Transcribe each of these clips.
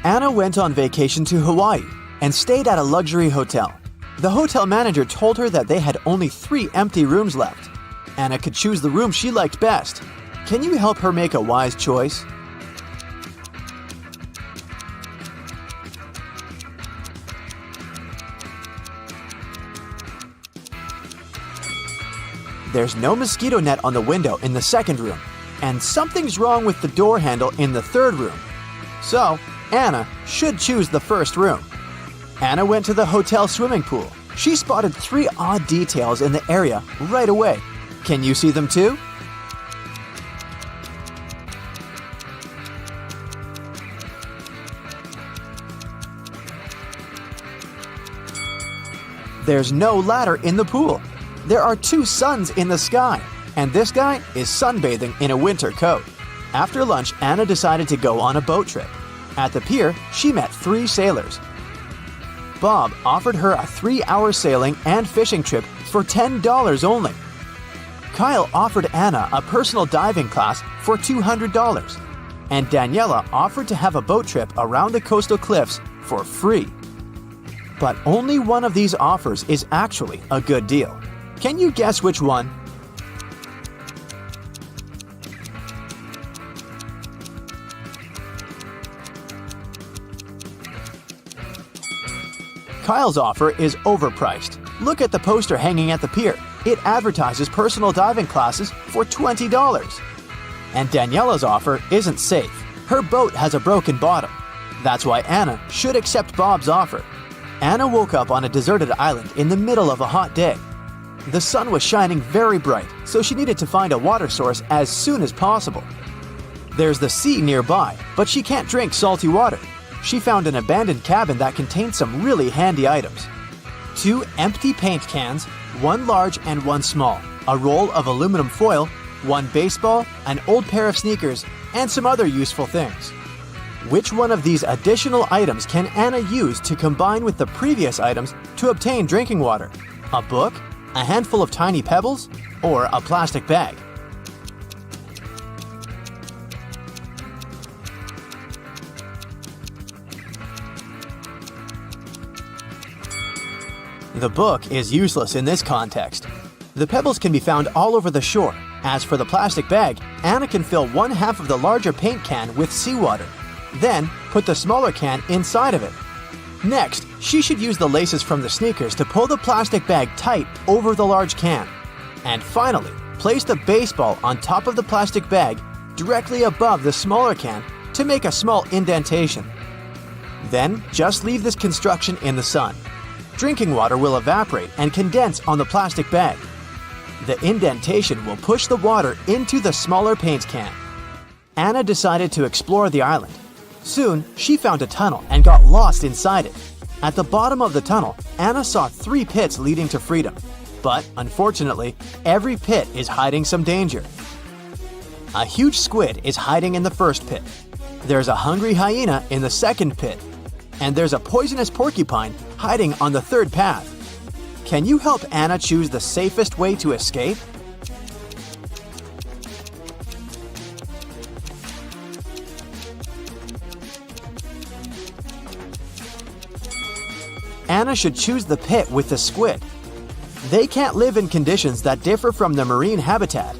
Anna went on vacation to Hawaii and stayed at a luxury hotel. The hotel manager told her that they had only 3 empty rooms left. Anna could choose the room she liked best. Can you help her make a wise choice? There's no mosquito net on the window in the second room, and something's wrong with the door handle in the third room. So, Anna should choose the first room. Anna went to the hotel swimming pool. She spotted 3 odd details in the area right away. Can you see them too? There's no ladder in the pool. There are 2 suns in the sky, and this guy is sunbathing in a winter coat. After lunch, Anna decided to go on a boat trip. At the pier, she met 3 sailors. Bob offered her a 3-hour sailing and fishing trip for $10 only. Kyle offered Anna a personal diving class for $200, and Daniela offered to have a boat trip around the coastal cliffs for free. But only one of these offers is actually a good deal. Can you guess which one? Kyle's offer is overpriced. Look at the poster hanging at the pier. It advertises personal diving classes for $20. And Daniela's offer isn't safe. Her boat has a broken bottom. That's why Anna should accept Bob's offer. Anna woke up on a deserted island in the middle of a hot day. The sun was shining very bright, so she needed to find a water source as soon as possible. There's the sea nearby, but she can't drink salty water. She found an abandoned cabin that contained some really handy items. 2 empty paint cans, 1 large and 1 small, a roll of aluminum foil, 1 baseball, an old pair of sneakers, and some other useful things. Which one of these additional items can Anna use to combine with the previous items to obtain drinking water? A book, a handful of tiny pebbles, or a plastic bag? The book is useless in this context. The pebbles can be found all over the shore. As for the plastic bag, Anna can fill 1/2 of the larger paint can with seawater. Then, put the smaller can inside of it. Next, she should use the laces from the sneakers to pull the plastic bag tight over the large can. And finally, place the baseball on top of the plastic bag directly above the smaller can to make a small indentation. Then, just leave this construction in the sun. Drinking water will evaporate and condense on the plastic bag. The indentation will push the water into the smaller paint can. Anna decided to explore the island. Soon, she found a tunnel and got lost inside it. At the bottom of the tunnel, Anna saw 3 pits leading to freedom. But, unfortunately, every pit is hiding some danger. A huge squid is hiding in the first pit. There's a hungry hyena in the second pit. And there's a poisonous porcupine hiding on the third path. Can you help Anna choose the safest way to escape? Anna should choose the pit with the squid. They can't live in conditions that differ from the marine habitat.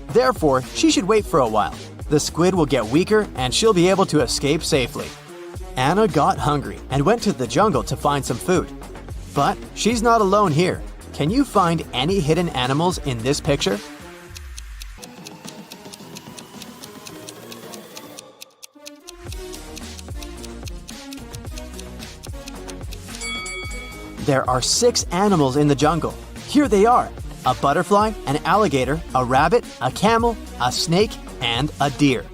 Therefore, she should wait for a while. The squid will get weaker and she'll be able to escape safely. Anna got hungry and went to the jungle to find some food. But she's not alone here. Can you find any hidden animals in this picture? There are 6 animals in the jungle. Here they are: a butterfly, an alligator, a rabbit, a camel, a snake, and a deer.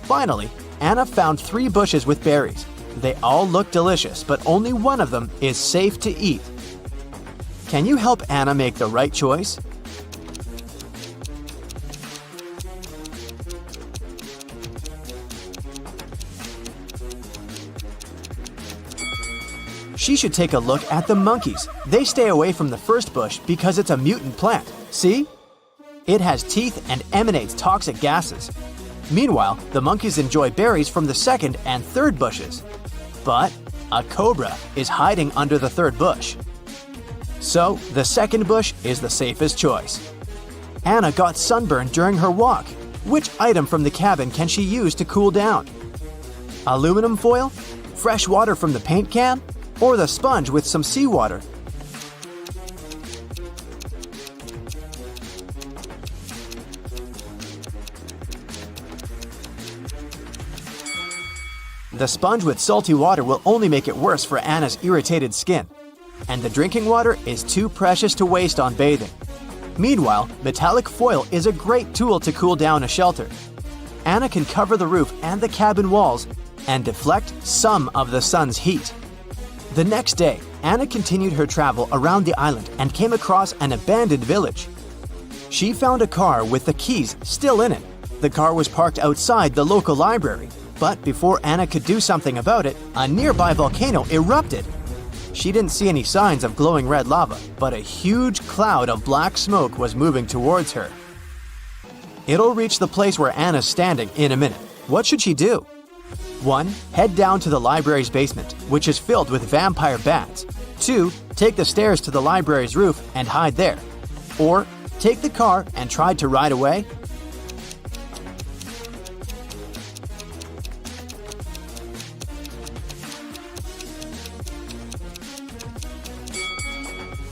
Finally, Anna found 3 bushes with berries. They all look delicious, but only one of them is safe to eat. Can you help Anna make the right choice? She should take a look at the monkeys. They stay away from the first bush because it's a mutant plant. See? It has teeth and emanates toxic gases. Meanwhile, the monkeys enjoy berries from the second and third bushes. But a cobra is hiding under the third bush. So the second bush is the safest choice. Anna got sunburned during her walk. Which item from the cabin can she use to cool down? Aluminum foil? Fresh water from the paint can? Or the sponge with some seawater? The sponge with salty water will only make it worse for Anna's irritated skin. And the drinking water is too precious to waste on bathing. Meanwhile, metallic foil is a great tool to cool down a shelter. Anna can cover the roof and the cabin walls and deflect some of the sun's heat. The next day, Anna continued her travel around the island and came across an abandoned village. She found a car with the keys still in it. The car was parked outside the local library, but before Anna could do something about it, a nearby volcano erupted. She didn't see any signs of glowing red lava, but a huge cloud of black smoke was moving towards her. It'll reach the place where Anna's standing in a minute. What should she do? 1. Head down to the library's basement, which is filled with vampire bats. 2. Take the stairs to the library's roof and hide there. Or take the car and try to ride away.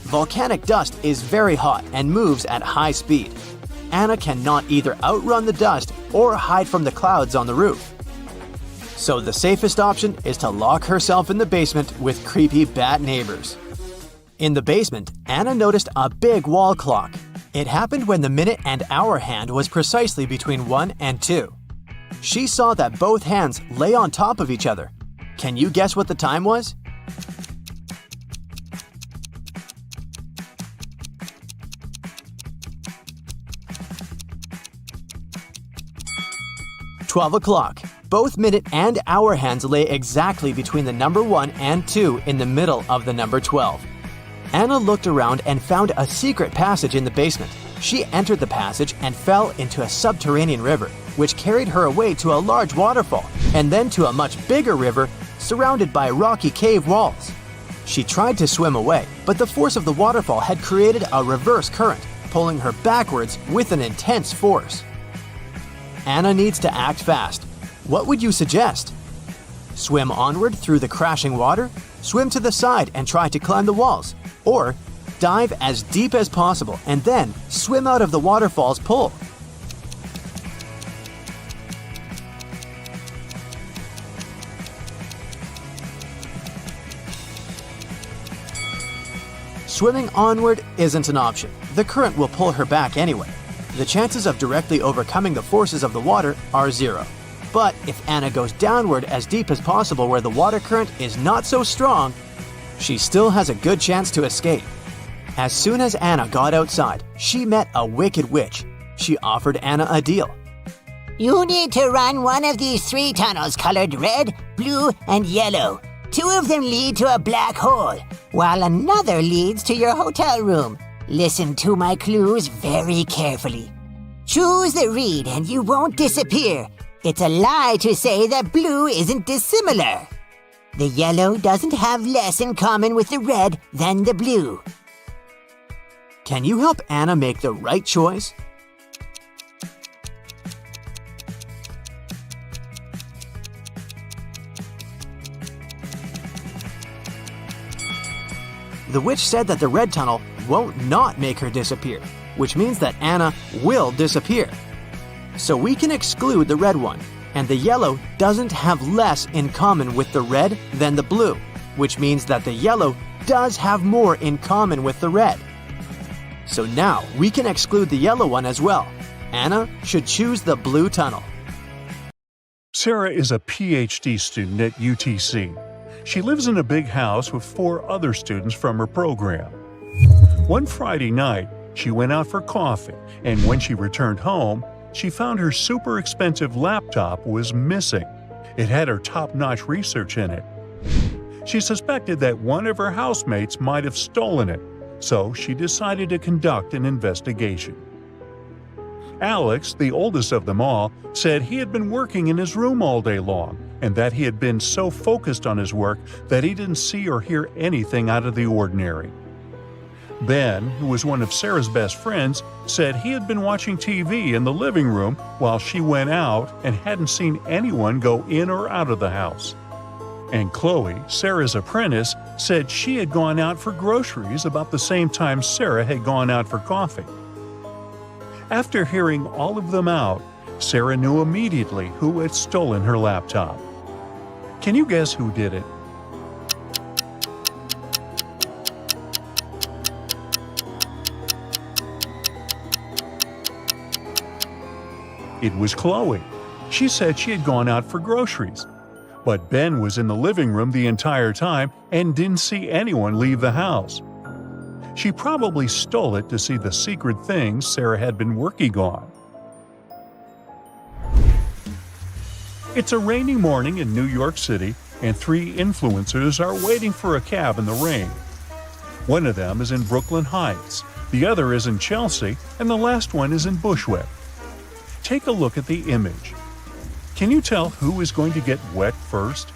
Volcanic dust is very hot and moves at high speed. Anna cannot either outrun the dust or hide from the clouds on the roof. So the safest option is to lock herself in the basement with creepy bat neighbors. In the basement, Anna noticed a big wall clock. It happened when the minute and hour hand was precisely between 1 and 2. She saw that both hands lay on top of each other. Can you guess what the time was? $12. Both minute and hour hands lay exactly between the number 1 and 2 in the middle of the number 12. Anna looked around and found a secret passage in the basement. She entered the passage and fell into a subterranean river, which carried her away to a large waterfall, and then to a much bigger river surrounded by rocky cave walls. She tried to swim away, but the force of the waterfall had created a reverse current, pulling her backwards with an intense force. Anna needs to act fast. What would you suggest? Swim onward through the crashing water? Swim to the side and try to climb the walls? Or dive as deep as possible and then swim out of the waterfall's pull? Swimming onward isn't an option. The current will pull her back anyway. The chances of directly overcoming the forces of the water are 0. But if Anna goes downward as deep as possible where the water current is not so strong, she still has a good chance to escape. As soon as Anna got outside, she met a wicked witch. She offered Anna a deal. You need to run one of these 3 tunnels colored red, blue, and yellow. 2 of them lead to a black hole, while another leads to your hotel room. Listen to my clues very carefully. Choose the reed and you won't disappear. It's a lie to say that blue isn't dissimilar. The yellow doesn't have less in common with the red than the blue. Can you help Anna make the right choice? The witch said that the red tunnel won't not make her disappear, which means that Anna will disappear. So we can exclude the red one, and the yellow doesn't have less in common with the red than the blue, which means that the yellow does have more in common with the red. So now we can exclude the yellow one as well. Anna should choose the blue tunnel. Sarah is a PhD student at UTC. She lives in a big house with 4 other students from her program. One Friday night, she went out for coffee, and when she returned home, she found her super expensive laptop was missing. It had her top-notch research in it. She suspected that one of her housemates might have stolen it, so she decided to conduct an investigation. Alex, the oldest of them all, said he had been working in his room all day long, and that he had been so focused on his work that he didn't see or hear anything out of the ordinary. Ben, who was one of Sarah's best friends, said he had been watching TV in the living room while she went out and hadn't seen anyone go in or out of the house. And Chloe, Sarah's apprentice, said she had gone out for groceries about the same time Sarah had gone out for coffee. After hearing all of them out, Sarah knew immediately who had stolen her laptop. Can you guess who did it? It was Chloe. She said she had gone out for groceries. But Ben was in the living room the entire time and didn't see anyone leave the house. She probably stole it to see the secret things Sarah had been working on. It's a rainy morning in New York City, and 3 influencers are waiting for a cab in the rain. One of them is in Brooklyn Heights, the other is in Chelsea, and the last one is in Bushwick. Take a look at the image. Can you tell who is going to get wet first?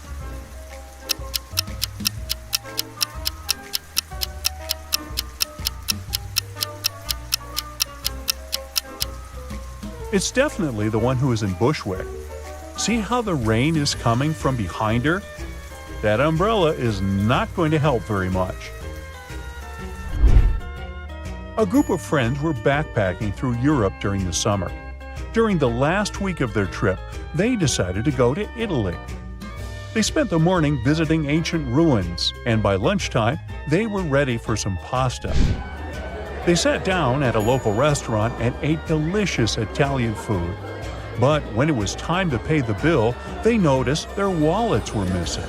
It's definitely the one who is in Bushwick. See how the rain is coming from behind her? That umbrella is not going to help very much. A group of friends were backpacking through Europe during the summer. During the last week of their trip, they decided to go to Italy. They spent the morning visiting ancient ruins, and by lunchtime, they were ready for some pasta. They sat down at a local restaurant and ate delicious Italian food. But when it was time to pay the bill, they noticed their wallets were missing.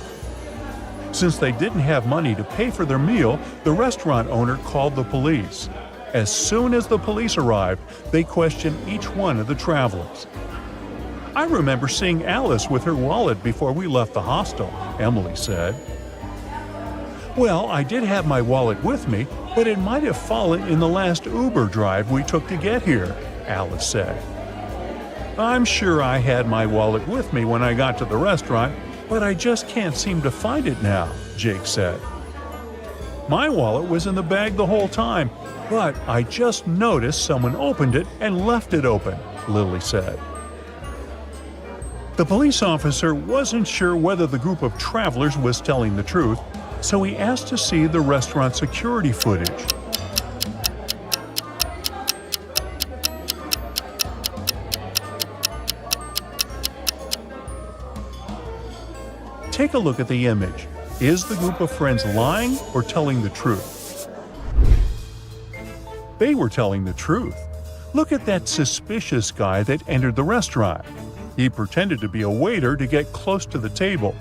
Since they didn't have money to pay for their meal, the restaurant owner called the police. As soon as the police arrived, they questioned each one of the travelers. "I remember seeing Alice with her wallet before we left the hostel," Emily said. "Well, I did have my wallet with me, but it might have fallen in the last Uber drive we took to get here," Alice said. "I'm sure I had my wallet with me when I got to the restaurant, but I just can't seem to find it now," Jake said. "My wallet was in the bag the whole time, but I just noticed someone opened it and left it open," Lily said. The police officer wasn't sure whether the group of travelers was telling the truth, so he asked to see the restaurant security footage. Take a look at the image. Is the group of friends lying or telling the truth? They were telling the truth. Look at that suspicious guy that entered the restaurant. He pretended to be a waiter to get close to the table.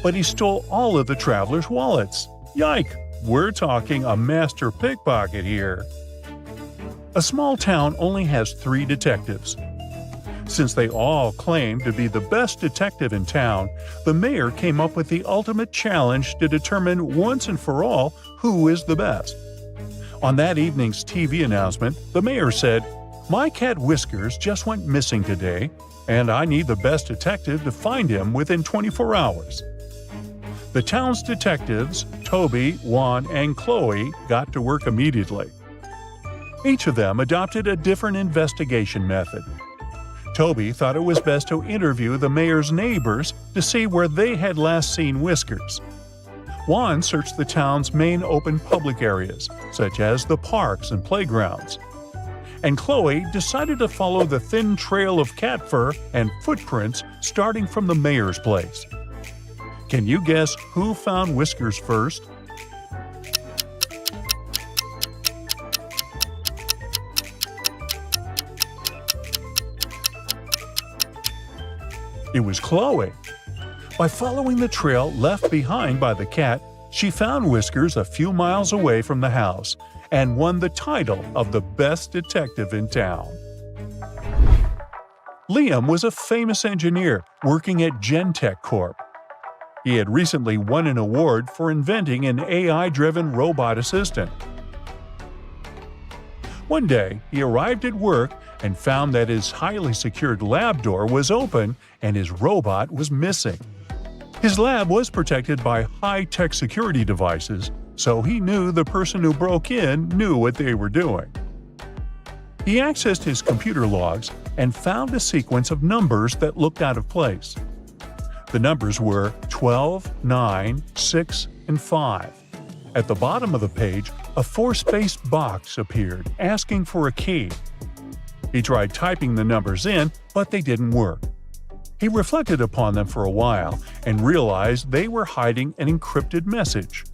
But he stole all of the travelers' wallets. Yike! We're talking a master pickpocket here. A small town only has 3 detectives. Since they all claim to be the best detective in town, the mayor came up with the ultimate challenge to determine once and for all who is the best. On that evening's TV announcement, the mayor said, "My cat Whiskers just went missing today, and I need the best detective to find him within 24 hours. The town's detectives, Toby, Juan, and Chloe, got to work immediately. Each of them adopted a different investigation method. Toby thought it was best to interview the mayor's neighbors to see where they had last seen Whiskers. Juan searched the town's main open public areas, such as the parks and playgrounds. And Chloe decided to follow the thin trail of cat fur and footprints starting from the mayor's place. Can you guess who found Whiskers first? It was Chloe. By following the trail left behind by the cat, she found Whiskers a few miles away from the house and won the title of the best detective in town. Liam was a famous engineer working at Gentech Corp. He had recently won an award for inventing an AI-driven robot assistant. One day, he arrived at work and found that his highly secured lab door was open and his robot was missing. His lab was protected by high-tech security devices, so he knew the person who broke in knew what they were doing. He accessed his computer logs and found a sequence of numbers that looked out of place. The numbers were 12, 9, 6, and 5. At the bottom of the page, a 4-spaced box appeared, asking for a key. He tried typing the numbers in, but they didn't work. He reflected upon them for a while and realized they were hiding an encrypted message.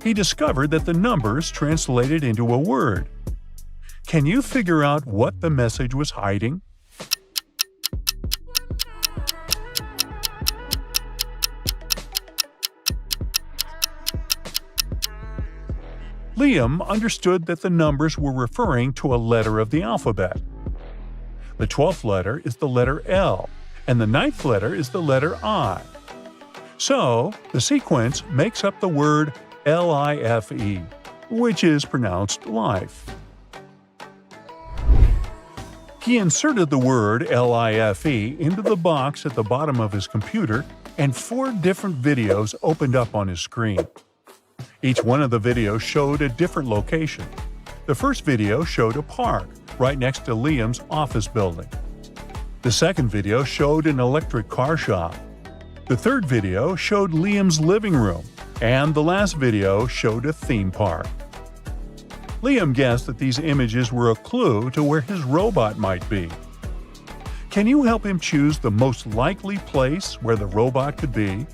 He discovered that the numbers translated into a word. Can you figure out what the message was hiding? Liam understood that the numbers were referring to a letter of the alphabet. The 12th letter is the letter L, and the 9th letter is the letter I. So, the sequence makes up the word LIFE, which is pronounced life. He inserted the word LIFE into the box at the bottom of his computer, and 4 different videos opened up on his screen. Each one of the videos showed a different location. The first video showed a park right next to Liam's office building. The second video showed an electric car shop. The third video showed Liam's living room, and the last video showed a theme park. Liam guessed that these images were a clue to where his robot might be. Can you help him choose the most likely place where the robot could be?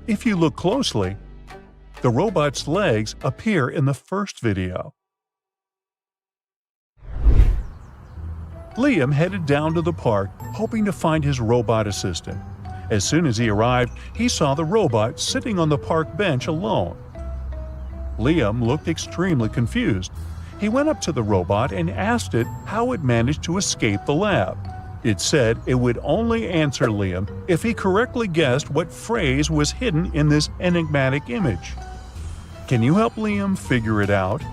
If you look closely, the robot's legs appear in the first video. Liam headed down to the park, hoping to find his robot assistant. As soon as he arrived, he saw the robot sitting on the park bench alone. Liam looked extremely confused. He went up to the robot and asked it how it managed to escape the lab. It said it would only answer Liam if he correctly guessed what phrase was hidden in this enigmatic image. Can you help Liam figure it out?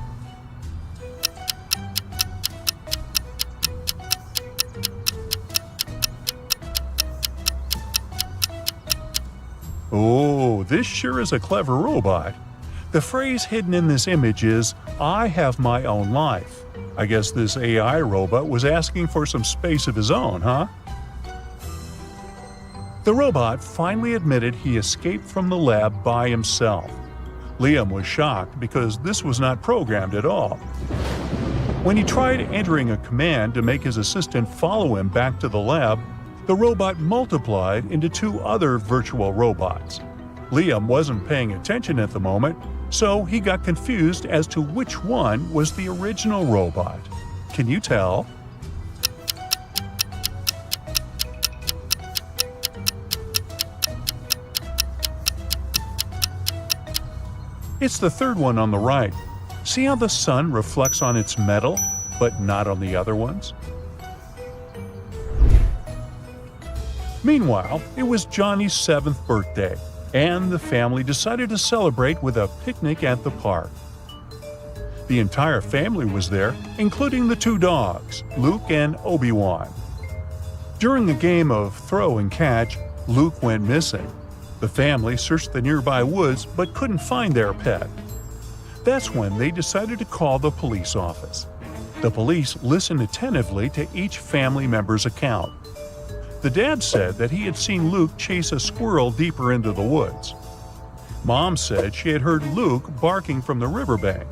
Oh, this sure is a clever robot. The phrase hidden in this image is, "I have my own life." I guess this AI robot was asking for some space of his own, huh? The robot finally admitted he escaped from the lab by himself. Liam was shocked because this was not programmed at all. When he tried entering a command to make his assistant follow him back to the lab, the robot multiplied into 2 other virtual robots. Liam wasn't paying attention at the moment, so he got confused as to which one was the original robot. Can you tell? It's the third one on the right. See how the sun reflects on its metal, but not on the other ones? Meanwhile, it was Johnny's 7th birthday, and the family decided to celebrate with a picnic at the park. The entire family was there, including the 2 dogs, Luke and Obi-Wan. During a game of throw and catch, Luke went missing. The family searched the nearby woods but couldn't find their pet. That's when they decided to call the police office. The police listened attentively to each family member's account. The dad said that he had seen Luke chase a squirrel deeper into the woods. Mom said she had heard Luke barking from the riverbank.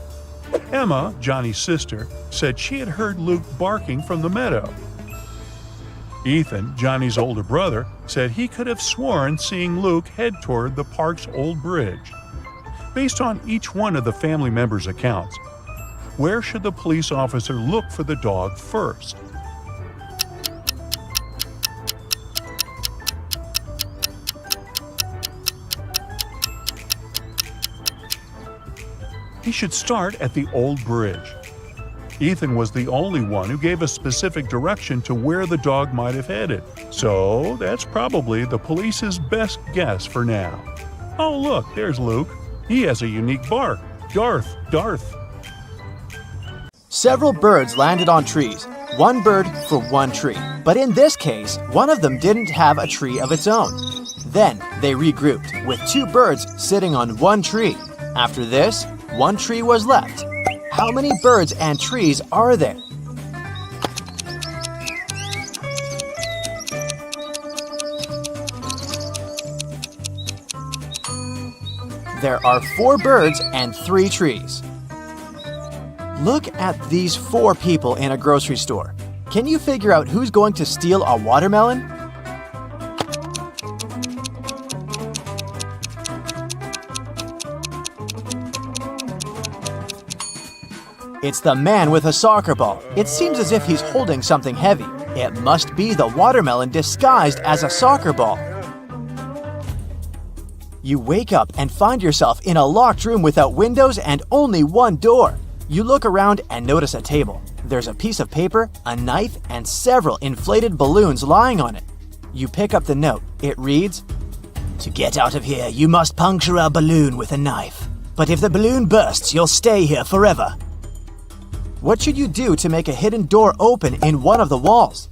Emma, Johnny's sister, said she had heard Luke barking from the meadow. Ethan, Johnny's older brother, said he could have sworn seeing Luke head toward the park's old bridge. Based on each one of the family members' accounts, where should the police officer look for the dog first? He should start at the old bridge. Ethan was the only one who gave a specific direction to where the dog might have headed, so that's probably the police's best guess for now. Oh look, there's Luke. He has a unique bark. Darth. Several birds landed on trees, one bird for one tree. But in this case, one of them didn't have a tree of its own. Then they regrouped, with two birds sitting on one tree. After this, one tree was left. How many birds and trees are there? There are 4 birds and 3 trees. Look at these 4 people in a grocery store. Can you figure out who's going to steal a watermelon? It's the man with a soccer ball. It seems as if he's holding something heavy. It must be the watermelon disguised as a soccer ball. You wake up and find yourself in a locked room without windows and only one door. You look around and notice a table. There's a piece of paper, a knife, and several inflated balloons lying on it. You pick up the note. It reads, "To get out of here, you must puncture a balloon with a knife. But if the balloon bursts, you'll stay here forever." What should you do to make a hidden door open in one of the walls?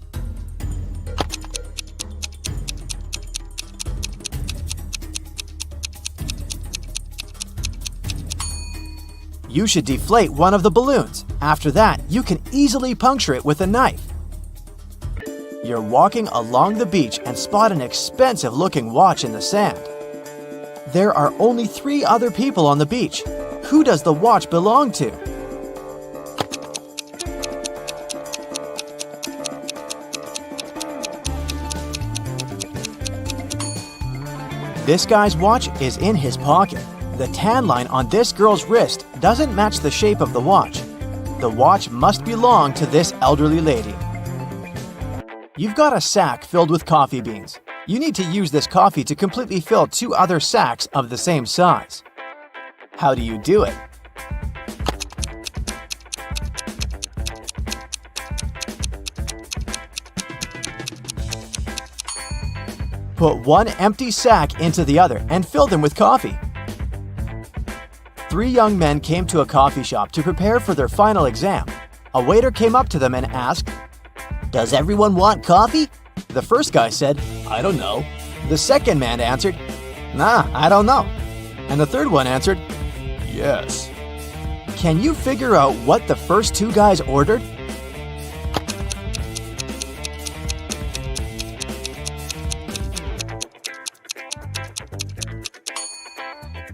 You should deflate one of the balloons. After that, you can easily puncture it with a knife. You're walking along the beach and spot an expensive-looking watch in the sand. There are only 3 other people on the beach. Who does the watch belong to? This guy's watch is in his pocket. The tan line on this girl's wrist doesn't match the shape of the watch. The watch must belong to this elderly lady. You've got a sack filled with coffee beans. You need to use this coffee to completely fill 2 other sacks of the same size. How do you do it? Put one empty sack into the other and fill them with coffee. 3 young men came to a coffee shop to prepare for their final exam. A waiter came up to them and asked, "Does everyone want coffee?" The first guy said, "I don't know." The second man answered, "Nah, I don't know." And the third one answered, "Yes." Can you figure out what the first 2 guys ordered?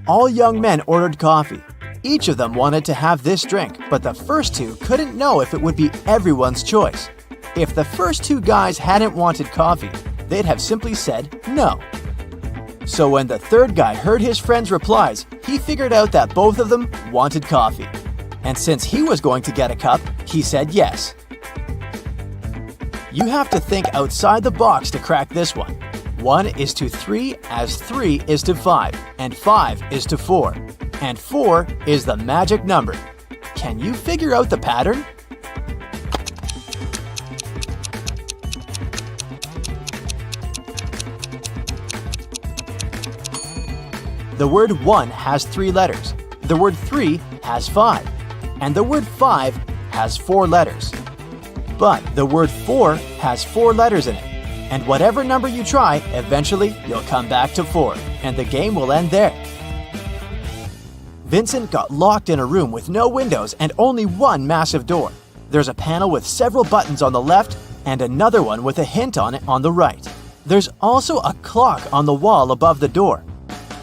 All young men ordered coffee. Each of them wanted to have this drink, but the first 2 couldn't know if it would be everyone's choice. If the first 2 guys hadn't wanted coffee, they'd have simply said no. So when the third guy heard his friend's replies, he figured out that both of them wanted coffee. And since he was going to get a cup, he said yes. You have to think outside the box to crack this one. 1 is to 3 as 3 is to 5, and 5 is to 4. And 4 is the magic number. Can you figure out the pattern? The word 1 has 3 letters. The word 3 has 5. And the word 5 has 4 letters. But the word 4 has 4 letters in it. And whatever number you try, eventually you'll come back to 4, and the game will end there. Vincent got locked in a room with no windows and only one massive door. There's a panel with several buttons on the left and another one with a hint on it on the right. There's also a clock on the wall above the door.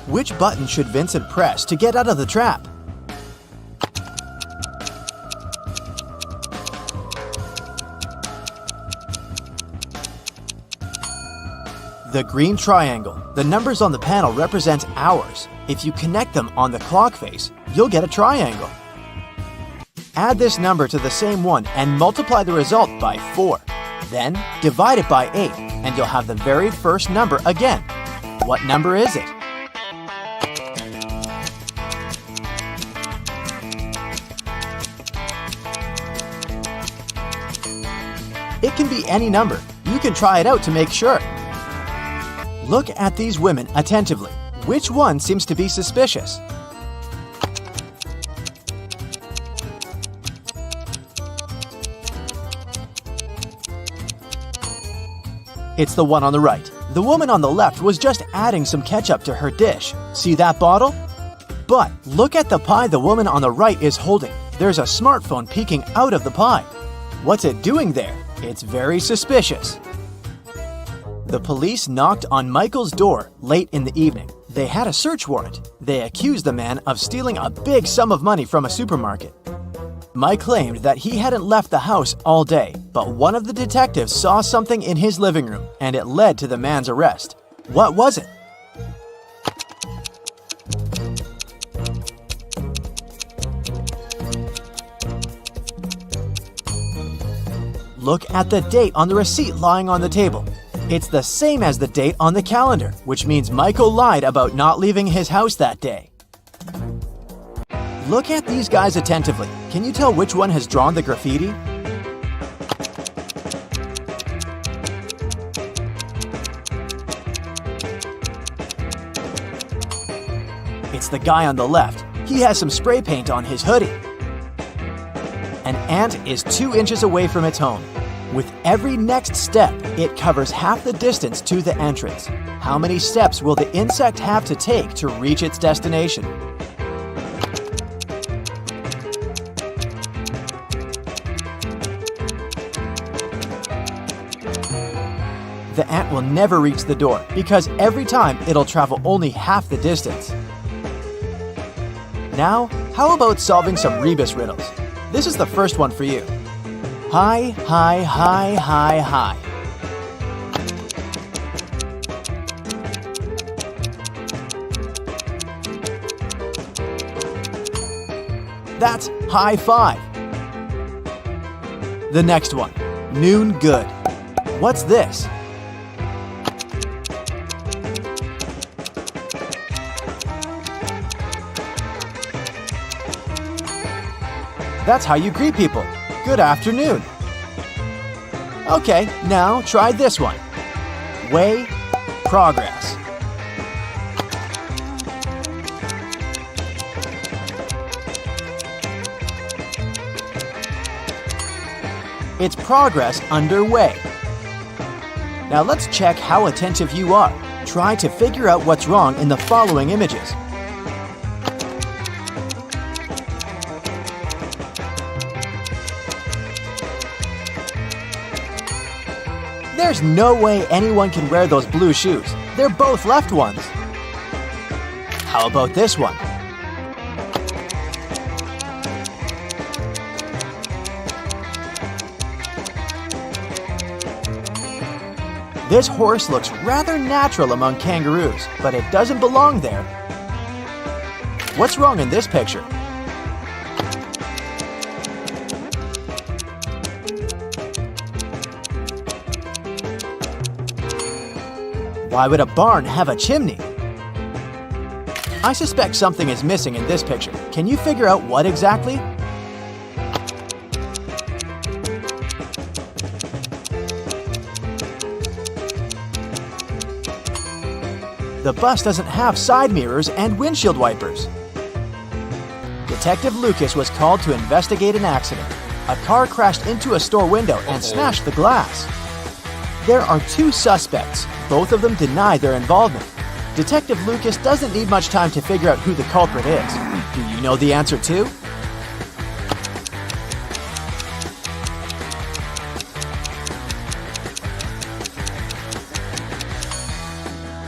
Which button should Vincent press to get out of the trap? The green triangle. The numbers on the panel represent hours. If you connect them on the clock face, you'll get a triangle. Add this number to the same one and multiply the result by 4. Then divide it by 8 and you'll have the very first number again. What number is it? It can be any number. You can try it out to make sure. Look at these women attentively. Which one seems to be suspicious? It's the one on the right. The woman on the left was just adding some ketchup to her dish. See that bottle? But look at the pie the woman on the right is holding. There's a smartphone peeking out of the pie. What's it doing there? It's very suspicious. The police knocked on Michael's door late in the evening. They had a search warrant. They accused the man of stealing a big sum of money from a supermarket. Mike claimed that he hadn't left the house all day, but one of the detectives saw something in his living room, and it led to the man's arrest. What was it? Look at the date on the receipt lying on the table. It's the same as the date on the calendar, which means Michael lied about not leaving his house that day. Look at these guys attentively. Can you tell which one has drawn the graffiti? It's the guy on the left. He has some spray paint on his hoodie. An ant is 2 inches away from its home. With every next step, it covers half the distance to the entrance. How many steps will the insect have to take to reach its destination? The ant will never reach the door because every time it'll travel only half the distance. Now, how about solving some rebus riddles? This is the first one for you. High, high, high, high, high. That's high five. The next one, noon good. What's this? That's how you greet people. Good afternoon. Okay, now try this one. Way, progress. It's progress underway. Now let's check how attentive you are. Try to figure out what's wrong in the following images. There's no way anyone can wear those blue shoes. They're both left ones. How about this one? This horse looks rather natural among kangaroos, but it doesn't belong there. What's wrong in this picture? Why would a barn have a chimney? I suspect something is missing in this picture. Can you figure out what exactly? The bus doesn't have side mirrors and windshield wipers. Detective Lucas was called to investigate an accident. A car crashed into a store window and smashed the glass. There are 2 suspects. Both of them deny their involvement. Detective Lucas doesn't need much time to figure out who the culprit is. Do you know the answer too?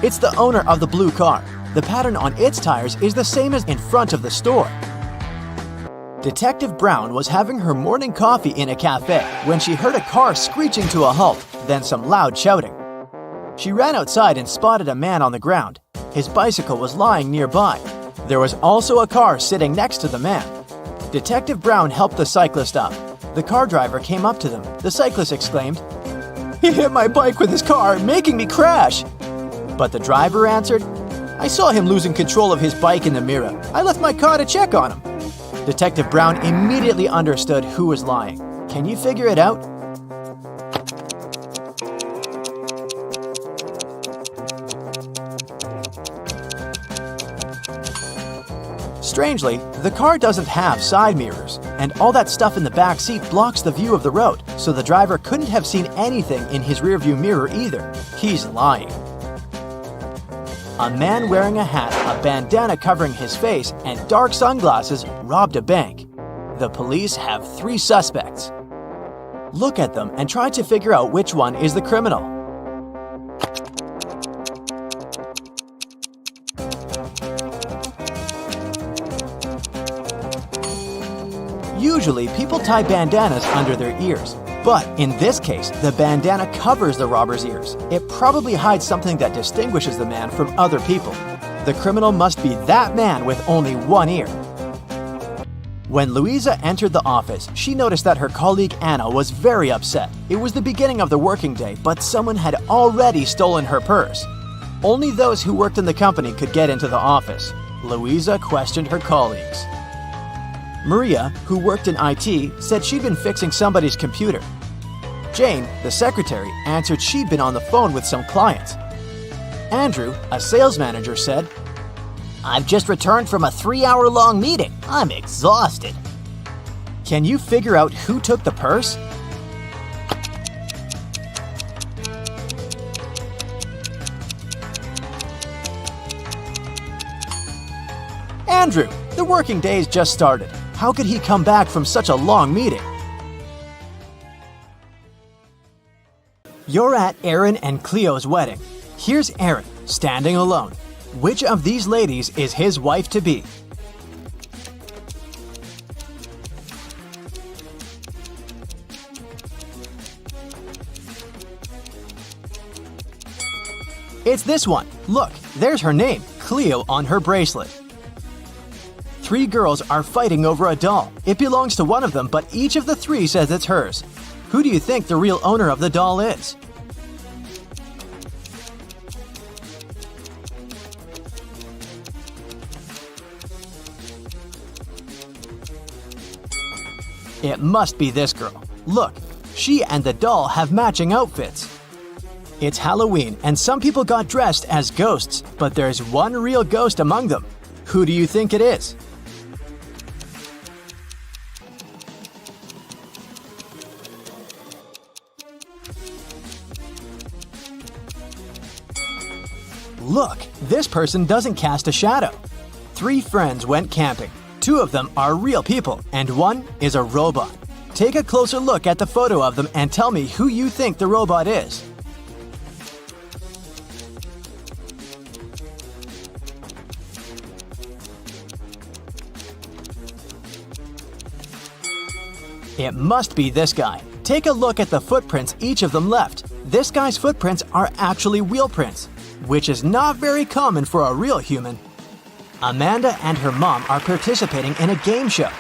It's the owner of the blue car. The pattern on its tires is the same as in front of the store. Detective Brown was having her morning coffee in a cafe when she heard a car screeching to a halt, then some loud shouting. She ran outside and spotted a man on the ground. His bicycle was lying nearby. There was also a car sitting next to the man. Detective Brown helped the cyclist up. The car driver came up to them. The cyclist exclaimed, "He hit my bike with his car, making me crash." But the driver answered, "I saw him losing control of his bike in the mirror. I left my car to check on him." Detective Brown immediately understood who was lying. Can you figure it out? Strangely, the car doesn't have side mirrors, and all that stuff in the back seat blocks the view of the road, so the driver couldn't have seen anything in his rearview mirror either. He's lying. A man wearing a hat, a bandana covering his face, and dark sunglasses robbed a bank. The police have 3 suspects. Look at them and try to figure out which one is the criminal. Usually, people tie bandanas under their ears. But in this case, the bandana covers the robber's ears. It probably hides something that distinguishes the man from other people. The criminal must be that man with only one ear. When Louisa entered the office, she noticed that her colleague Anna was very upset. It was the beginning of the working day, but someone had already stolen her purse. Only those who worked in the company could get into the office. Louisa questioned her colleagues. Maria, who worked in IT, said she'd been fixing somebody's computer. Jane, the secretary, answered she'd been on the phone with some clients. Andrew, a sales manager, said, I've just returned from a 3-hour-long meeting. I'm exhausted. Can you figure out who took the purse? Andrew, the working day's just started. How could he come back from such a long meeting? You're at Aaron and Cleo's wedding. Here's Aaron, standing alone. Which of these ladies is his wife-to-be? It's this one. Look, there's her name, Cleo, on her bracelet. 3 girls are fighting over a doll. It belongs to one of them, but each of the 3 says it's hers. Who do you think the real owner of the doll is? It must be this girl. Look, she and the doll have matching outfits. It's Halloween, and some people got dressed as ghosts, but there's one real ghost among them. Who do you think it is? Look, this person doesn't cast a shadow. 3 friends went camping. 2 of them are real people, and 1 is a robot. Take a closer look at the photo of them and tell me who you think the robot is. It must be this guy. Take a look at the footprints each of them left. This guy's footprints are actually wheel prints, which is not very common for a real human. Amanda and her mom are participating in a game show.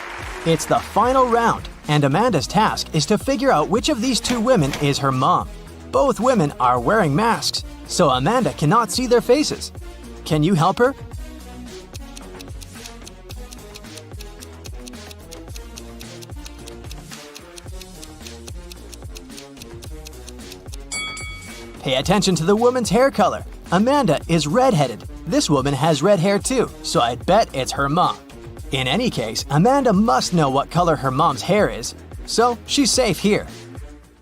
It's the final round, and Amanda's task is to figure out which of these 2 women is her mom. Both women are wearing masks, so Amanda cannot see their faces. Can you help her? Pay attention to the woman's hair color. Amanda is redheaded. This woman has red hair too, so I'd bet it's her mom. In any case, Amanda must know what color her mom's hair is, so she's safe here.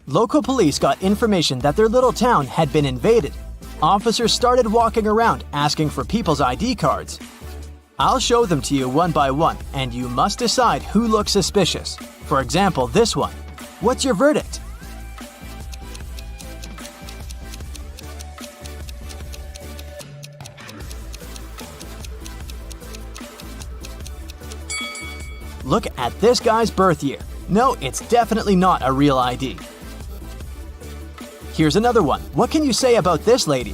Local police got information that their little town had been invaded. Officers started walking around asking for people's ID cards. I'll show them to you one by one, and you must decide who looks suspicious. For example, this one. What's your verdict? Look at this guy's birth year. No, it's definitely not a real ID. Here's another one. What can you say about this lady?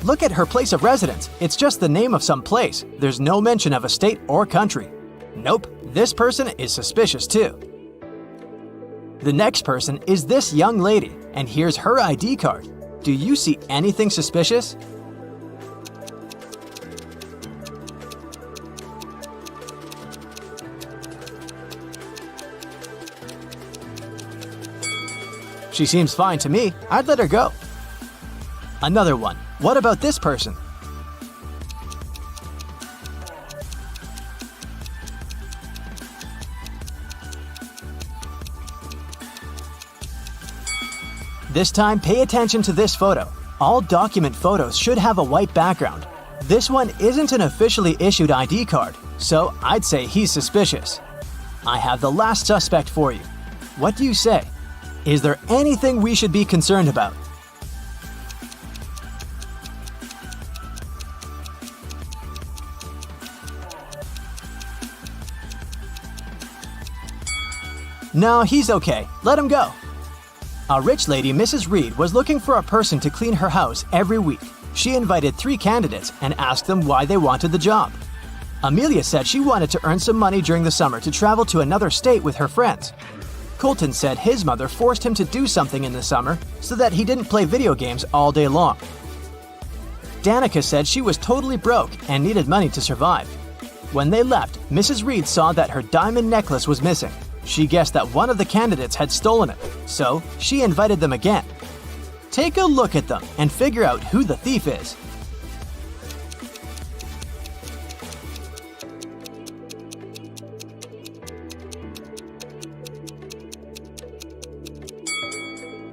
Look at her place of residence. It's just the name of some place. There's no mention of a state or country. Nope, this person is suspicious too. The next person is this young lady, and here's her ID card. Do you see anything suspicious? She seems fine to me. I'd let her go. Another one. What about this person? This time, pay attention to this photo. All document photos should have a white background. This one isn't an officially issued ID card, so I'd say he's suspicious. I have the last suspect for you. What do you say? Is there anything we should be concerned about? No, he's okay. Let him go. A rich lady, Mrs. Reed, was looking for a person to clean her house every week. She invited 3 candidates and asked them why they wanted the job. Amelia said she wanted to earn some money during the summer to travel to another state with her friends. Colton said his mother forced him to do something in the summer so that he didn't play video games all day long. Danica said she was totally broke and needed money to survive. When they left, Mrs. Reed saw that her diamond necklace was missing. She guessed that one of the candidates had stolen it, so she invited them again. Take a look at them and figure out who the thief is.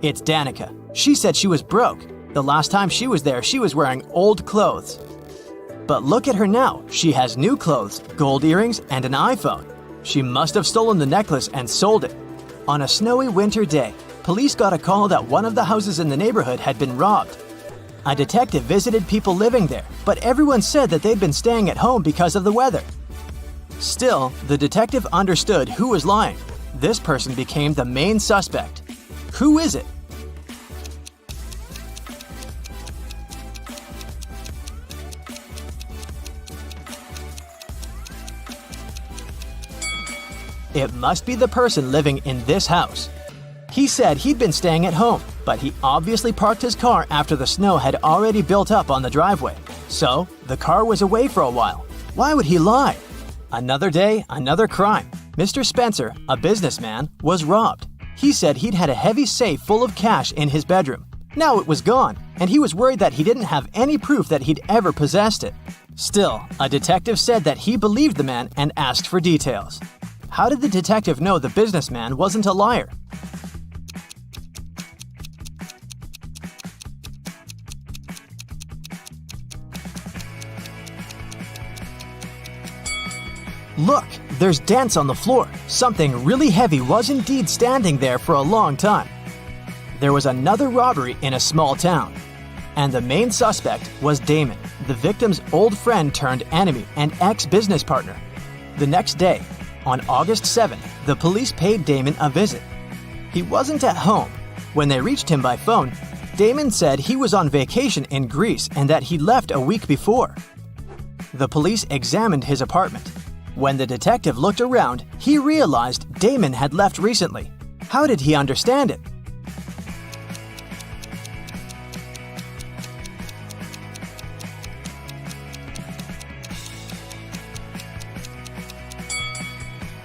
It's Danica. She said she was broke. The last time she was there, she was wearing old clothes. But look at her now. She has new clothes, gold earrings, and an iPhone. She must have stolen the necklace and sold it. On a snowy winter day, police got a call that one of the houses in the neighborhood had been robbed. A detective visited people living there, but everyone said that they'd been staying at home because of the weather. Still, the detective understood who was lying. This person became the main suspect. Who is it? It must be the person living in this house. He said he'd been staying at home, but he obviously parked his car after the snow had already built up on the driveway. So, the car was away for a while. Why would he lie? Another day, another crime. Mr. Spencer, a businessman, was robbed. He said he'd had a heavy safe full of cash in his bedroom. Now it was gone, and he was worried that he didn't have any proof that he'd ever possessed it. Still, a detective said that he believed the man and asked for details. How did the detective know the businessman wasn't a liar? Look, there's dents on the floor. Something really heavy was indeed standing there for a long time. There was another robbery in a small town. And the main suspect was Damon, the victim's old friend turned enemy and ex-business partner. The next day, on August 7th, the police paid Damon a visit. He wasn't at home. When they reached him by phone, Damon said he was on vacation in Greece and that he left a week before. The police examined his apartment. When the detective looked around, he realized Damon had left recently. How did he understand it?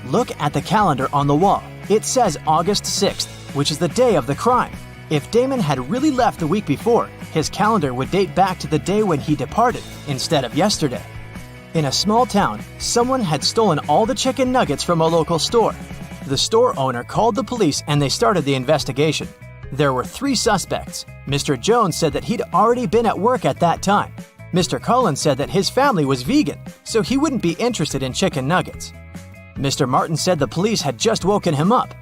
Look at the calendar on the wall. It says August 6th, which is the day of the crime. If Damon had really left the week before, his calendar would date back to the day when he departed, instead of yesterday. In a small town, someone had stolen all the chicken nuggets from a local store. The store owner called the police and they started the investigation. There were 3 suspects. Mr. Jones said that he'd already been at work at that time. Mr. Collins said that his family was vegan, so he wouldn't be interested in chicken nuggets. Mr. Martin said the police had just woken him up.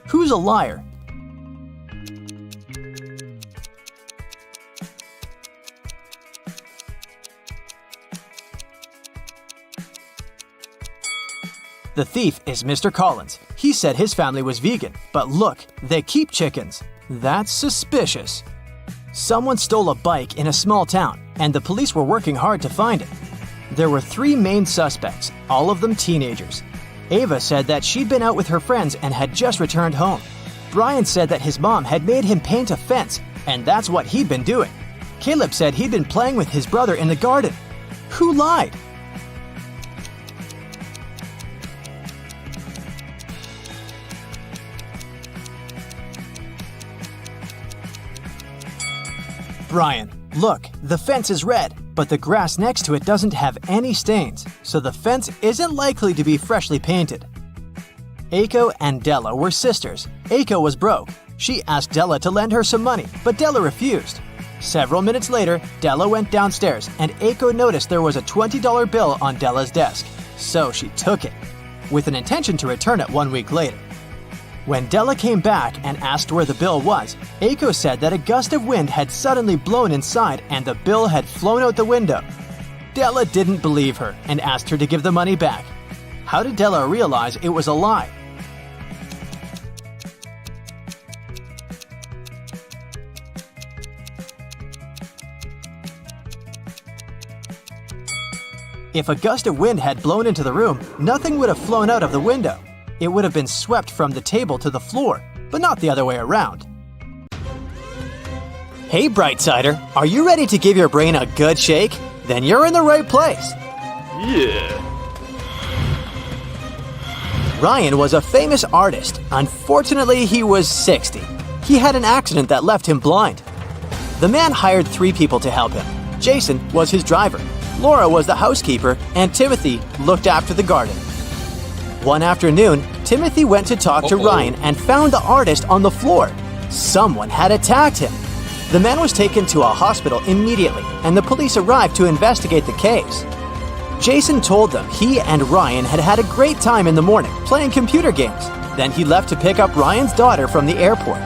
Who's a liar? The thief is Mr. Collins. He said his family was vegan, but look, they keep chickens. That's suspicious. Someone stole a bike in a small town, and the police were working hard to find it. There were 3 main suspects, all of them teenagers. Ava said that she'd been out with her friends and had just returned home. Brian said that his mom had made him paint a fence, and that's what he'd been doing. Caleb said he'd been playing with his brother in the garden. Who lied? Brian, look, the fence is red, but the grass next to it doesn't have any stains, so the fence isn't likely to be freshly painted. Aiko and Della were sisters. Aiko was broke. She asked Della to lend her some money, but Della refused. Several minutes later, Della went downstairs, and Aiko noticed there was a $20 bill on Della's desk, so she took it, with an intention to return it 1 week later. When Della came back and asked where the bill was, Aiko said that a gust of wind had suddenly blown inside and the bill had flown out the window. Della didn't believe her and asked her to give the money back. How did Della realize it was a lie? If a gust of wind had blown into the room, nothing would have flown out of the window. It would have been swept from the table to the floor, but not the other way around. Hey Brightsider, are you ready to give your brain a good shake? Then you're in the right place. Yeah. Ryan was a famous artist. Unfortunately, he was 60. He had an accident that left him blind. The man hired 3 people to help him. Jason was his driver, Laura was the housekeeper, and Timothy looked after the garden. One afternoon, Timothy went to talk to Ryan and found the artist on the floor. Someone had attacked him. The man was taken to a hospital immediately, and the police arrived to investigate the case. Jason told them he and Ryan had had a great time in the morning playing computer games. Then he left to pick up Ryan's daughter from the airport.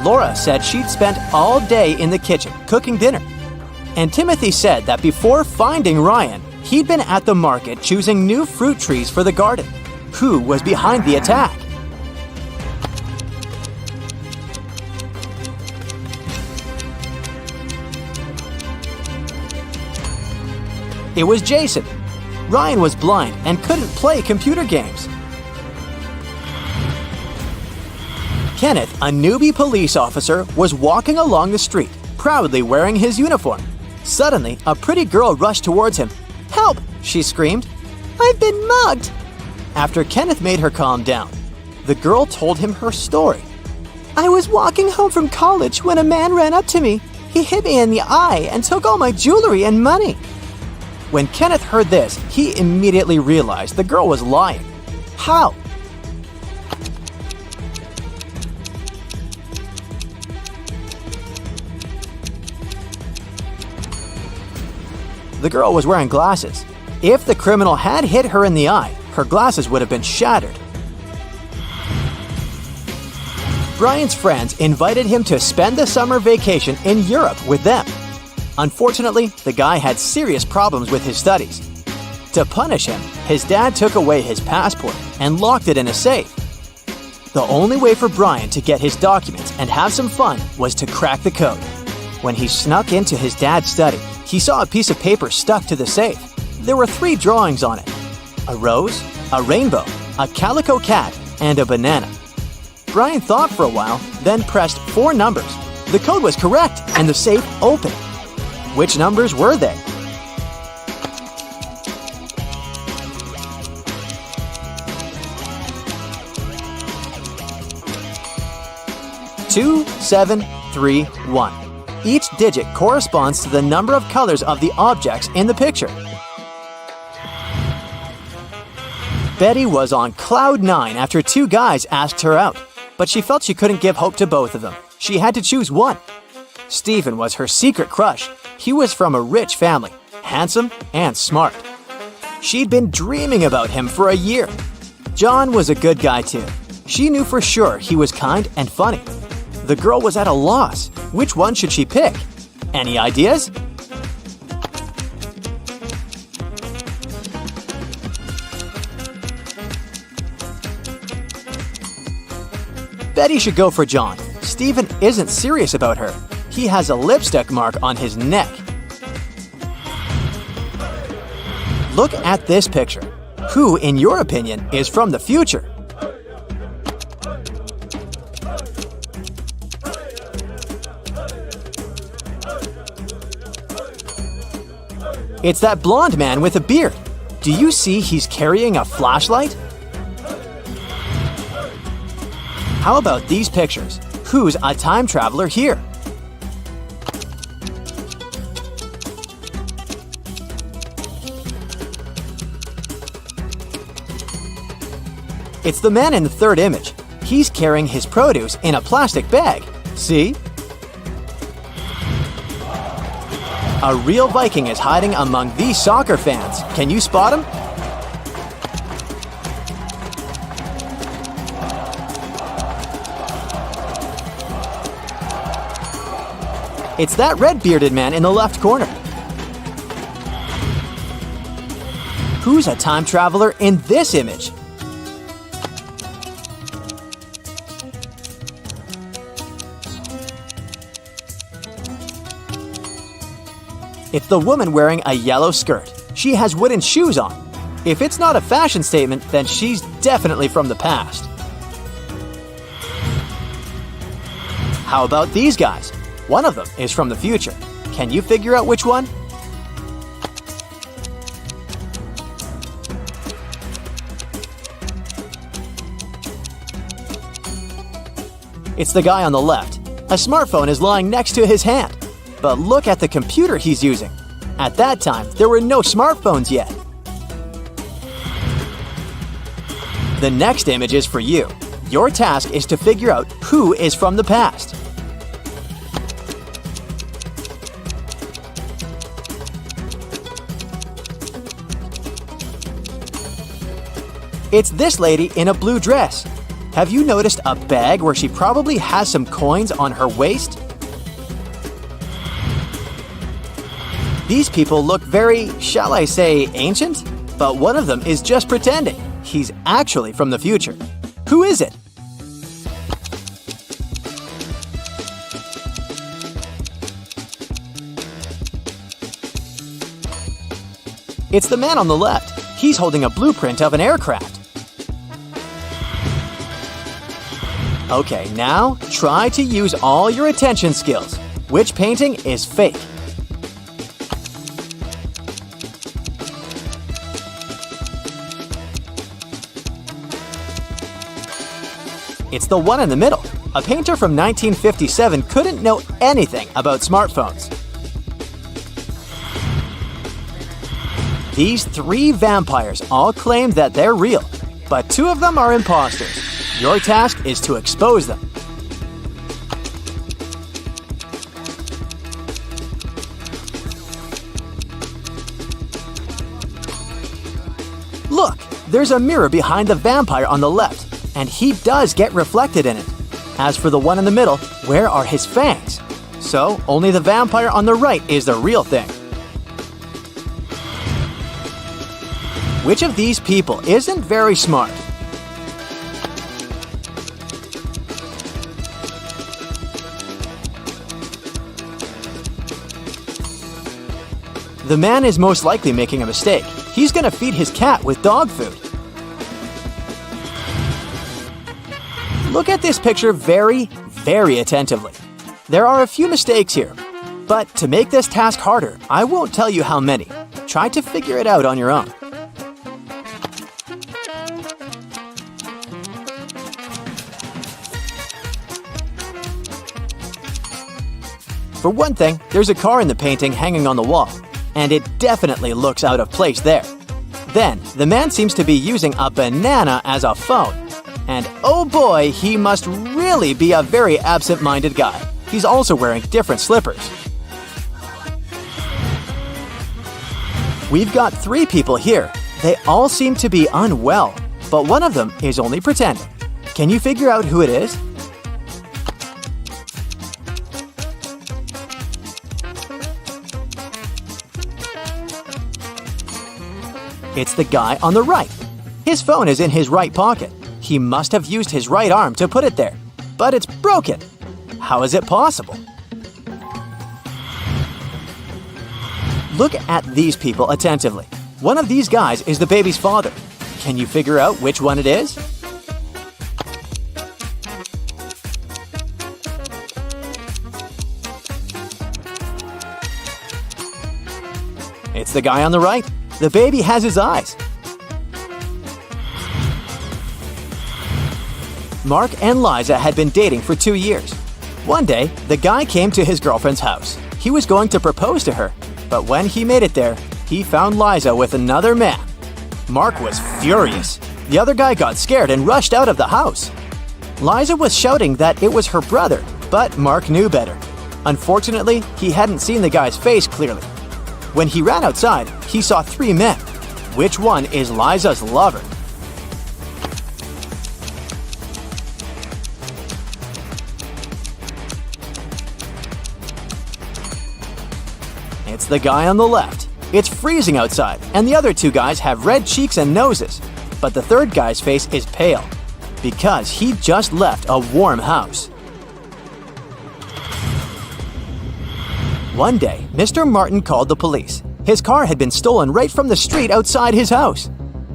Laura said she'd spent all day in the kitchen cooking dinner. And Timothy said that before finding Ryan, he'd been at the market choosing new fruit trees for the garden. Who was behind the attack? It was Jason. Ryan was blind and couldn't play computer games. Kenneth, a newbie police officer, was walking along the street, proudly wearing his uniform. Suddenly, a pretty girl rushed towards him. "Help!" she screamed. "I've been mugged!" After Kenneth made her calm down, the girl told him her story. "I was walking home from college when a man ran up to me. He hit me in the eye and took all my jewelry and money." When Kenneth heard this, he immediately realized the girl was lying. How? The girl was wearing glasses. If the criminal had hit her in the eye, her glasses would have been shattered. Brian's friends invited him to spend the summer vacation in Europe with them. Unfortunately, the guy had serious problems with his studies. To punish him, his dad took away his passport and locked it in a safe. The only way for Brian to get his documents and have some fun was to crack the code. When he snuck into his dad's study, he saw a piece of paper stuck to the safe. There were 3 drawings on it: a rose, a rainbow, a calico cat, and a banana. Brian thought for a while, then pressed 4 numbers. The code was correct, and the safe opened. Which numbers were they? Two, 7, 3, 1. Each digit corresponds to the number of colors of the objects in the picture. Betty was on cloud 9 after 2 guys asked her out, but she felt she couldn't give hope to both of them. She had to choose one. Stephen was her secret crush. He was from a rich family, handsome and smart. She'd been dreaming about him for a year. John was a good guy too. She knew for sure he was kind and funny. The girl was at a loss. Which one should she pick? Any ideas? Betty should go for John. Stephen isn't serious about her. He has a lipstick mark on his neck. Look at this picture. Who, in your opinion, is from the future? It's that blonde man with a beard. Do you see he's carrying a flashlight? How about these pictures? Who's a time traveler here? It's the man in the third image. He's carrying his produce in a plastic bag. See? A real Viking is hiding among these soccer fans. Can you spot him? It's that red-bearded man in the left corner. Who's a time traveler in this image? It's the woman wearing a yellow skirt. She has wooden shoes on. If it's not a fashion statement, then she's definitely from the past. How about these guys? One of them is from the future. Can you figure out which one? It's the guy on the left. A smartphone is lying next to his hand. But look at the computer he's using. At that time, there were no smartphones yet. The next image is for you. Your task is to figure out who is from the past. It's this lady in a blue dress. Have you noticed a bag where she probably has some coins on her waist? These people look very, shall I say, ancient? But one of them is just pretending. He's actually from the future. Who is it? It's the man on the left. He's holding a blueprint of an aircraft. Okay, now try to use all your attention skills. Which painting is fake? It's the one in the middle. A painter from 1957 couldn't know anything about smartphones. These three vampires all claim that they're real, but two of them are imposters. Your task is to expose them. Look, there's a mirror behind the vampire on the left, and he does get reflected in it. As for the one in the middle, where are his fangs? So, only the vampire on the right is the real thing. Which of these people isn't very smart? The man is most likely making a mistake. He's gonna feed his cat with dog food. Look at this picture very, very attentively. There are a few mistakes here, but to make this task harder, I won't tell you how many. Try to figure it out on your own. For one thing, there's a car in the painting hanging on the wall, and it definitely looks out of place there. Then, the man seems to be using a banana as a phone. And oh boy, he must really be a very absent-minded guy. He's also wearing different slippers. We've got three people here. They all seem to be unwell, but one of them is only pretending. Can you figure out who it is? It's the guy on the right. His phone is in his right pocket. He must have used his right arm to put it there, but it's broken. How is it possible? Look at these people attentively. One of these guys is the baby's father. Can you figure out which one it is? It's the guy on the right. The baby has his eyes. Mark and Liza had been dating for 2 years. One day, the guy came to his girlfriend's house. He was going to propose to her, but when he made it there, he found Liza with another man. Mark was furious. The other guy got scared and rushed out of the house. Liza was shouting that it was her brother, but Mark knew better. Unfortunately, he hadn't seen the guy's face clearly. When he ran outside, he saw 3 men. Which one is Liza's lover? It's the guy on the left. It's freezing outside, and the other 2 guys have red cheeks and noses. But the third guy's face is pale, because he just left a warm house. One day, Mr. Martin called the police. His car had been stolen right from the street outside his house.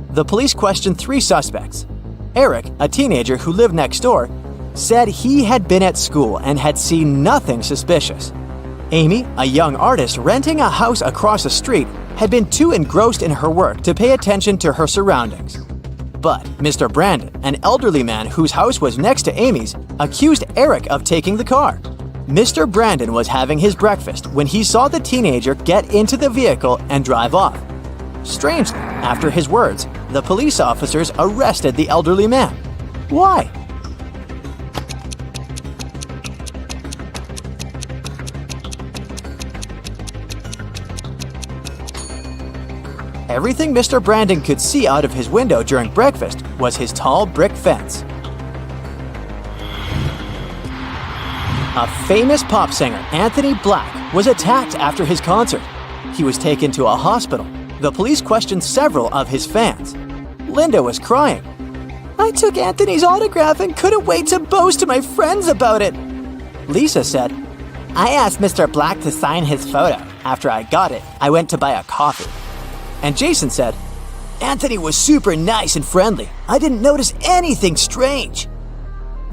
The police questioned 3 suspects. Eric, a teenager who lived next door, said he had been at school and had seen nothing suspicious. Amy, a young artist renting a house across the street, had been too engrossed in her work to pay attention to her surroundings. But Mr. Brandon, an elderly man whose house was next to Amy's, accused Eric of taking the car. Mr. Brandon was having his breakfast when he saw the teenager get into the vehicle and drive off. Strangely, after his words, the police officers arrested the elderly man. Why? Everything Mr. Brandon could see out of his window during breakfast was his tall brick fence. A famous pop singer, Anthony Black, was attacked after his concert. He was taken to a hospital. The police questioned several of his fans. Linda was crying. "I took Anthony's autograph and couldn't wait to boast to my friends about it." Lisa said, "I asked Mr. Black to sign his photo. After I got it, I went to buy a coffee." And Jason said, "Anthony was super nice and friendly. I didn't notice anything strange."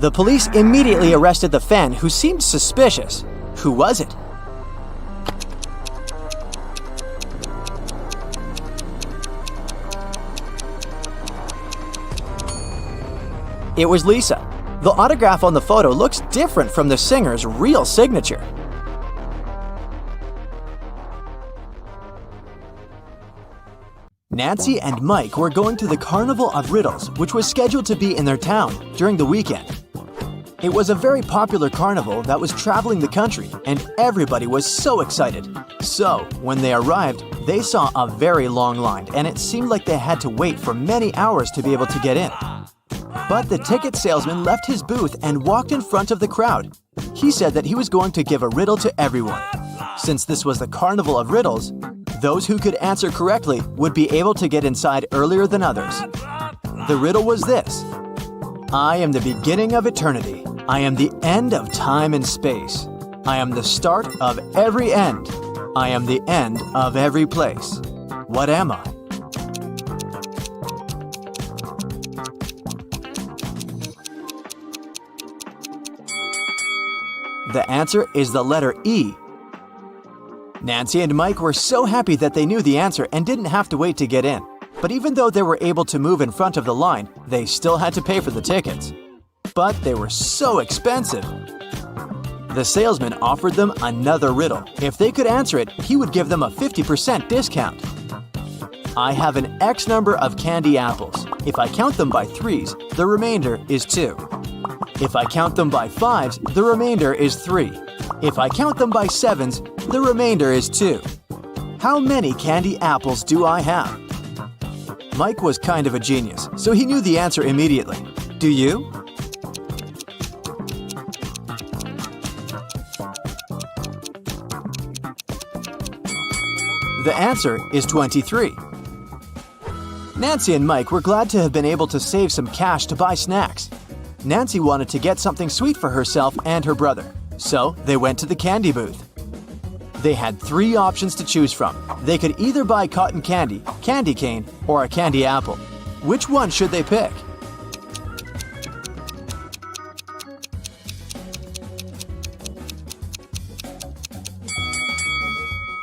The police immediately arrested the fan who seemed suspicious. Who was it? It was Lisa. The autograph on the photo looks different from the singer's real signature. Nancy and Mike were going to the Carnival of Riddles, which was scheduled to be in their town during the weekend. It was a very popular carnival that was traveling the country, and everybody was so excited. So, when they arrived, they saw a very long line, and it seemed like they had to wait for many hours to be able to get in. But the ticket salesman left his booth and walked in front of the crowd. He said that he was going to give a riddle to everyone. Since this was the Carnival of Riddles, those who could answer correctly would be able to get inside earlier than others. The riddle was this: I am the beginning of eternity. I am the end of time and space. I am the start of every end. I am the end of every place. What am I? The answer is the letter E. Nancy and Mike were so happy that they knew the answer and didn't have to wait to get in. But even though they were able to move in front of the line, they still had to pay for the tickets. But they were so expensive. The salesman offered them another riddle. If they could answer it, he would give them a 50% discount. I have an X number of candy apples. If I count them by 3s, the remainder is 2. If I count them by 5s, the remainder is 3. If I count them by 7s, the remainder is 2. How many candy apples do I have? Mike was kind of a genius, so he knew the answer immediately. Do you? The answer is 23. Nancy and Mike were glad to have been able to save some cash to buy snacks. Nancy wanted to get something sweet for herself and her brother, so they went to the candy booth. They had 3 options to choose from. They could either buy cotton candy, candy cane, or a candy apple. Which one should they pick?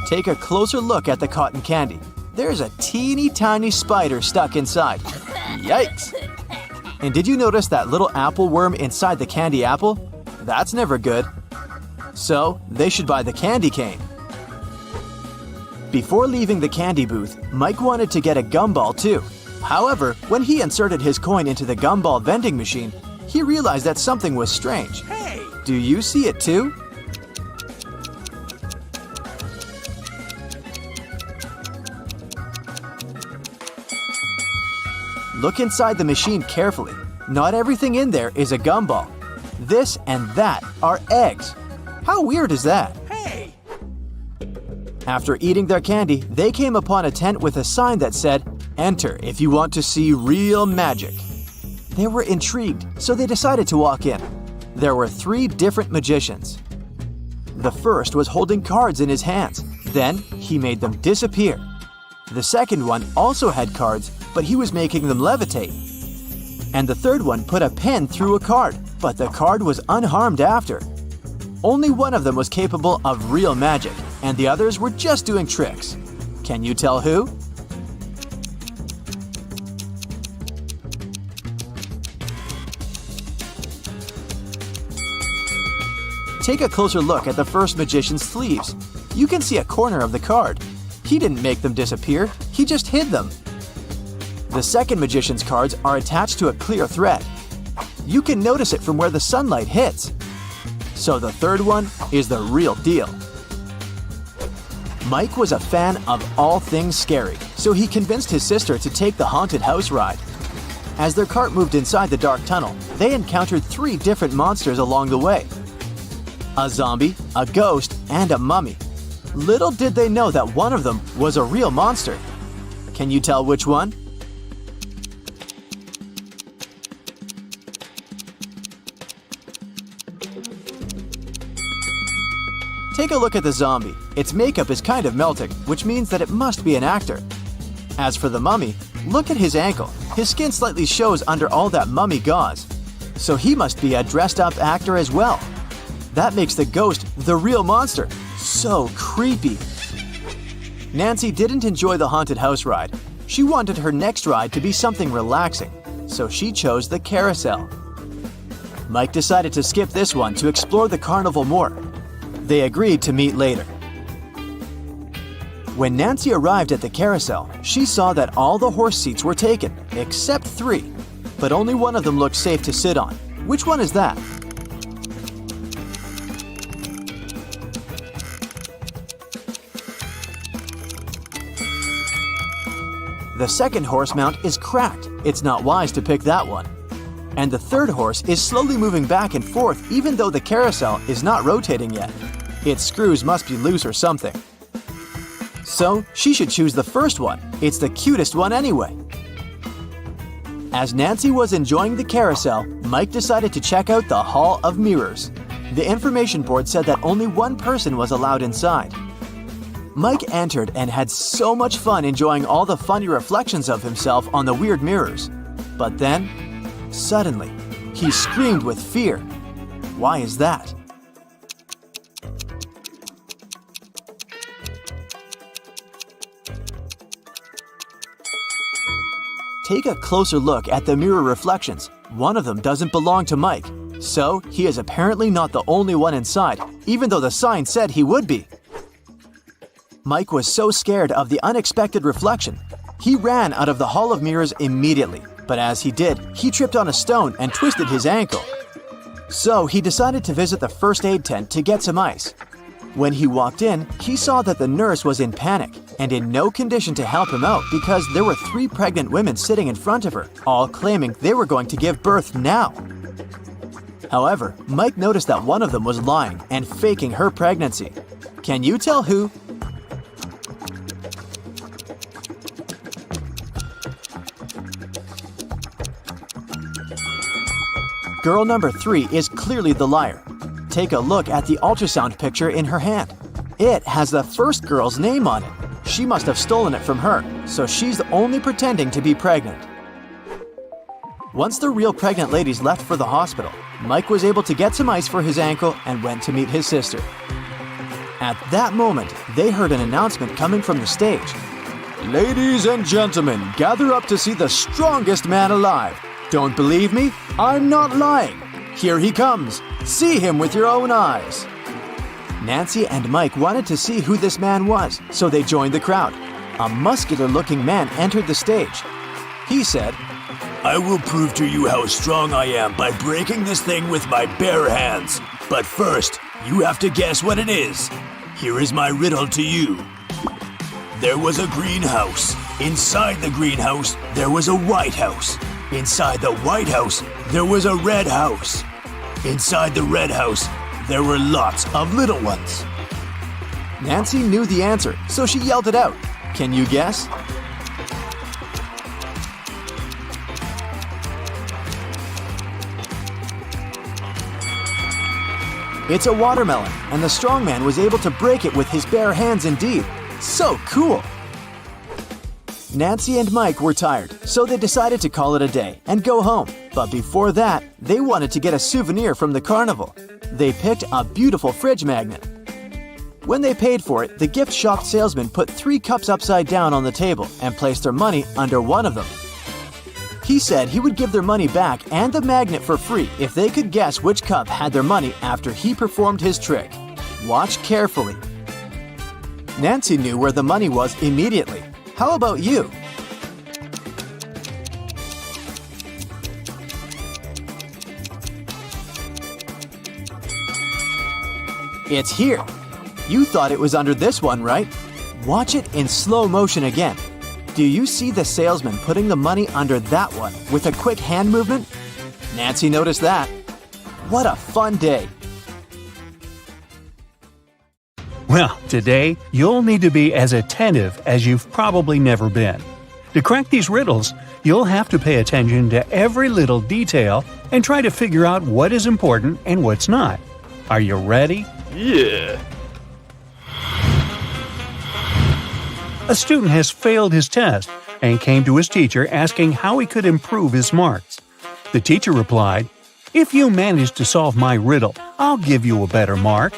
Take a closer look at the cotton candy. There's a teeny tiny spider stuck inside. Yikes! And did you notice that little apple worm inside the candy apple? That's never good. So, they should buy the candy cane. Before leaving the candy booth, Mike wanted to get a gumball too. However, when he inserted his coin into the gumball vending machine, he realized that something was strange. Hey! Do you see it too? Look inside the machine carefully. Not everything in there is a gumball. This and that are eggs. How weird is that? Hey! After eating their candy, they came upon a tent with a sign that said, "Enter if you want to see real magic." They were intrigued, so they decided to walk in. There were 3 different magicians. The first was holding cards in his hands. Then he made them disappear. The second one also had cards, but he was making them levitate. And the third one put a pen through a card, but the card was unharmed after. Only one of them was capable of real magic, and the others were just doing tricks. Can you tell who? Take a closer look at the first magician's sleeves. You can see a corner of the card. He didn't make them disappear, he just hid them. The second magician's cards are attached to a clear thread. You can notice it from where the sunlight hits. So the third one is the real deal. Mike was a fan of all things scary, so he convinced his sister to take the haunted house ride. As their cart moved inside the dark tunnel, they encountered 3 different monsters along the way. A zombie, a ghost, and a mummy. Little did they know that one of them was a real monster. Can you tell which one? Take a look at the zombie. Its makeup is kind of melting, which means that it must be an actor. As for the mummy, look at his ankle. His skin slightly shows under all that mummy gauze. So he must be a dressed-up actor as well. That makes the ghost the real monster. So creepy. Nancy didn't enjoy the haunted house ride. She wanted her next ride to be something relaxing, so she chose the carousel. Mike decided to skip this one to explore the carnival more. They agreed to meet later. When Nancy arrived at the carousel, she saw that all the horse seats were taken, except 3. But only one of them looked safe to sit on. Which one is that? The second horse mount is cracked. It's not wise to pick that one. And the third horse is slowly moving back and forth even though the carousel is not rotating yet. Its screws must be loose or something. So she should choose the first one. It's the cutest one anyway. As Nancy was enjoying the carousel, Mike decided to check out the Hall of Mirrors. The information board said that only one person was allowed inside. Mike entered and had so much fun enjoying all the funny reflections of himself on the weird mirrors. But then, suddenly, he screamed with fear. Why is that? Take a closer look at the mirror reflections. One of them doesn't belong to Mike, so he is apparently not the only one inside, even though the sign said he would be. Mike was so scared of the unexpected reflection. He ran out of the Hall of Mirrors immediately, but as he did, he tripped on a stone and twisted his ankle. So he decided to visit the first aid tent to get some ice. When he walked in, he saw that the nurse was in panic and in no condition to help him out because there were 3 pregnant women sitting in front of her, all claiming they were going to give birth now. However, Mike noticed that one of them was lying and faking her pregnancy. Can you tell who? Girl number 3 is clearly the liar. Take a look at the ultrasound picture in her hand. It has the first girl's name on it. She must have stolen it from her, so she's only pretending to be pregnant. Once the real pregnant ladies left for the hospital, Mike was able to get some ice for his ankle and went to meet his sister. At that moment, they heard an announcement coming from the stage. "Ladies and gentlemen, gather up to see the strongest man alive. Don't believe me? I'm not lying. Here he comes. See him with your own eyes." Nancy and Mike wanted to see who this man was, so they joined the crowd. A muscular-looking man entered the stage. He said, I will prove to you how strong I am by breaking this thing with my bare hands. But first, you have to guess what it is. Here is my riddle to you. There was a greenhouse. Inside the greenhouse, there was a white house. Inside the white house, there was a red house. Inside the red house, there were lots of little ones. Nancy knew the answer, so she yelled it out. Can you guess? It's a watermelon, and the strongman was able to break it with his bare hands indeed. So cool! Nancy and Mike were tired, so they decided to call it a day and go home. But before that, they wanted to get a souvenir from the carnival. They picked a beautiful fridge magnet. When they paid for it, the gift shop salesman put 3 cups upside down on the table and placed their money under one of them. He said he would give their money back and the magnet for free if they could guess which cup had their money after he performed his trick. Watch carefully. Nancy knew where the money was immediately. How about you? It's here. You thought it was under this one, right? Watch it in slow motion again. Do you see the salesman putting the money under that one with a quick hand movement? Nancy noticed that. What a fun day! Well, today, you'll need to be as attentive as you've probably never been. To crack these riddles, you'll have to pay attention to every little detail and try to figure out what is important and what's not. Are you ready? Yeah. A student has failed his test and came to his teacher asking how he could improve his marks. The teacher replied, "If you manage to solve my riddle, I'll give you a better mark.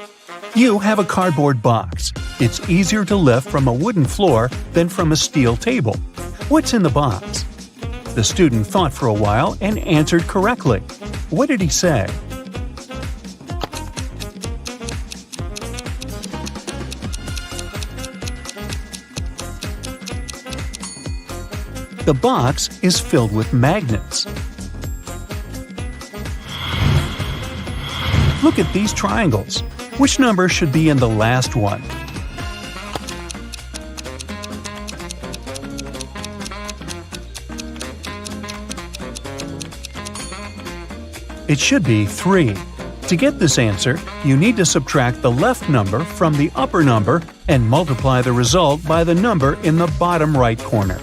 You have a cardboard box. It's easier to lift from a wooden floor than from a steel table. What's in the box?" The student thought for a while and answered correctly. What did he say? The box is filled with magnets. Look at these triangles. Which number should be in the last one? It should be 3. To get this answer, you need to subtract the left number from the upper number and multiply the result by the number in the bottom right corner.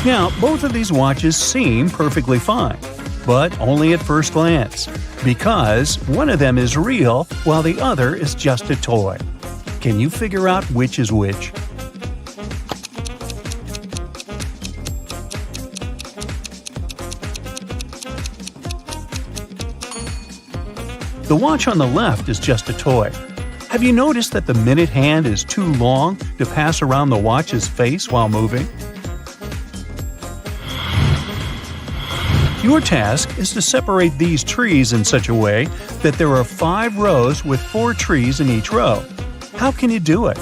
Now, both of these watches seem perfectly fine, but only at first glance, because one of them is real while the other is just a toy. Can you figure out which is which? The watch on the left is just a toy. Have you noticed that the minute hand is too long to pass around the watch's face while moving? Your task is to separate these trees in such a way that there are 5 rows with 4 trees in each row. How can you do it?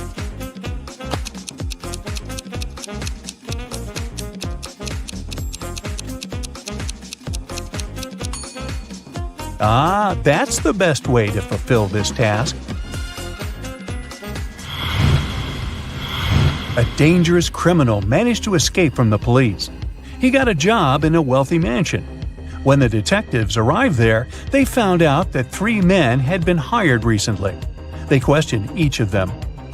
That's the best way to fulfill this task. A dangerous criminal managed to escape from the police. He got a job in a wealthy mansion. When the detectives arrived there, they found out that 3 men had been hired recently. They questioned each of them.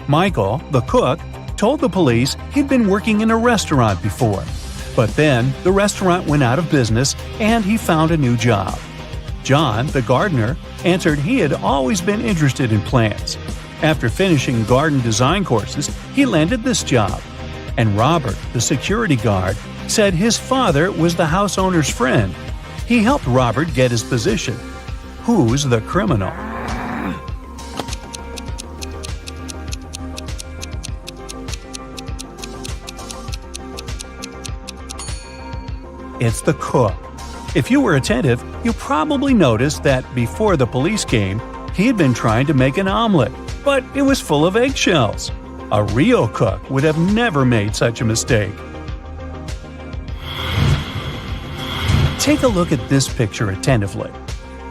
Michael, the cook, told the police he'd been working in a restaurant before. But then the restaurant went out of business and he found a new job. John, the gardener, answered he had always been interested in plants. After finishing garden design courses, he landed this job. And Robert, the security guard, said his father was the house owner's friend. He helped Robert get his position. Who's the criminal? It's the cook. If you were attentive, you probably noticed that before the police came, he had been trying to make an omelet, but it was full of eggshells. A real cook would have never made such a mistake. Take a look at this picture attentively.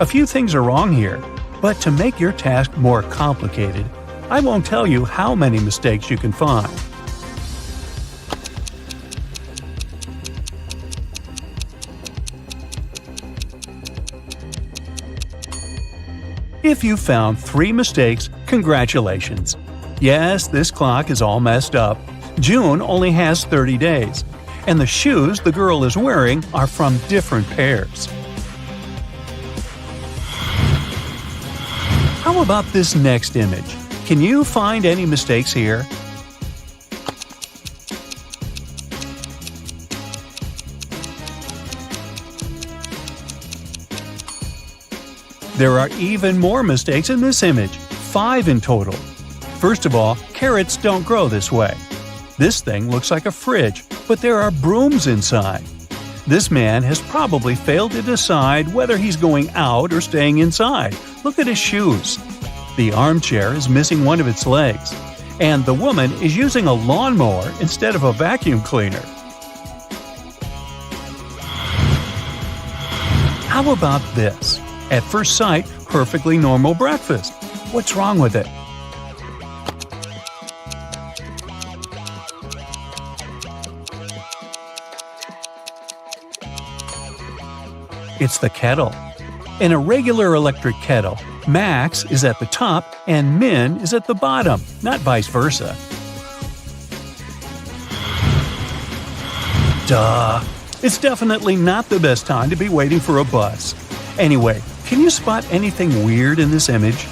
A few things are wrong here, but to make your task more complicated, I won't tell you how many mistakes you can find. If you found 3 mistakes, congratulations! Yes, this clock is all messed up. June only has 30 days, and the shoes the girl is wearing are from different pairs. How about this next image? Can you find any mistakes here? There are even more mistakes in this image, 5 in total. First of all, carrots don't grow this way. This thing looks like a fridge, but there are brooms inside. This man has probably failed to decide whether he's going out or staying inside. Look at his shoes. The armchair is missing one of its legs, and the woman is using a lawnmower instead of a vacuum cleaner. How about this? At first sight, perfectly normal breakfast. What's wrong with it? It's the kettle. In a regular electric kettle, max is at the top and min is at the bottom, not vice versa. Duh! It's definitely not the best time to be waiting for a bus. Anyway, can you spot anything weird in this image?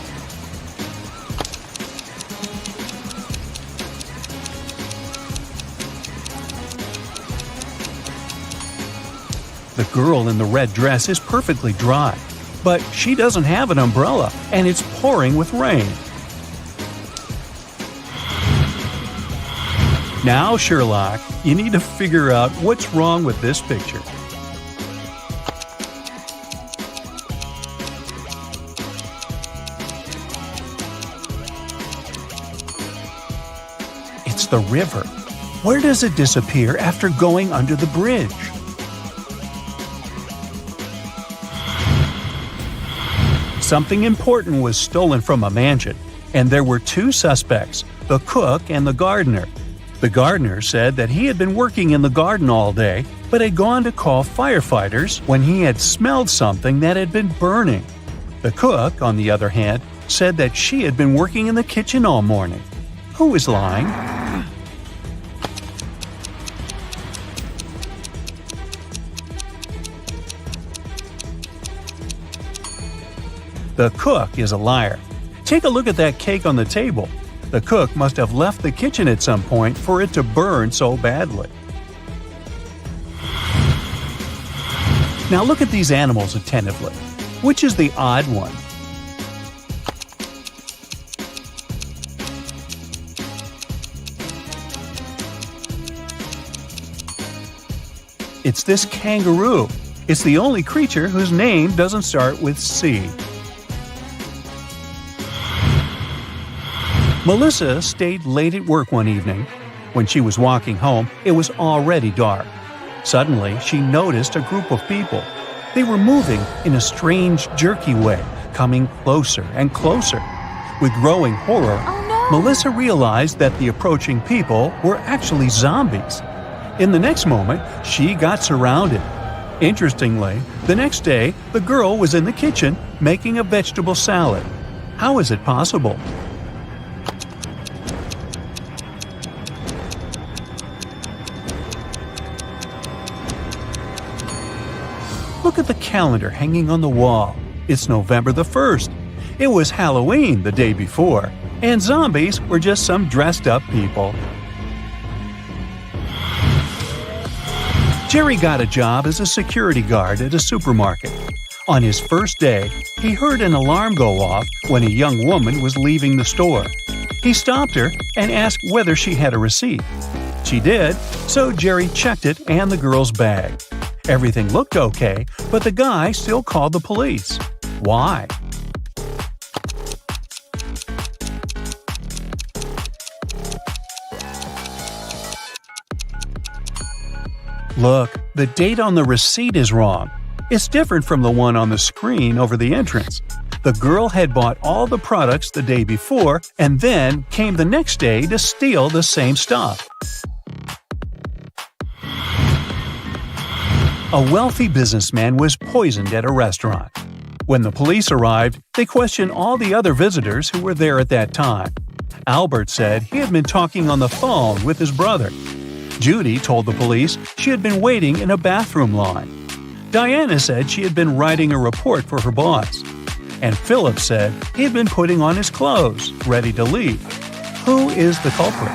The girl in the red dress is perfectly dry, but she doesn't have an umbrella and it's pouring with rain. Now, Sherlock, you need to figure out what's wrong with this picture. It's the river. Where does it disappear after going under the bridge? Something important was stolen from a mansion, and there were 2 suspects, the cook and the gardener. The gardener said that he had been working in the garden all day, but had gone to call firefighters when he had smelled something that had been burning. The cook, on the other hand, said that she had been working in the kitchen all morning. Who is lying? The cook is a liar. Take a look at that cake on the table. The cook must have left the kitchen at some point for it to burn so badly. Now look at these animals attentively. Which is the odd one? It's this kangaroo. It's the only creature whose name doesn't start with C. Melissa stayed late at work one evening. When she was walking home, it was already dark. Suddenly, she noticed a group of people. They were moving in a strange, jerky way, coming closer and closer. With growing horror, Melissa realized that the approaching people were actually zombies. In the next moment, she got surrounded. Interestingly, the next day, the girl was in the kitchen making a vegetable salad. How is it possible? Look at the calendar hanging on the wall. It's November the 1st. It was Halloween the day before, and zombies were just some dressed-up people. Jerry got a job as a security guard at a supermarket. On his first day, he heard an alarm go off when a young woman was leaving the store. He stopped her and asked whether she had a receipt. She did, so Jerry checked it and the girl's bag. Everything looked okay, but the guy still called the police. Why? Look, the date on the receipt is wrong. It's different from the one on the screen over the entrance. The girl had bought all the products the day before and then came the next day to steal the same stuff. A wealthy businessman was poisoned at a restaurant. When the police arrived, they questioned all the other visitors who were there at that time. Albert said he had been talking on the phone with his brother. Judy told the police she had been waiting in a bathroom line. Diana said she had been writing a report for her boss. And Philip said he had been putting on his clothes, ready to leave. Who is the culprit?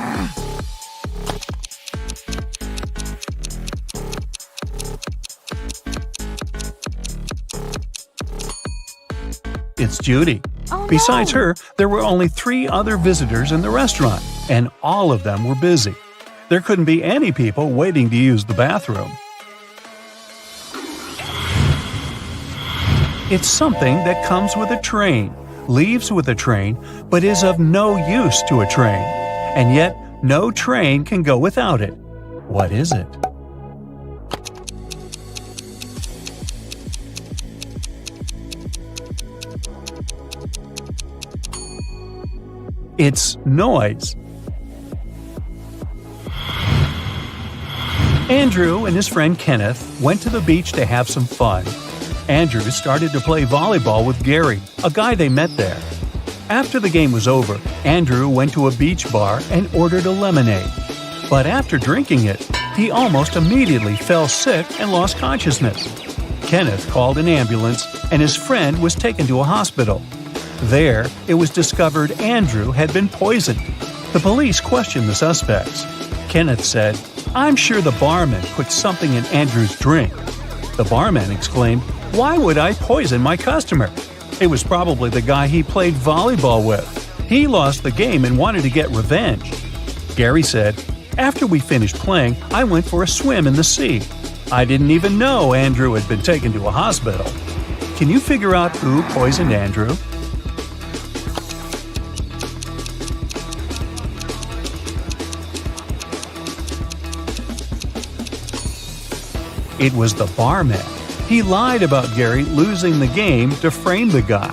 It's Judy. Oh, no. Besides her, there were only 3 other visitors in the restaurant, and all of them were busy. There couldn't be any people waiting to use the bathroom. It's something that comes with a train, leaves with a train, but is of no use to a train. And yet, no train can go without it. What is it? It's noise. Andrew and his friend Kenneth went to the beach to have some fun. Andrew started to play volleyball with Gary, a guy they met there. After the game was over, Andrew went to a beach bar and ordered a lemonade. But after drinking it, he almost immediately fell sick and lost consciousness. Kenneth called an ambulance and his friend was taken to a hospital. There, it was discovered Andrew had been poisoned. The police questioned the suspects. Kenneth said, "I'm sure the barman put something in Andrew's drink." The barman exclaimed, "Why would I poison my customer? It was probably the guy he played volleyball with. He lost the game and wanted to get revenge." Gary said, "After we finished playing, I went for a swim in the sea. I didn't even know Andrew had been taken to a hospital." Can you figure out who poisoned Andrew? It was the barman. He lied about Gary losing the game to frame the guy.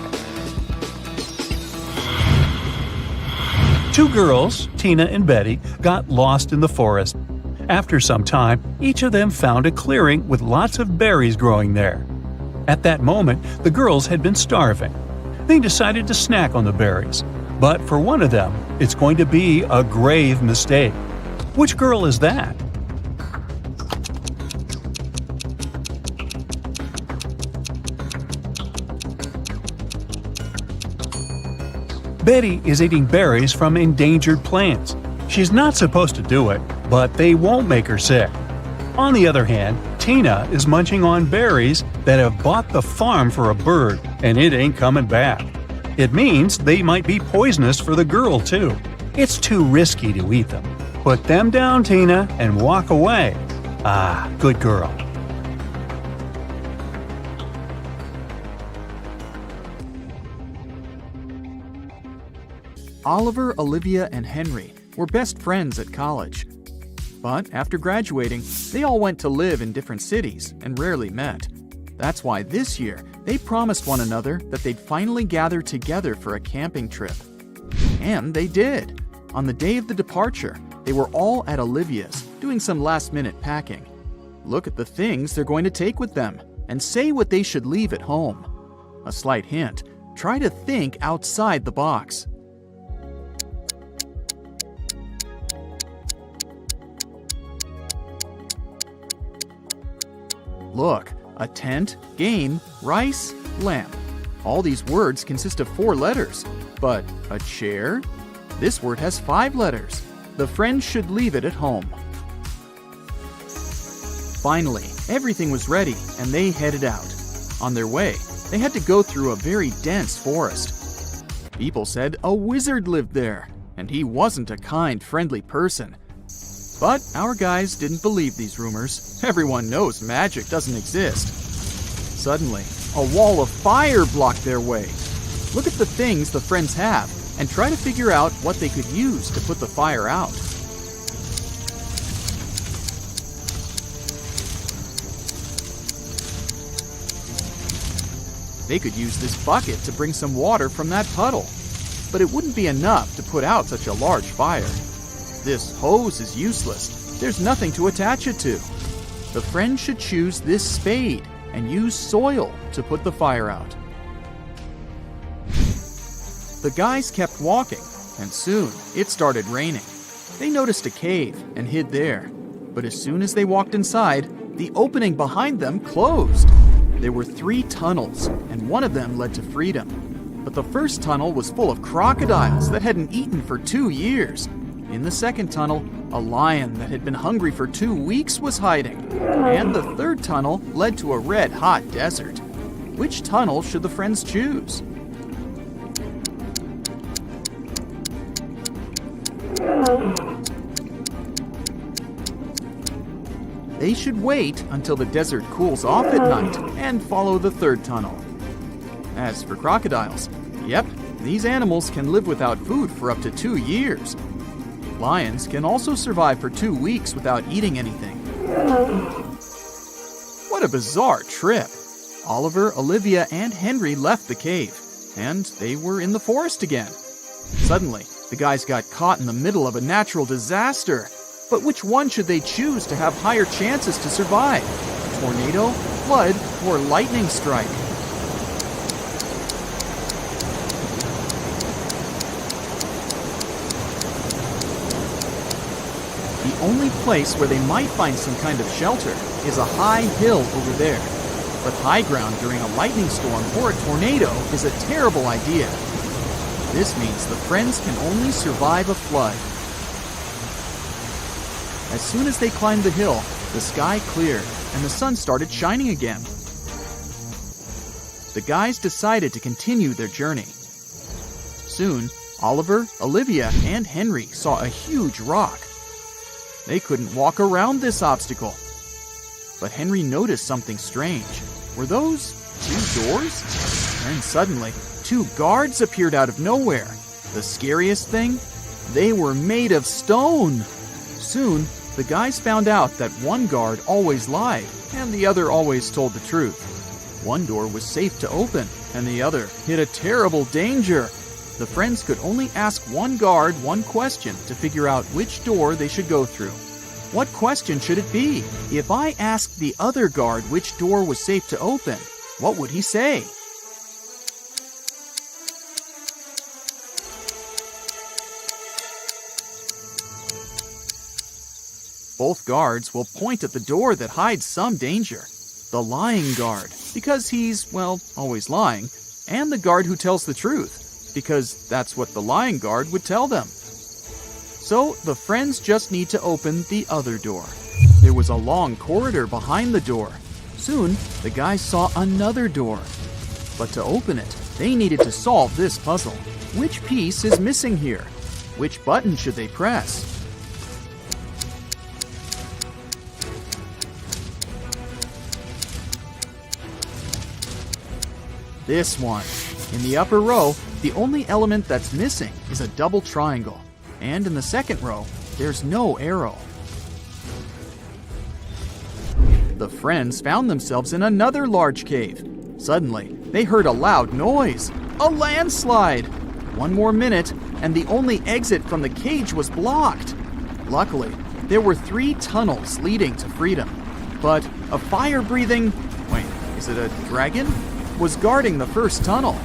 2 girls, Tina and Betty, got lost in the forest. After some time, each of them found a clearing with lots of berries growing there. At that moment, the girls had been starving. They decided to snack on the berries. But for one of them, it's going to be a grave mistake. Which girl is that? Betty is eating berries from endangered plants. She's not supposed to do it, but they won't make her sick. On the other hand, Tina is munching on berries that have bought the farm for a bird, and it ain't coming back. It means they might be poisonous for the girl, too. It's too risky to eat them. Put them down, Tina, and walk away. Ah, good girl. Oliver, Olivia, and Henry were best friends at college. But after graduating, they all went to live in different cities and rarely met. That's why this year, they promised one another that they'd finally gather together for a camping trip. And they did. On the day of the departure, they were all at Olivia's, doing some last-minute packing. Look at the things they're going to take with them, and say what they should leave at home. A slight hint, try to think outside the box. Look, a tent, game, rice, lamp. All these words consist of 4 letters. But a chair? This word has 5 letters. The friends should leave it at home. Finally, everything was ready and they headed out. On their way, they had to go through a very dense forest. People said a wizard lived there, and he wasn't a kind, friendly person. But our guys didn't believe these rumors. Everyone knows magic doesn't exist. Suddenly, a wall of fire blocked their way. Look at the things the friends have and try to figure out what they could use to put the fire out. They could use this bucket to bring some water from that puddle. But it wouldn't be enough to put out such a large fire. This hose is useless. There's nothing to attach it to. The friends should choose this spade and use soil to put the fire out. The guys kept walking, and soon it started raining. They noticed a cave and hid there. But as soon as they walked inside, the opening behind them closed. There were 3 tunnels, and one of them led to freedom. But the first tunnel was full of crocodiles that hadn't eaten for 2 years. In the second tunnel, a lion that had been hungry for 2 weeks was hiding. And the third tunnel led to a red-hot desert. Which tunnel should the friends choose? They should wait until the desert cools off at night and follow the third tunnel. As for crocodiles, yep, these animals can live without food for up to 2 years. Lions can also survive for 2 weeks without eating anything. What a bizarre trip! Oliver, Olivia, and Henry left the cave, and they were in the forest again. Suddenly, the guys got caught in the middle of a natural disaster. But which one should they choose to have higher chances to survive? Tornado, flood, or lightning strike? The only place where they might find some kind of shelter is a high hill over there. But high ground during a lightning storm or a tornado is a terrible idea. This means the friends can only survive a flood. As soon as they climbed the hill, the sky cleared and the sun started shining again. The guys decided to continue their journey. Soon, Oliver, Olivia, and Henry saw a huge rock. They couldn't walk around this obstacle. But Henry noticed something strange. Were those 2 doors? Then suddenly, 2 guards appeared out of nowhere. The scariest thing? They were made of stone. Soon, the guys found out that one guard always lied, and the other always told the truth. One door was safe to open, and the other hid a terrible danger. The friends could only ask one guard one question to figure out which door they should go through. What question should it be? If I asked the other guard which door was safe to open, what would he say? Both guards will point at the door that hides some danger. The lying guard, because he's, well, always lying, and the guard who tells the truth, because that's what the lying guard would tell them. So the friends just need to open the other door. There was a long corridor behind the door. Soon, the guys saw another door. But to open it, they needed to solve this puzzle. Which piece is missing here? Which button should they press? This one. In the upper row, the only element that's missing is a double triangle. And in the second row, there's no arrow. The friends found themselves in another large cave. Suddenly, they heard a loud noise. A landslide! One more minute, and the only exit from the cage was blocked. Luckily, there were 3 tunnels leading to freedom. But a fire-breathing... wait, is it a dragon? Was guarding the first tunnel.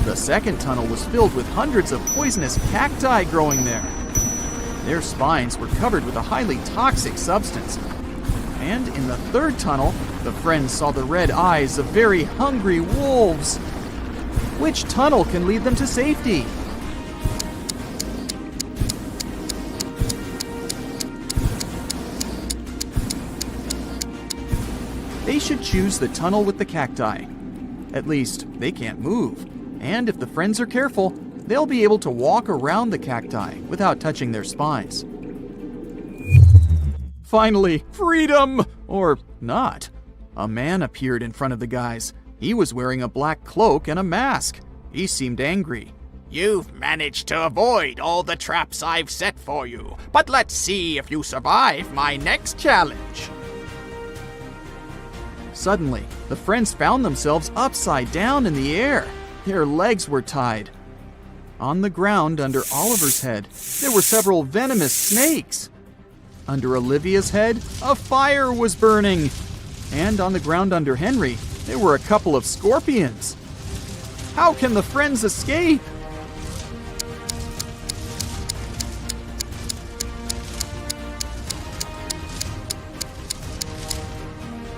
The second tunnel was filled with hundreds of poisonous cacti growing there. Their spines were covered with a highly toxic substance. And in the third tunnel, the friends saw the red eyes of very hungry wolves. Which tunnel can lead them to safety? They should choose the tunnel with the cacti. At least, they can't move. And if the friends are careful, they'll be able to walk around the cacti without touching their spines. Finally, freedom! Or not. A man appeared in front of the guys. He was wearing a black cloak and a mask. He seemed angry. You've managed to avoid all the traps I've set for you, but let's see if you survive my next challenge. Suddenly, the friends found themselves upside down in the air. Their legs were tied. On the ground under Oliver's head, there were several venomous snakes. Under Olivia's head, a fire was burning. And on the ground under Henry, there were a couple of scorpions. How can the friends escape?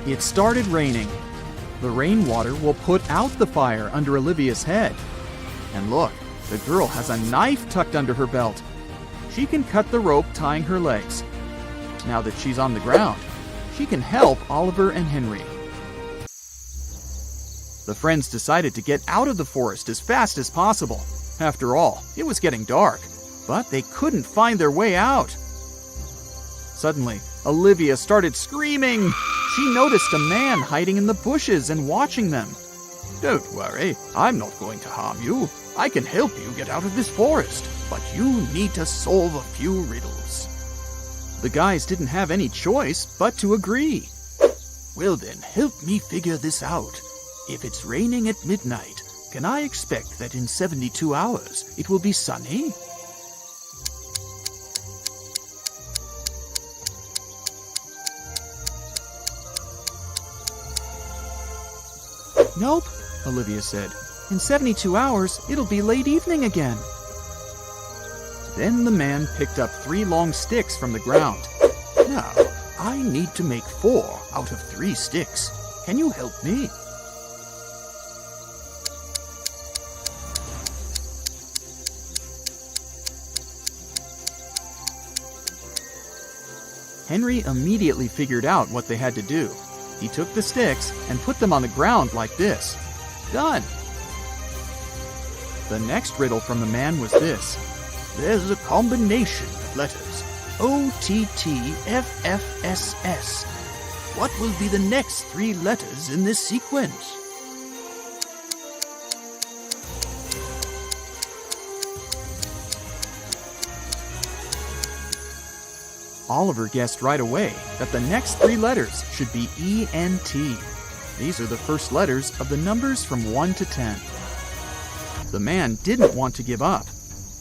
It started raining. The rainwater will put out the fire under Olivia's head. And look, the girl has a knife tucked under her belt. She can cut the rope tying her legs. Now that she's on the ground, she can help Oliver and Henry. The friends decided to get out of the forest as fast as possible. After all, it was getting dark, but they couldn't find their way out. Suddenly, Olivia started screaming. She noticed a man hiding in the bushes and watching them. "Don't worry, I'm not going to harm you. I can help you get out of this forest, but you need to solve a few riddles." The guys didn't have any choice but to agree. "Well then, help me figure this out. If it's raining at midnight, can I expect that in 72 hours it will be sunny?" "Nope," Olivia said. "In 72 hours, it'll be late evening again." Then the man picked up 3 long sticks from the ground. "Now, I need to make 4 out of 3 sticks. Can you help me?" Henry immediately figured out what they had to do. He took the sticks and put them on the ground like this. Done! The next riddle from the man was this. There's a combination of letters, OTTFFSS. What will be the next 3 letters in this sequence? Oliver guessed right away that the next 3 letters should be ENT. These are the first letters of the numbers from 1 to 10. The man didn't want to give up.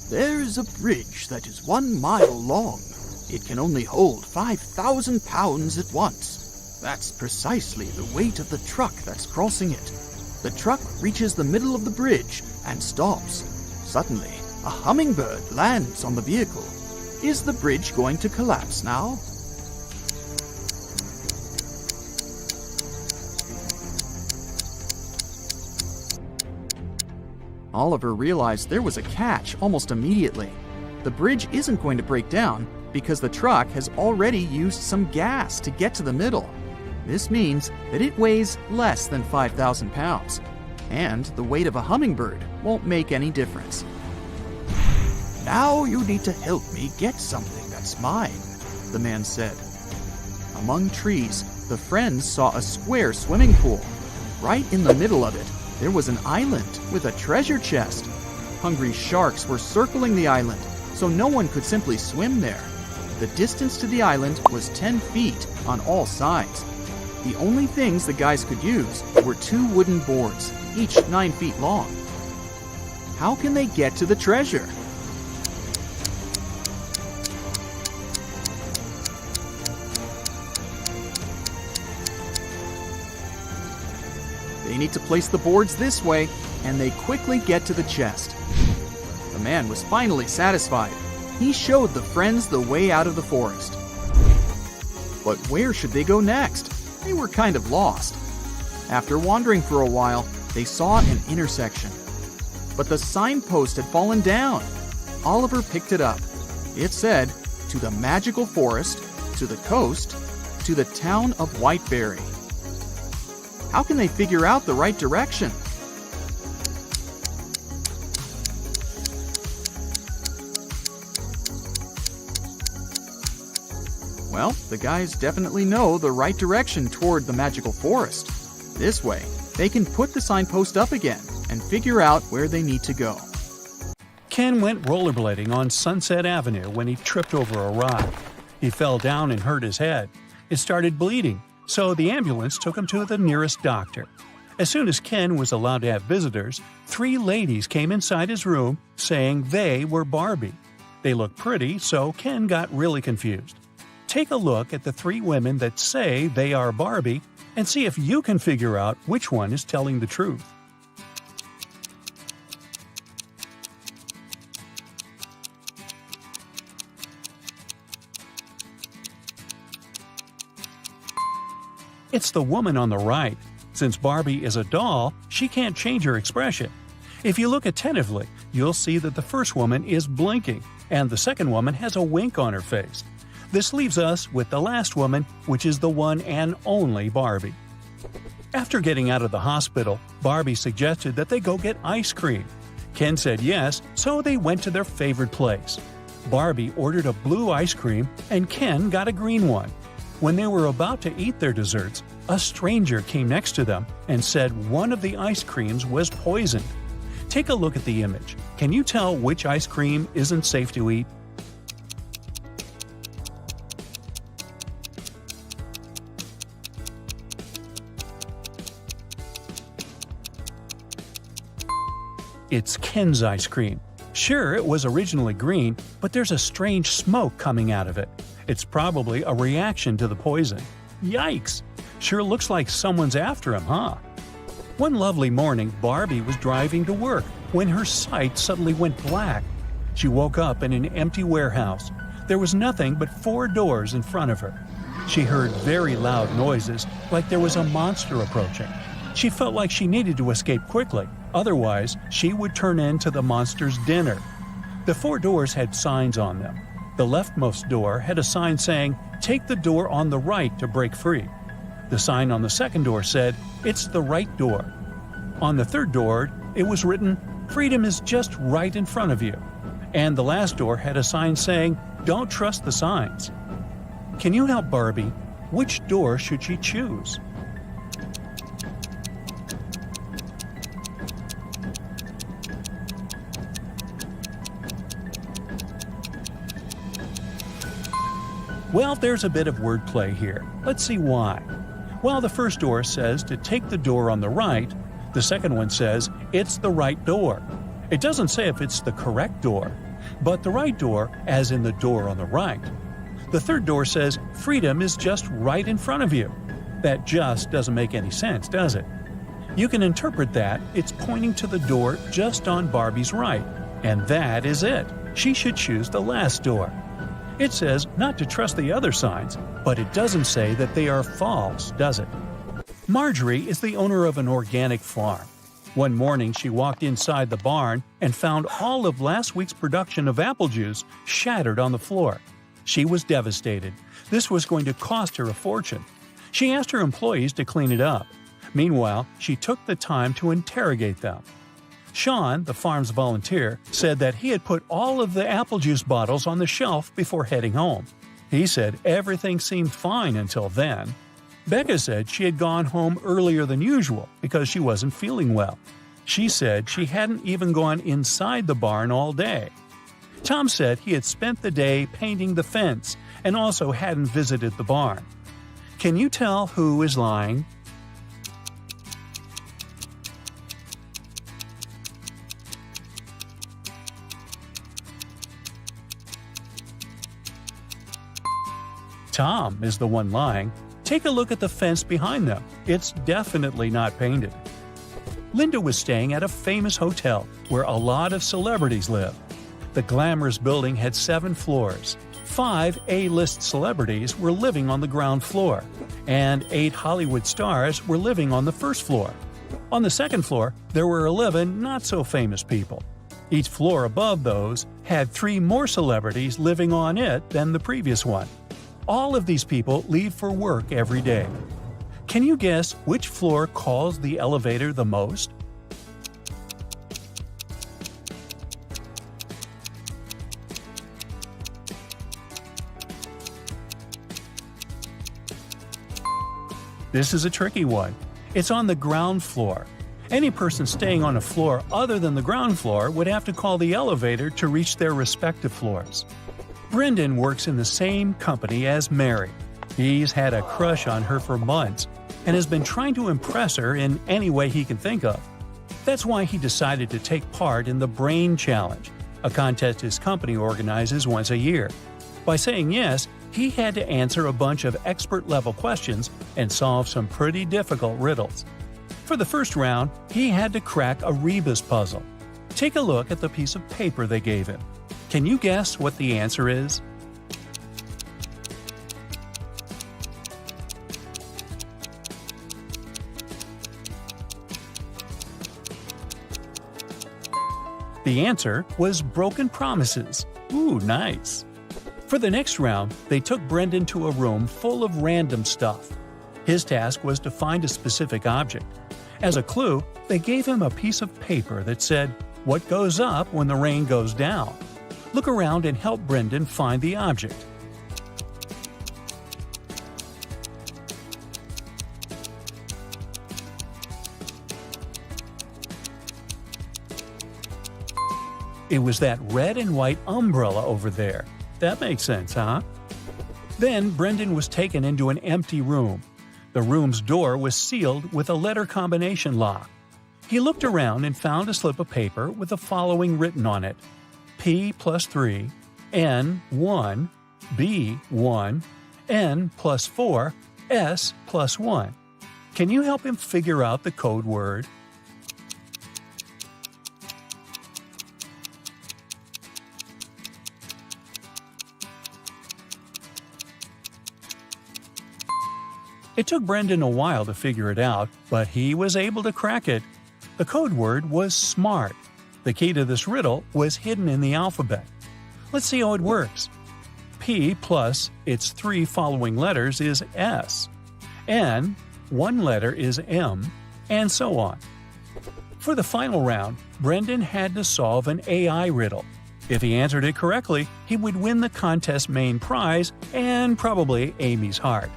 There is a bridge that is 1 mile long. It can only hold 5,000 pounds at once. That's precisely the weight of the truck that's crossing it. The truck reaches the middle of the bridge and stops. Suddenly, a hummingbird lands on the vehicle. Is the bridge going to collapse now? Oliver realized there was a catch almost immediately. The bridge isn't going to break down because the truck has already used some gas to get to the middle. This means that it weighs less than 5,000 pounds, and the weight of a hummingbird won't make any difference. Now you need to help me get something that's mine, the man said. Among trees, the friends saw a square swimming pool. Right in the middle of it, there was an island with a treasure chest. Hungry sharks were circling the island, so no one could simply swim there. The distance to the island was 10 feet on all sides. The only things the guys could use were 2 wooden boards, each 9 feet long. How can they get to the treasure? They need to place the boards this way, and they quickly get to the chest. The man was finally satisfied. He showed the friends the way out of the forest. But where should they go next? They were kind of lost. After wandering for a while, they saw an intersection. But the signpost had fallen down. Oliver picked it up. It said, "To the magical forest, to the coast, to the town of Whiteberry." How can they figure out the right direction? Well, the guys definitely know the right direction toward the magical forest. This way, they can put the signpost up again and figure out where they need to go. Ken went rollerblading on Sunset Avenue when he tripped over a rock. He fell down and hurt his head. It started bleeding, so the ambulance took him to the nearest doctor. As soon as Ken was allowed to have visitors, 3 ladies came inside his room saying they were Barbie. They looked pretty, so Ken got really confused. Take a look at the 3 women that say they are Barbie and see if you can figure out which one is telling the truth. It's the woman on the right. Since Barbie is a doll, she can't change her expression. If you look attentively, you'll see that the first woman is blinking, and the second woman has a wink on her face. This leaves us with the last woman, which is the one and only Barbie. After getting out of the hospital, Barbie suggested that they go get ice cream. Ken said yes, so they went to their favorite place. Barbie ordered a blue ice cream, and Ken got a green one. When they were about to eat their desserts, a stranger came next to them and said one of the ice creams was poisoned. Take a look at the image. Can you tell which ice cream isn't safe to eat? It's Ken's ice cream. Sure, it was originally green, but there's a strange smoke coming out of it. It's probably a reaction to the poison. Yikes! Sure looks like someone's after him, huh? One lovely morning, Barbie was driving to work when her sight suddenly went black. She woke up in an empty warehouse. There was nothing but 4 doors in front of her. She heard very loud noises, like there was a monster approaching. She felt like she needed to escape quickly, otherwise she would turn into the monster's dinner. The 4 doors had signs on them. The leftmost door had a sign saying, "Take the door on the right to break free." The sign on the second door said, "It's the right door." On the third door, it was written, "Freedom is just right in front of you." And the last door had a sign saying, "Don't trust the signs." Can you help Barbie? Which door should she choose? Well, there's a bit of wordplay here. Let's see why. While the first door says to take the door on the right, the second one says it's the right door. It doesn't say if it's the correct door, but the right door as in the door on the right. The third door says freedom is just right in front of you. That just doesn't make any sense, does it? You can interpret that it's pointing to the door just on Barbie's right, and that is it. She should choose the last door. It says not to trust the other signs, but it doesn't say that they are false, does it? Marjorie is the owner of an organic farm. One morning she walked inside the barn and found all of last week's production of apple juice shattered on the floor. She was devastated. This was going to cost her a fortune. She asked her employees to clean it up. Meanwhile, she took the time to interrogate them. Sean, the farm's volunteer, said that he had put all of the apple juice bottles on the shelf before heading home. He said everything seemed fine until then. Becca said she had gone home earlier than usual because she wasn't feeling well. She said she hadn't even gone inside the barn all day. Tom said he had spent the day painting the fence and also hadn't visited the barn. Can you tell who is lying? Tom is the one lying. Take a look at the fence behind them. It's definitely not painted. Linda was staying at a famous hotel where a lot of celebrities live. The glamorous building had 7 floors. 5 A-list celebrities were living on the ground floor, and 8 Hollywood stars were living on the first floor. On the second floor, there were 11 not-so-famous people. Each floor above those had 3 more celebrities living on it than the previous one. All of these people leave for work every day. Can you guess which floor calls the elevator the most? This is a tricky one. It's on the ground floor. Any person staying on a floor other than the ground floor would have to call the elevator to reach their respective floors. Brendan works in the same company as Mary. He's had a crush on her for months and has been trying to impress her in any way he can think of. That's why he decided to take part in the Brain Challenge, a contest his company organizes once a year. By saying yes, he had to answer a bunch of expert-level questions and solve some pretty difficult riddles. For the first round, he had to crack a rebus puzzle. Take a look at the piece of paper they gave him. Can you guess what the answer is? The answer was broken promises. Ooh, nice. For the next round, they took Brendan to a room full of random stuff. His task was to find a specific object. As a clue, they gave him a piece of paper that said, "What goes up when the rain goes down?" Look around and help Brendan find the object. It was that red and white umbrella over there. That makes sense, huh? Then Brendan was taken into an empty room. The room's door was sealed with a letter combination lock. He looked around and found a slip of paper with the following written on it: P plus 3, N 1, B 1, N plus 4, S plus 1. Can you help him figure out the code word? It took Brendan a while to figure it out, but he was able to crack it. The code word was SMART. The key to this riddle was hidden in the alphabet. Let's see how it works. P plus its 3 following letters is S. N, 1 letter is M, and so on. For the final round, Brendan had to solve an AI riddle. If he answered it correctly, he would win the contest's main prize and probably Amy's heart.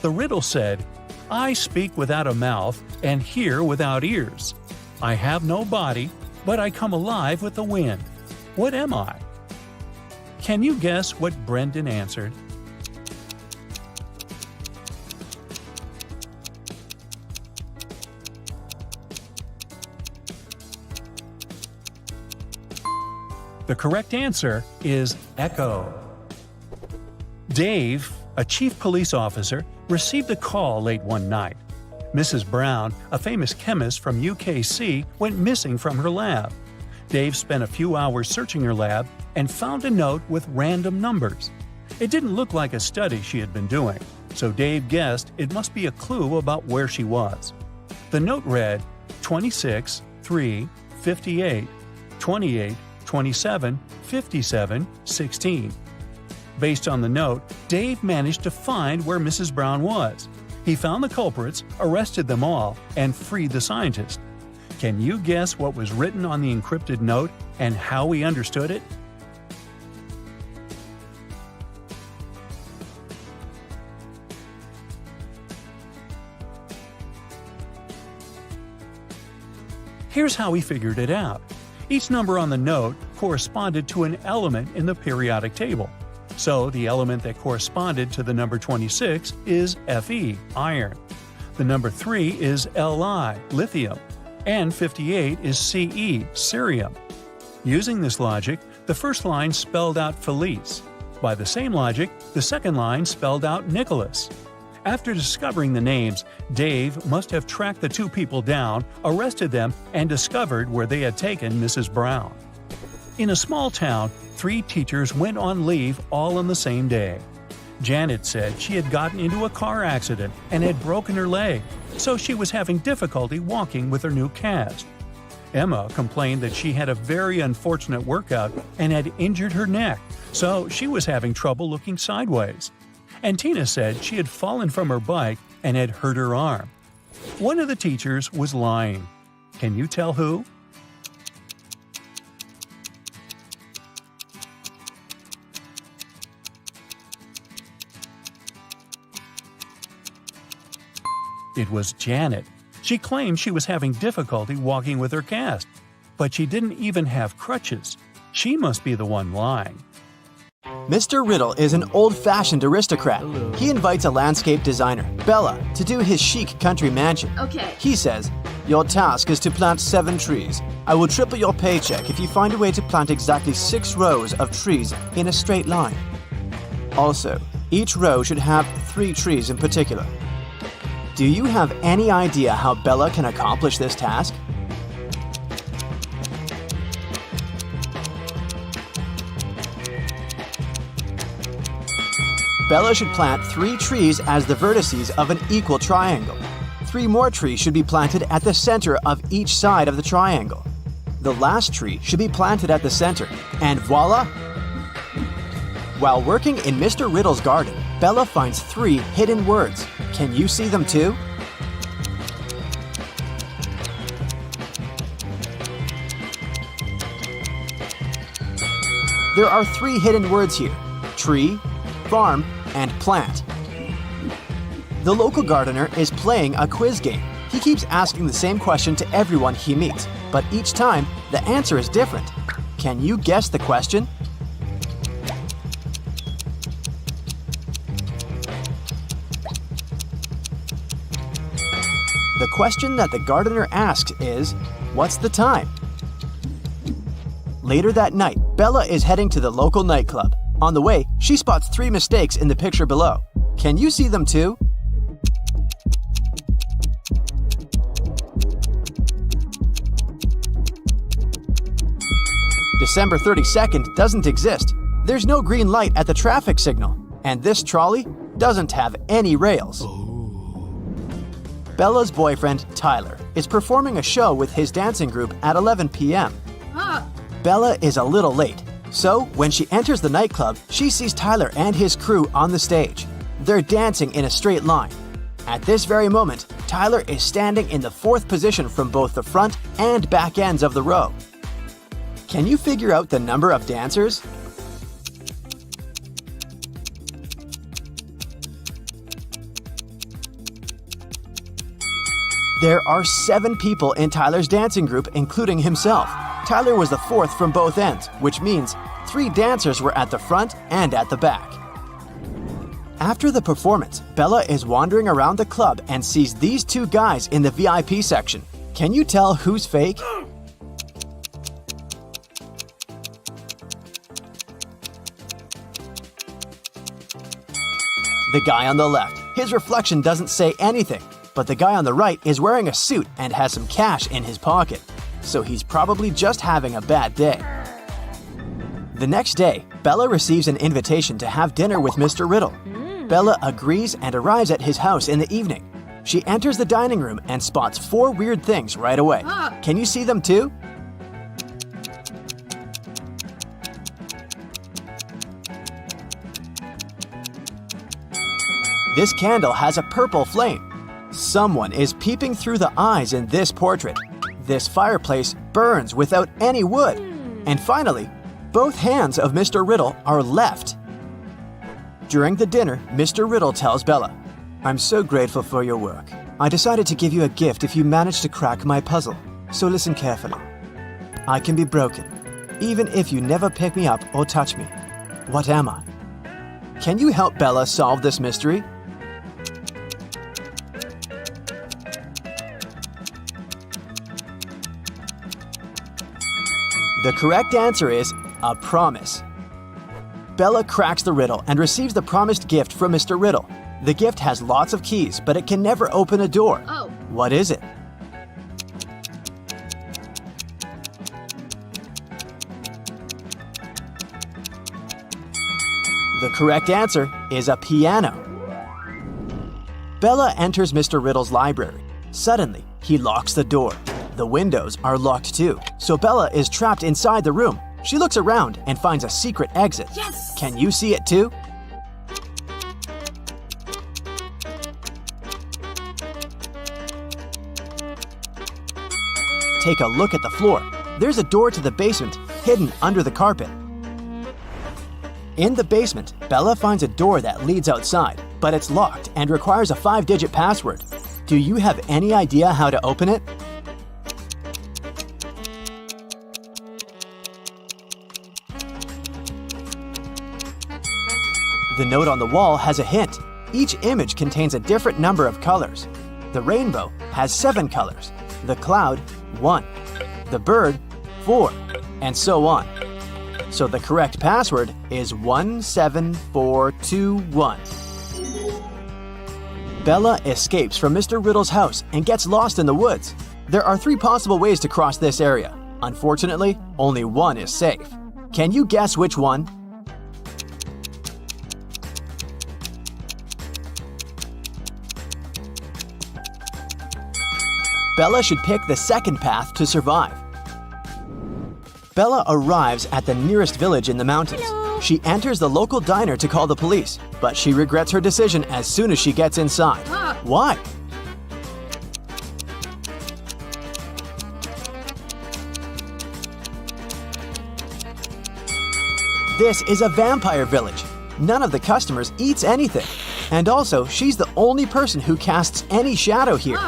The riddle said, "I speak without a mouth and hear without ears. I have no body, but I come alive with the wind. What am I?" Can you guess what Brendan answered? The correct answer is echo. Dave, a chief police officer, received a call late one night. Mrs. Brown, a famous chemist from UKC, went missing from her lab. Dave spent a few hours searching her lab and found a note with random numbers. It didn't look like a study she had been doing, so Dave guessed it must be a clue about where she was. The note read 26, 3, 58, 28, 27, 57, 16. Based on the note, Dave managed to find where Mrs. Brown was. He found the culprits, arrested them all, and freed the scientist. Can you guess what was written on the encrypted note and how he understood it? Here's how he figured it out. Each number on the note corresponded to an element in the periodic table. So the element that corresponded to the number 26 is Fe, iron. The number 3 is Li, lithium. And 58 is Ce, cerium. Using this logic, the first line spelled out Felice. By the same logic, the second line spelled out Nicholas. After discovering the names, Dave must have tracked the two people down, arrested them, and discovered where they had taken Mrs. Brown. In a small town, 3 teachers went on leave all on the same day. Janet said she had gotten into a car accident and had broken her leg, so she was having difficulty walking with her new cast. Emma complained that she had a very unfortunate workout and had injured her neck, so she was having trouble looking sideways. And Tina said she had fallen from her bike and had hurt her arm. One of the teachers was lying. Can you tell who? It was Janet. She claimed she was having difficulty walking with her cast, but she didn't even have crutches. She must be the one lying. Mr. Riddle is an old-fashioned aristocrat. He invites a landscape designer, Bella, to do his chic country mansion. Okay. He says, "Your task is to plant 7 trees. I will triple your paycheck if you find a way to plant exactly 6 rows of trees in a straight line. Also, each row should have 3 trees in particular." Do you have any idea how Bella can accomplish this task? Bella should plant 3 trees as the vertices of an equal triangle. 3 more trees should be planted at the center of each side of the triangle. The last tree should be planted at the center, and voila! While working in Mr. Riddle's garden, Bella finds 3 hidden words. Can you see them too? There are 3 hidden words here: tree, farm, and plant. The local gardener is playing a quiz game. He keeps asking the same question to everyone he meets, but each time the answer is different. Can you guess the question? The question that the gardener asks is, what's the time? Later that night, Bella is heading to the local nightclub. On the way, she spots 3 mistakes in the picture below. Can you see them too? December 32nd doesn't exist. There's no green light at the traffic signal, and this trolley doesn't have any rails. Bella's boyfriend, Tyler, is performing a show with his dancing group at 11 p.m. Bella is a little late, so when she enters the nightclub, she sees Tyler and his crew on the stage. They're dancing in a straight line. At this very moment, Tyler is standing in the 4th position from both the front and back ends of the row. Can you figure out the number of dancers? There are 7 people in Tyler's dancing group, including himself. Tyler was the 4th from both ends, which means 3 dancers were at the front and at the back. After the performance, Bella is wandering around the club and sees these 2 guys in the VIP section. Can you tell who's fake? The guy on the left. His reflection doesn't say anything, but the guy on the right is wearing a suit and has some cash in his pocket, so he's probably just having a bad day. The next day, Bella receives an invitation to have dinner with Mr. Riddle. Bella agrees and arrives at his house in the evening. She enters the dining room and spots 4 weird things right away. Can you see them too? This candle has a purple flame. Someone is peeping through the eyes in this portrait. This fireplace burns without any wood. And finally, both hands of Mr. Riddle are left. During the dinner, Mr. Riddle tells Bella, "I'm so grateful for your work. I decided to give you a gift if you manage to crack my puzzle. So listen carefully. I can be broken, even if you never pick me up or touch me. What am I?" Can you help Bella solve this mystery? The correct answer is a promise. Bella cracks the riddle and receives the promised gift from Mr. Riddle. The gift has lots of keys, but it can never open a door. What is it? The correct answer is a piano. Bella enters Mr. Riddle's library. Suddenly, he locks the door. The windows are locked too, so Bella is trapped inside the room. She looks around and finds a secret exit. Yes! Can you see it too? Take a look at the floor. There's a door to the basement hidden under the carpet. In the basement, Bella finds a door that leads outside, but it's locked and requires a 5-digit password. Do you have any idea how to open it? The note on the wall has a hint. Each image contains a different number of colors. The rainbow has 7 colors, the cloud 1, the bird 4, and so on. So the correct password is 17421. Bella escapes from Mr. Riddle's house and gets lost in the woods. There are 3 possible ways to cross this area. Unfortunately, only one is safe. Can you guess which one? Bella should pick the second path to survive. Bella arrives at the nearest village in the mountains. She enters the local diner to call the police, but she regrets her decision as soon as she gets inside. Why? This is a vampire village. None of the customers eats anything. And also, she's the only person who casts any shadow here.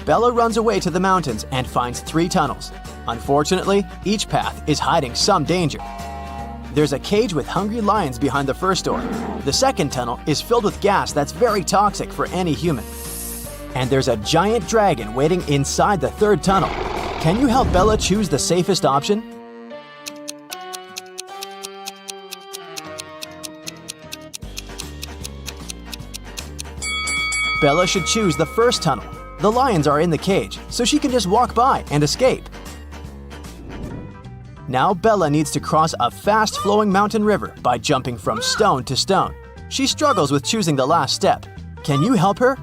Bella runs away to the mountains and finds 3 tunnels. Unfortunately, each path is hiding some danger. There's a cage with hungry lions behind the first door. The second tunnel is filled with gas that's very toxic for any human. And there's a giant dragon waiting inside the third tunnel. Can you help Bella choose the safest option? Bella should choose the first tunnel. The lions are in the cage, so she can just walk by and escape. Now Bella needs to cross a fast-flowing mountain river by jumping from stone to stone. She struggles with choosing the last step. Can you help her?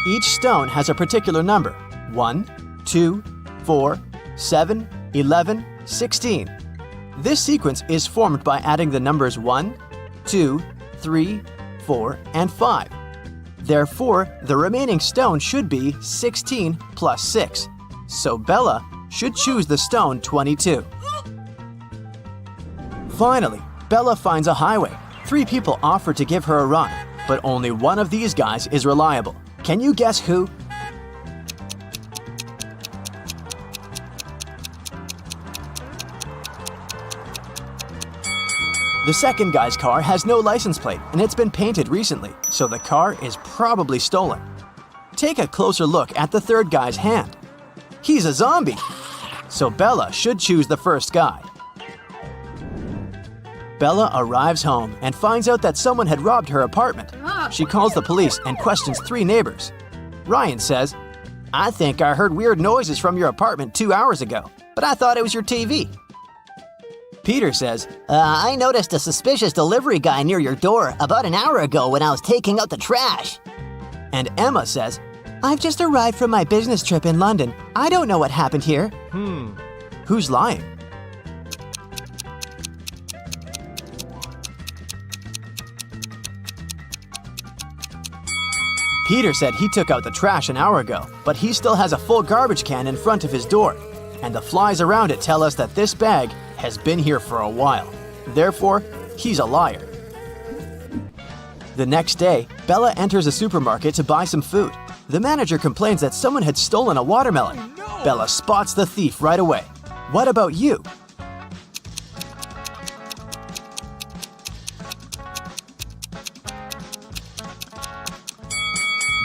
Each stone has a particular number: 1, 2, 4, 7, 11, 16. This sequence is formed by adding the numbers 1, 2, 3, 4, and 5. Therefore, the remaining stone should be 16 plus 6. So Bella should choose the stone 22. Finally, Bella finds a highway. 3 people offer to give her a run, but only one of these guys is reliable. Can you guess who? The second guy's car has no license plate and it's been painted recently, so the car is probably stolen. Take a closer look at the third guy's hand. He's a zombie, so Bella should choose the first guy. Bella arrives home and finds out that someone had robbed her apartment. She calls the police and questions 3 neighbors. Ryan says, "I think I heard weird noises from your apartment 2 hours ago, but I thought it was your TV." Peter says, I noticed a suspicious delivery guy near your door about an hour ago when I was taking out the trash. And Emma says, "I've just arrived from my business trip in London. I don't know what happened here." Who's lying? Peter said he took out the trash an hour ago, but he still has a full garbage can in front of his door. And the flies around it tell us that this bag has been here for a while. Therefore, he's a liar. The next day, Bella enters a supermarket to buy some food. The manager complains that someone had stolen a watermelon. Bella spots the thief right away. What about you?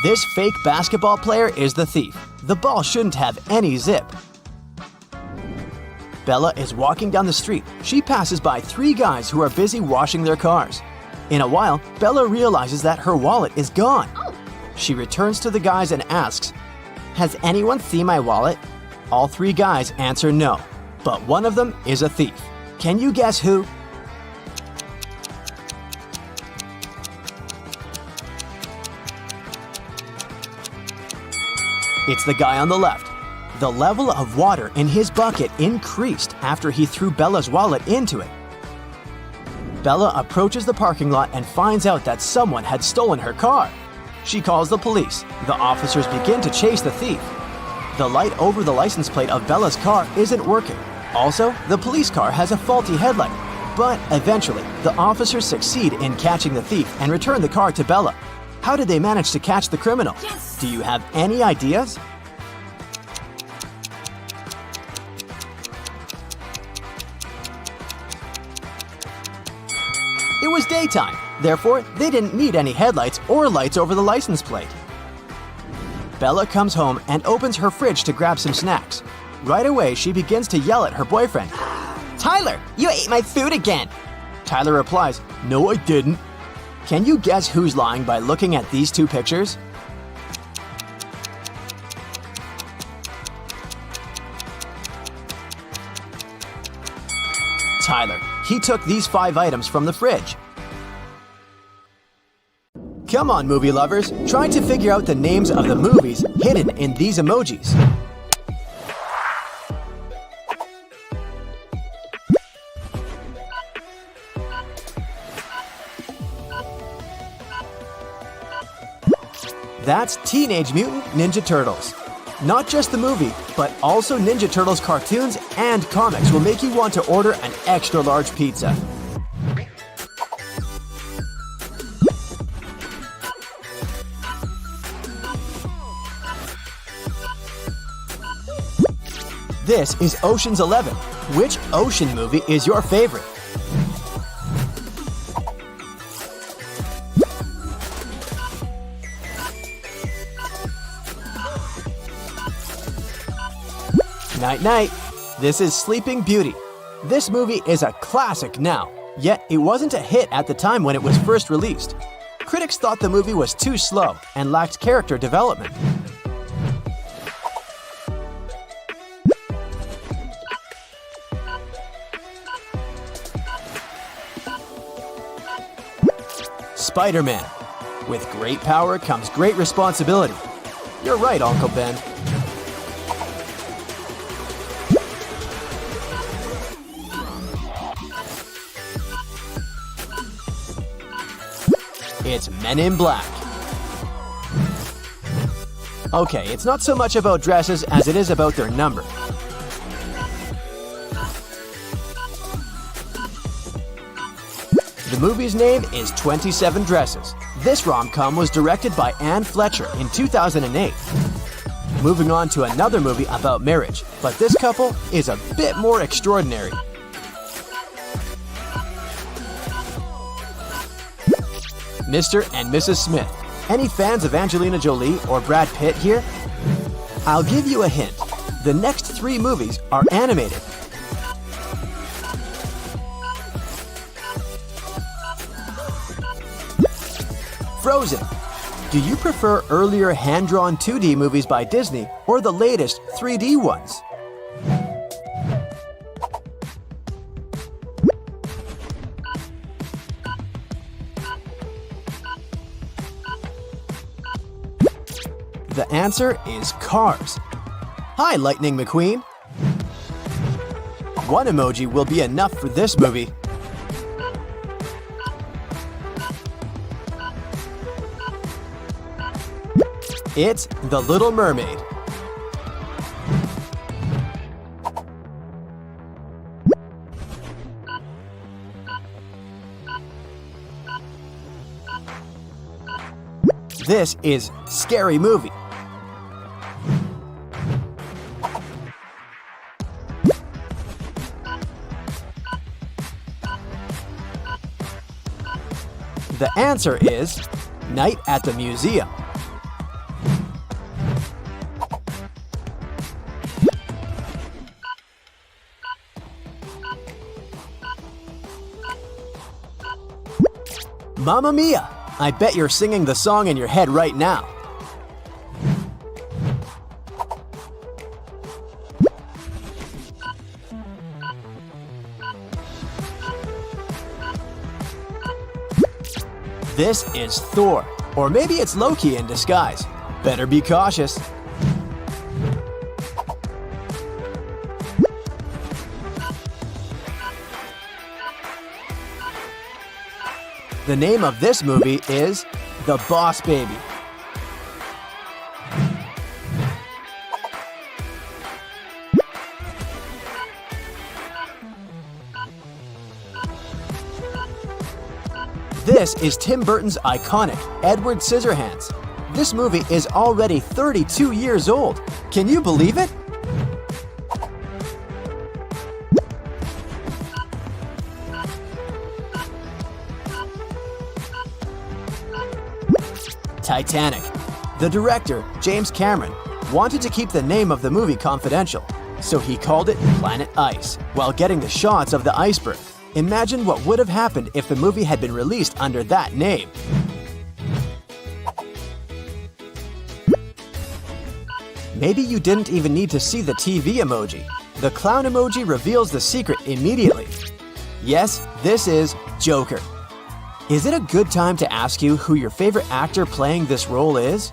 This fake basketball player is the thief. The ball shouldn't have any zip. Bella is walking down the street. She passes by 3 guys who are busy washing their cars. In a while, Bella realizes that her wallet is gone. She returns to the guys and asks, "Has anyone seen my wallet?" All 3 guys answer no, but one of them is a thief. Can you guess who? It's the guy on the left. The level of water in his bucket increased after he threw Bella's wallet into it. Bella approaches the parking lot and finds out that someone had stolen her car. She calls the police. The officers begin to chase the thief. The light over the license plate of Bella's car isn't working. Also, the police car has a faulty headlight. But eventually, the officers succeed in catching the thief and return the car to Bella. How did they manage to catch the criminal? Do you have any ideas? was daytime, therefore they didn't need any headlights or lights over the license plate. Bella comes home and opens her fridge to grab some snacks. Right away, she begins to yell at her boyfriend. Tyler, you ate my food again. Tyler replies, "No, I didn't." Can you guess who's lying by looking at these two pictures? Tyler. He took these 5 items from the fridge. Come on, movie lovers, try to figure out the names of the movies hidden in these emojis. That's Teenage Mutant Ninja Turtles. Not just the movie, but also Ninja Turtles cartoons and comics will make you want to order an extra large pizza. This is Ocean's 11. Which Ocean movie is your favorite? Night night. This is Sleeping Beauty. This movie is a classic now, yet it wasn't a hit at the time when it was first released. Critics thought the movie was too slow and lacked character development. Spider-Man. With great power comes great responsibility. You're right, Uncle Ben. It's Men in Black. Okay, it's not so much about dresses as it is about their number. The movie's name is 27 Dresses. This rom-com was directed by Anne Fletcher in 2008. Moving on to another movie about marriage, but this couple is a bit more extraordinary. Mr. and Mrs. Smith. Any fans of Angelina Jolie or Brad Pitt here? I'll give you a hint. The next 3 movies are animated. Frozen. Do you prefer earlier hand-drawn 2D movies by Disney or the latest 3D ones? The answer is Cars. Hi, Lightning McQueen. 1 emoji will be enough for this movie. It's The Little Mermaid. This is Scary Movie. The answer is Night at the Museum. Mamma Mia! I bet you're singing the song in your head right now. This is Thor, or maybe it's Loki in disguise. Better be cautious. The name of this movie is The Boss Baby. This is Tim Burton's iconic Edward Scissorhands. This movie is already 32 years old. Can you believe it? Titanic. The director, James Cameron, wanted to keep the name of the movie confidential, so he called it Planet Ice while getting the shots of the iceberg. Imagine what would have happened if the movie had been released under that name. Maybe you didn't even need to see the TV emoji. The clown emoji reveals the secret immediately. Yes, this is Joker. Is it a good time to ask you who your favorite actor playing this role is?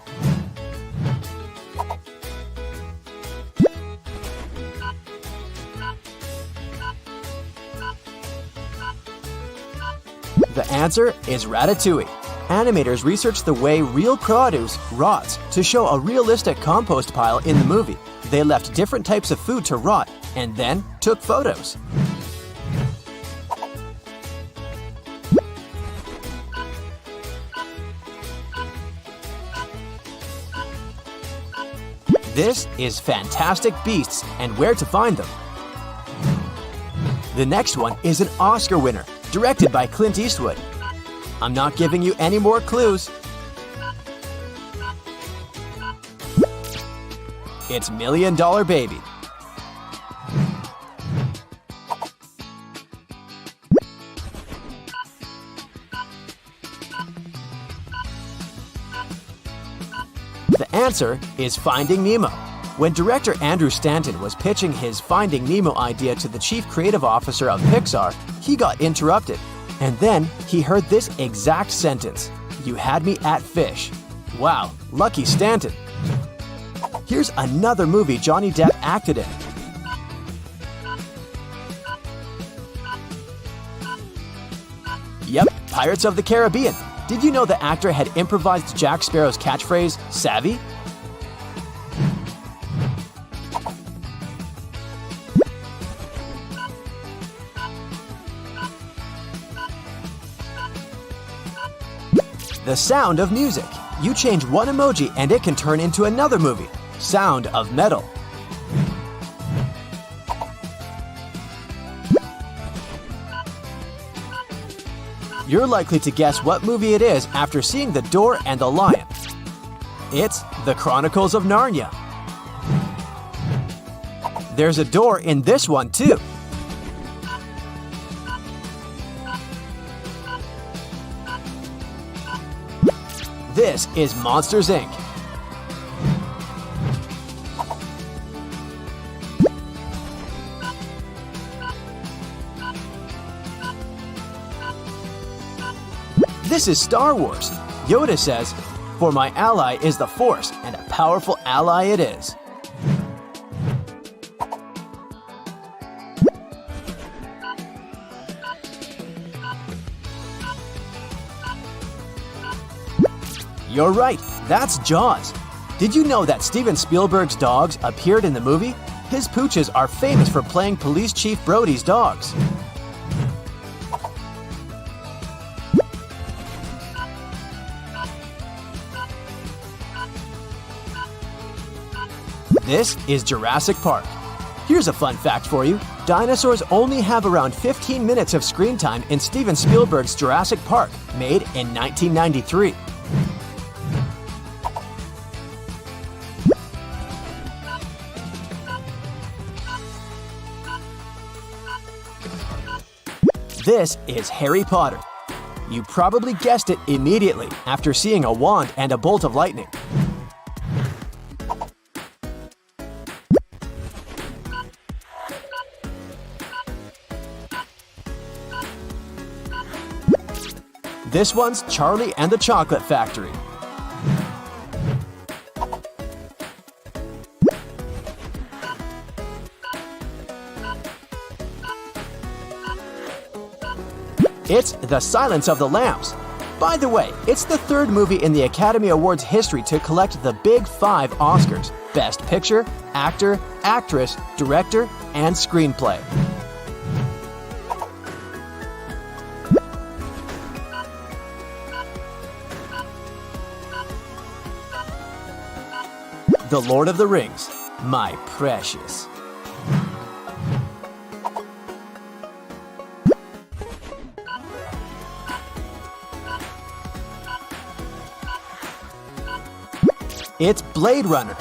The answer is Ratatouille. Animators researched the way real produce rots to show a realistic compost pile in the movie. They left different types of food to rot and then took photos. This is Fantastic Beasts and Where to Find Them. The next one is an Oscar winner, directed by Clint Eastwood. I'm not giving you any more clues. It's $1 Million Baby. The answer is Finding Nemo. When director Andrew Stanton was pitching his Finding Nemo idea to the chief creative officer of Pixar, he got interrupted. And then he heard this exact sentence: "You had me at fish." Wow, lucky Stanton. Here's another movie Johnny Depp acted in. Yep, Pirates of the Caribbean. Did you know the actor had improvised Jack Sparrow's catchphrase, "Savvy"? The Sound of Music. You change one emoji and it can turn into another movie. Sound of Metal. You're likely to guess what movie it is after seeing The Door and the Lion. It's The Chronicles of Narnia. There's a door in this one too. This is Monsters, Inc. This is Star Wars. Yoda says, "For my ally is the Force, and a powerful ally it is." You're right, that's Jaws. Did you know that Steven Spielberg's dogs appeared in the movie? His pooches are famous for playing Police Chief Brody's dogs. This is Jurassic Park. Here's a fun fact for you. Dinosaurs only have around 15 minutes of screen time in Steven Spielberg's Jurassic Park, made in 1993. This is Harry Potter. You probably guessed it immediately after seeing a wand and a bolt of lightning. This one's Charlie and the Chocolate Factory. It's The Silence of the Lambs. By the way, it's the third movie in the Academy Awards history to collect the Big Five Oscars: Best Picture, Actor, Actress, Director, and Screenplay. The Lord of the Rings, my precious. It's Blade Runner.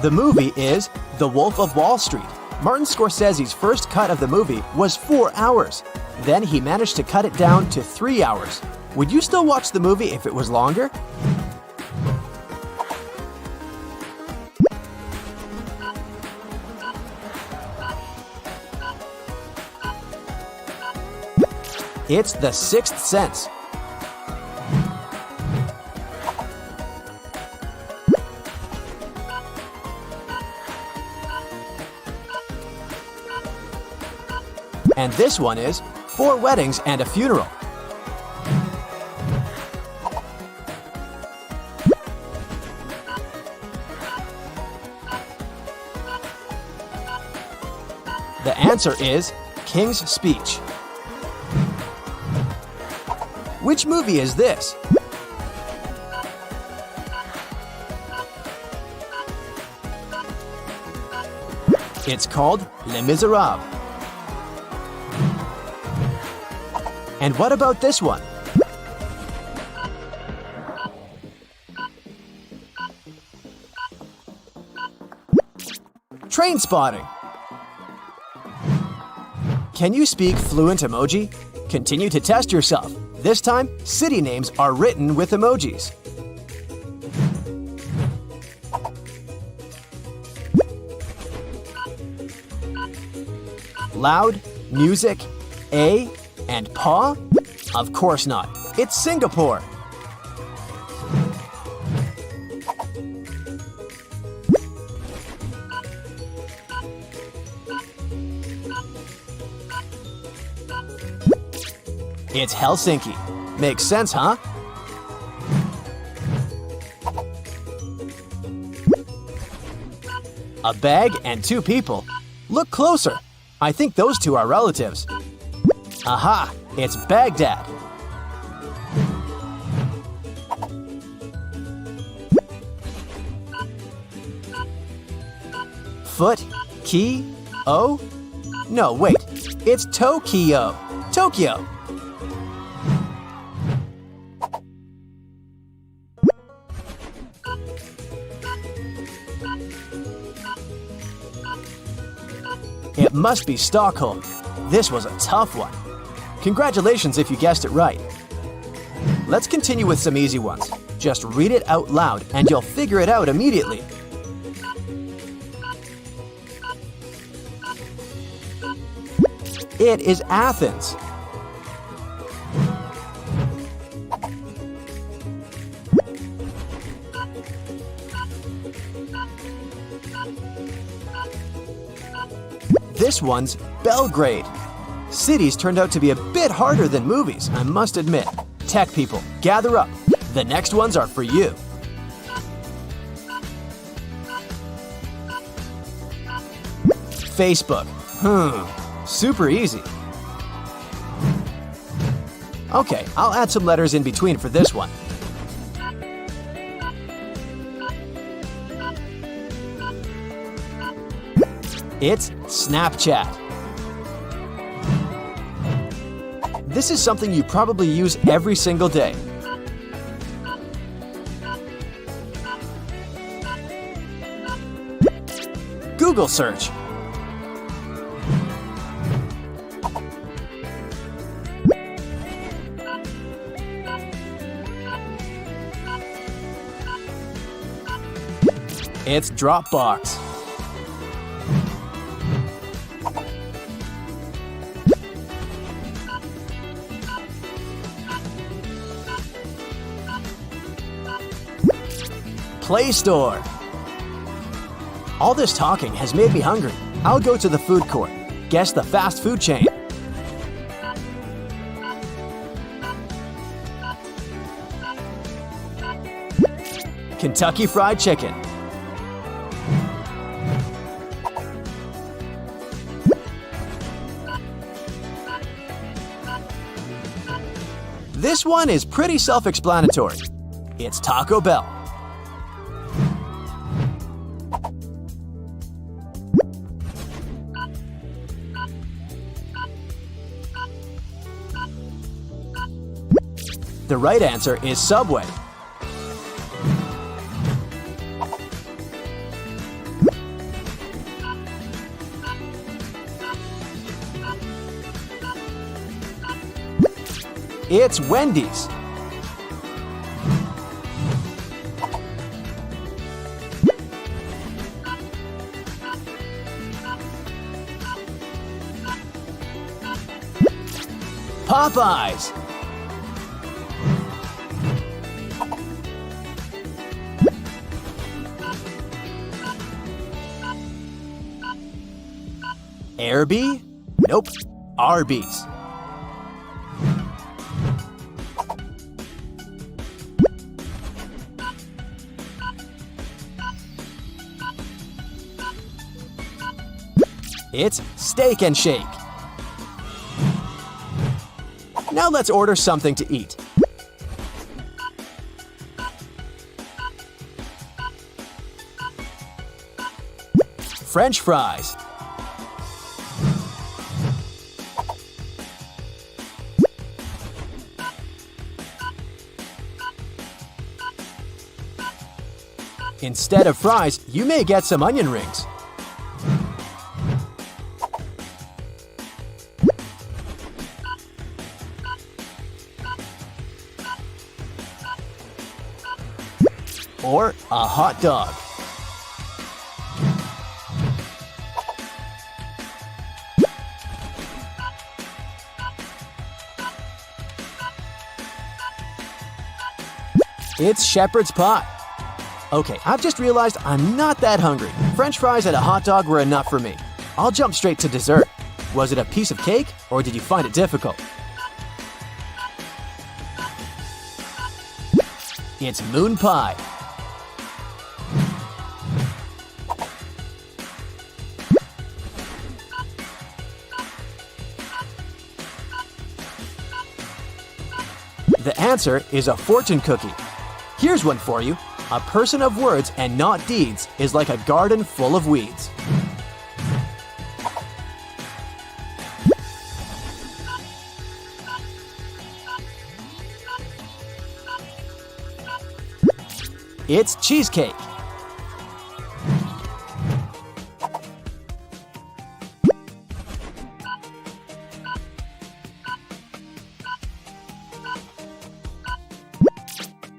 The movie is The Wolf of Wall Street. Martin Scorsese's first cut of the movie was 4 hours. Then he managed to cut it down to 3 hours. Would you still watch the movie if it was longer? It's The Sixth Sense. And this one is 4 Weddings and a Funeral. The answer is King's Speech. Which movie is this? It's called Les Miserables. And what about this one? Train Spotting. Can you speak fluent emoji? Continue to test yourself. This time, city names are written with emojis. Loud, music, A, and paw? Of course not. It's Singapore. It's Helsinki. Makes sense, huh? A bag and 2 people. Look closer. I think those 2 are relatives. Aha! It's Baghdad. Foot, key, O? No, wait. It's Tokyo. Tokyo. It must be Stockholm. This was a tough one. Congratulations if you guessed it right. Let's continue with some easy ones. Just read it out loud and you'll figure it out immediately. It is Athens. This one's Belgrade. Cities turned out to be a bit harder than movies, I must admit. Tech people, gather up. The next ones are for you. Facebook. Super easy. Okay, I'll add some letters in between for this one. It's Snapchat. This is something you probably use every single day. Google search. It's Dropbox. Play Store. All this talking has made me hungry. I'll go to the food court. Guess the fast food chain. Kentucky Fried Chicken. This one is pretty self-explanatory. It's Taco Bell. The right answer is Subway. It's Wendy's. Popeyes. Airby? Nope. Arby's. It's Steak and Shake. Now let's order something to eat. French fries. Instead of fries, you may get some onion rings. Or a hot dog. It's shepherd's pie. Okay, I've just realized I'm not that hungry. French fries and a hot dog were enough for me. I'll jump straight to dessert. Was it a piece of cake, or did you find it difficult? It's moon pie. The answer is a fortune cookie. Here's one for you. A person of words and not deeds is like a garden full of weeds. It's cheesecake.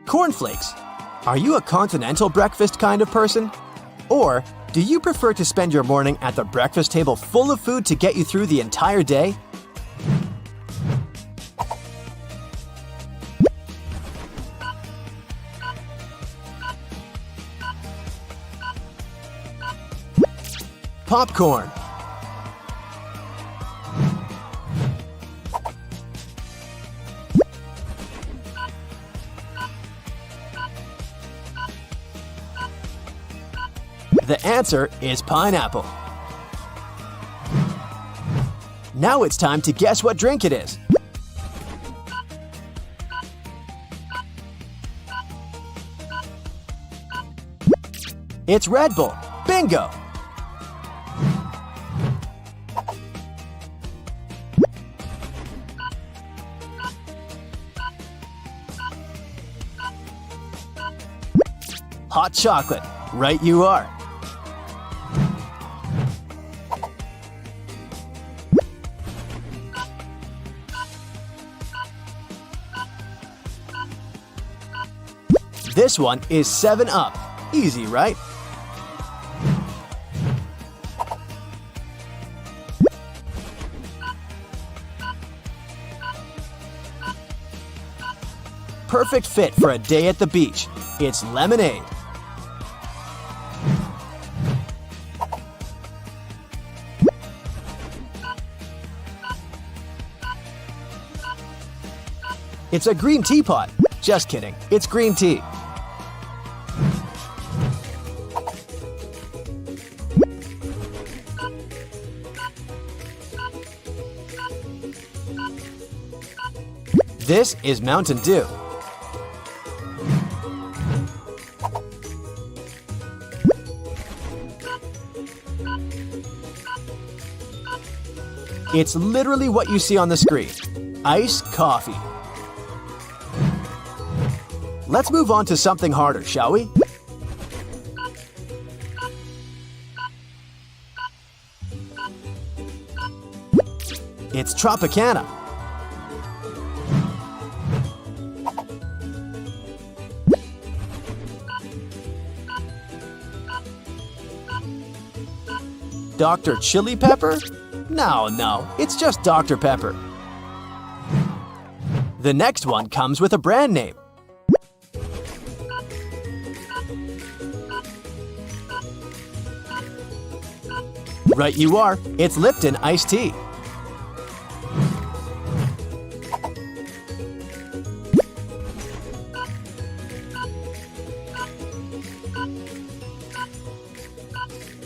Cornflakes. Are you a continental breakfast kind of person? Or do you prefer to spend your morning at the breakfast table full of food to get you through the entire day? Popcorn. The answer is pineapple. Now it's time to guess what drink it is. It's Red Bull. Bingo! Hot chocolate. Right you are. This one is 7-Up. Easy, right? Perfect fit for a day at the beach. It's lemonade. It's a green teapot. Just kidding. It's green tea. This is Mountain Dew. It's literally what you see on the screen. Iced coffee. Let's move on to something harder, shall we? It's Tropicana. Dr. Chili Pepper? No, it's just Dr. Pepper. The next one comes with a brand name. Right you are, it's Lipton iced tea.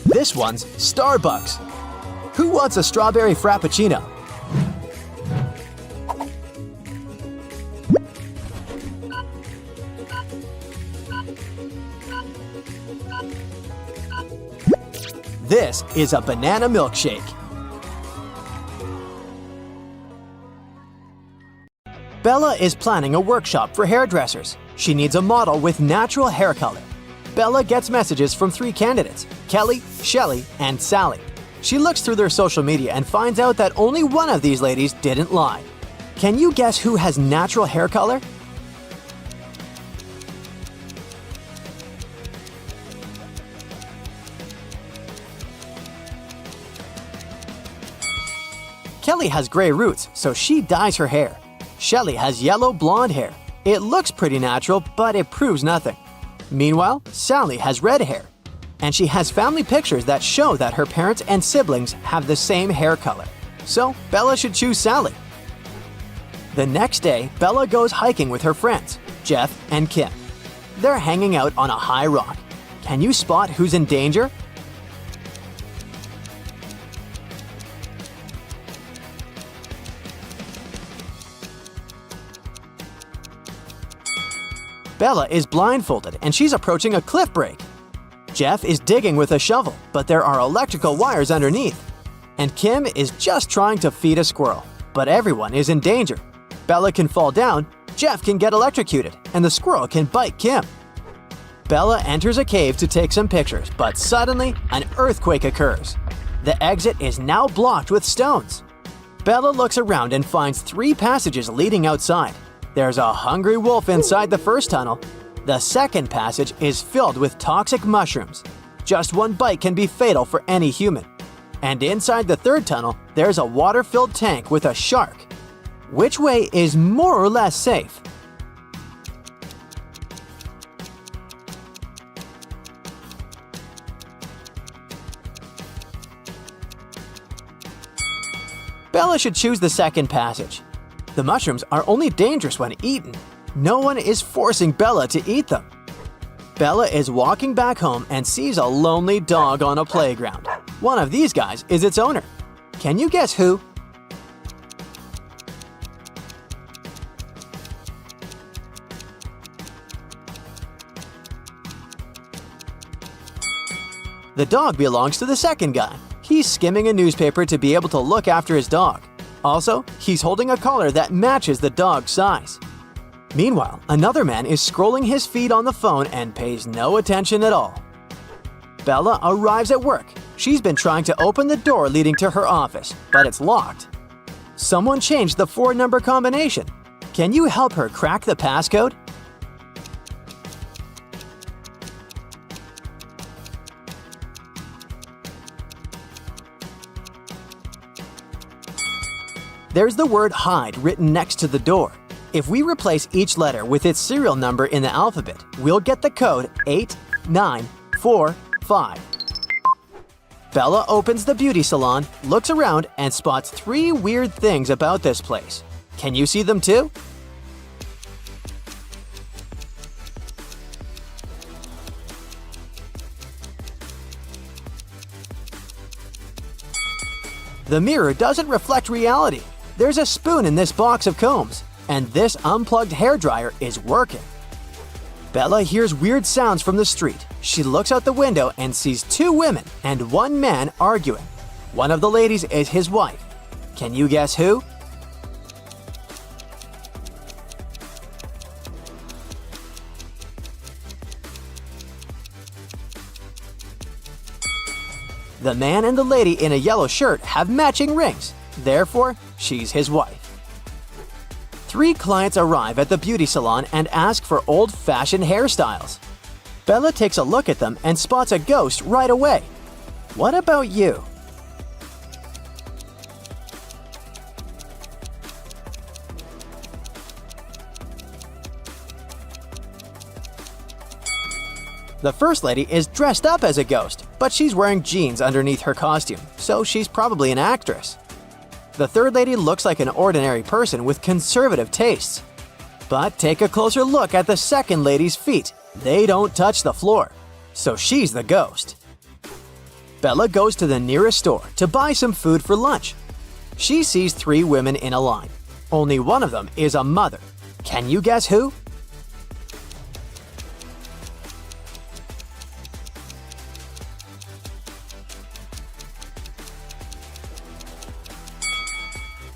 This one's Starbucks. Who wants a strawberry frappuccino? This is a banana milkshake. Bella is planning a workshop for hairdressers. She needs a model with natural hair color. Bella gets messages from 3 candidates, Kelly, Shelly, and Sally. She looks through their social media and finds out that only one of these ladies didn't lie. Can you guess who has natural hair color? Kelly has gray roots, so she dyes her hair. Shelly has yellow blonde hair. It looks pretty natural, but it proves nothing. Meanwhile, Sally has red hair, and she has family pictures that show that her parents and siblings have the same hair color. So, Bella should choose Sally. The next day, Bella goes hiking with her friends, Jeff and Kim. They're hanging out on a high rock. Can you spot who's in danger? Bella is blindfolded and she's approaching a cliff break. Jeff is digging with a shovel, but there are electrical wires underneath. And Kim is just trying to feed a squirrel, but everyone is in danger. Bella can fall down, Jeff can get electrocuted, and the squirrel can bite Kim. Bella enters a cave to take some pictures, but suddenly an earthquake occurs. The exit is now blocked with stones. Bella looks around and finds 3 passages leading outside. There's a hungry wolf inside the first tunnel. The second passage is filled with toxic mushrooms. Just one bite can be fatal for any human. And inside the third tunnel, there's a water-filled tank with a shark. Which way is more or less safe? Bella should choose the second passage. The mushrooms are only dangerous when eaten. No one is forcing Bella to eat them. Bella is walking back home and sees a lonely dog on a playground. One of these guys is its owner. Can you guess who? The dog belongs to the second guy. He's skimming a newspaper to be able to look after his dog. Also, he's holding a collar that matches the dog's size. Meanwhile, another man is scrolling his feed on the phone and pays no attention at all. Bella arrives at work. She's been trying to open the door leading to her office, but it's locked. Someone changed the 4-number combination. Can you help her crack the passcode? There's the word hide written next to the door. If we replace each letter with its serial number in the alphabet, we'll get the code 8945. Bella opens the beauty salon, looks around, and spots 3 weird things about this place. Can you see them too? The mirror doesn't reflect reality. There's a spoon in this box of combs, and this unplugged hairdryer is working. Bella hears weird sounds from the street. She looks out the window and sees 2 women and 1 man arguing. One of the ladies is his wife. Can you guess who? The man and the lady in a yellow shirt have matching rings. Therefore, she's his wife. 3 clients arrive at the beauty salon and ask for old-fashioned hairstyles. Bella takes a look at them and spots a ghost right away. What about you? The first lady is dressed up as a ghost, but she's wearing jeans underneath her costume, so she's probably an actress. The third lady looks like an ordinary person with conservative tastes. But take a closer look at the second lady's feet. They don't touch the floor, so she's the ghost. Bella goes to the nearest store to buy some food for lunch. She sees 3 women in a line. Only one of them is a mother. Can you guess who?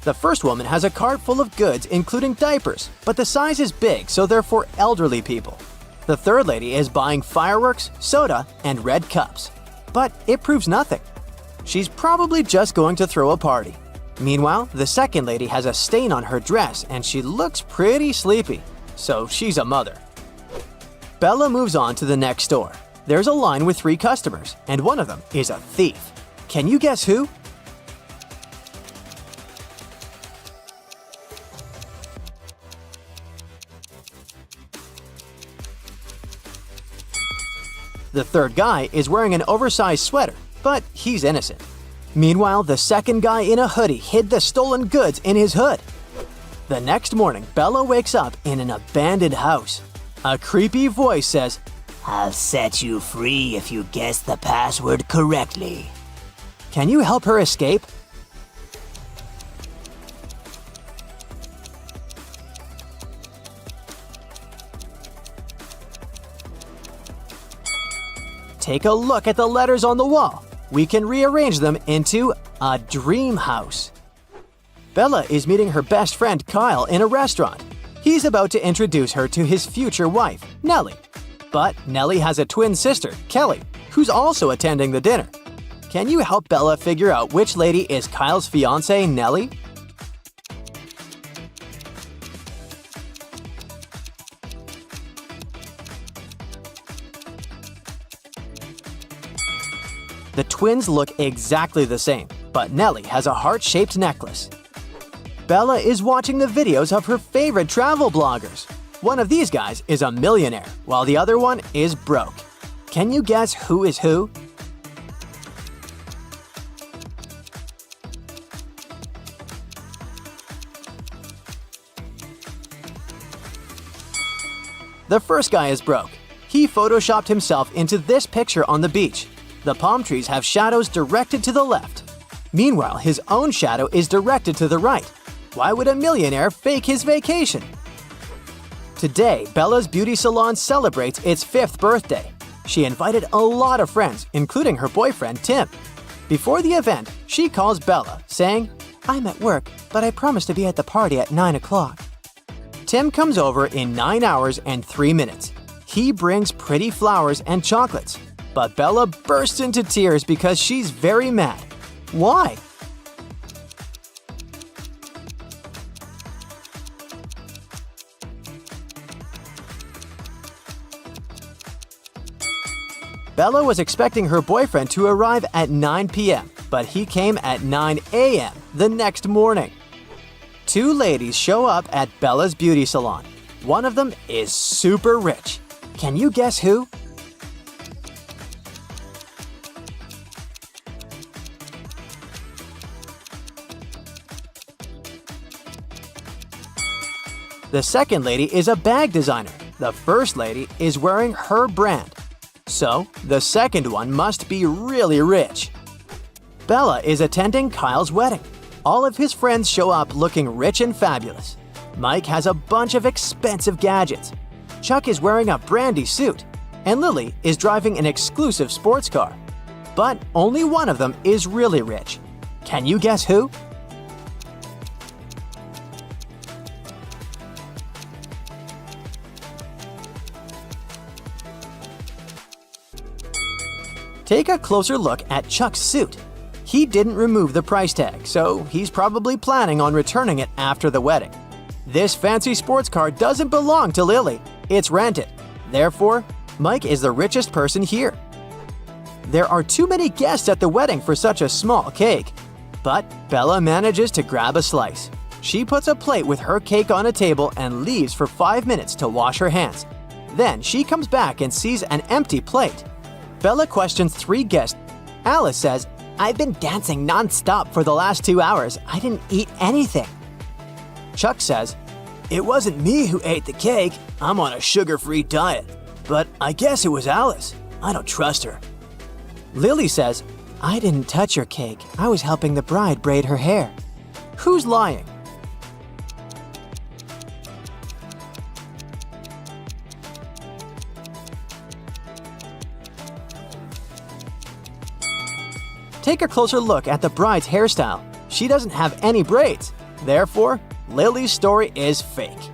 The first woman has a cart full of goods including diapers, but the size is big, so they're for elderly people. The third lady is buying fireworks, soda, and red cups. But it proves nothing. She's probably just going to throw a party. Meanwhile, the second lady has a stain on her dress and she looks pretty sleepy, so she's a mother. Bella moves on to the next store. There's a line with 3 customers, and one of them is a thief. Can you guess who? The third guy is wearing an oversized sweater, but he's innocent. Meanwhile, the second guy in a hoodie hid the stolen goods in his hood. The next morning, Bella wakes up in an abandoned house. A creepy voice says, I'll set you free if you guess the password correctly. "Can you help her escape?" Take a look at the letters on the wall. We can rearrange them into a dream house. Bella is meeting her best friend Kyle in a restaurant. He's about to introduce her to his future wife, Nellie. But Nellie has a twin sister, Kelly, who's also attending the dinner. Can you help Bella figure out which lady is Kyle's fiancée, Nellie? The twins look exactly the same, but Nellie has a heart-shaped necklace. Bella is watching the videos of her favorite travel bloggers. One of these guys is a millionaire, while the other one is broke. Can you guess who is who? The first guy is broke. He photoshopped himself into this picture on the beach. The palm trees have shadows directed to the left. Meanwhile, his own shadow is directed to the right. Why would a millionaire fake his vacation? Today, Bella's beauty salon celebrates its 5th birthday. She invited a lot of friends, including her boyfriend, Tim. Before the event, she calls Bella, saying, "I'm at work, but I promise to be at the party at 9 o'clock." Tim comes over in 9 hours and 3 minutes. He brings pretty flowers and chocolates. But Bella bursts into tears because she's very mad. Why? Bella was expecting her boyfriend to arrive at 9 p.m., but he came at 9 a.m. the next morning. 2 ladies show up at Bella's beauty salon. One of them is super rich. Can you guess who? The second lady is a bag designer. The first lady is wearing her brand. So, the second one must be really rich. Bella is attending Kyle's wedding. All of his friends show up looking rich and fabulous. Mike has a bunch of expensive gadgets. Chuck is wearing a brandy suit. And Lily is driving an exclusive sports car. But only one of them is really rich. Can you guess who? Take a closer look at Chuck's suit. He didn't remove the price tag, so he's probably planning on returning it after the wedding. This fancy sports car doesn't belong to Lily. It's rented. Therefore, Mike is the richest person here. There are too many guests at the wedding for such a small cake. But Bella manages to grab a slice. She puts a plate with her cake on a table and leaves for 5 minutes to wash her hands. Then she comes back and sees an empty plate. Bella questions 3 guests. Alice says, "I've been dancing non-stop for the last 2 hours. I didn't eat anything." Chuck says, "It wasn't me who ate the cake. I'm on a sugar-free diet. But I guess it was Alice. I don't trust her." Lily says, "I didn't touch your cake. I was helping the bride braid her hair." Who's lying? Take a closer look at the bride's hairstyle. She doesn't have any braids. Therefore, Lily's story is fake.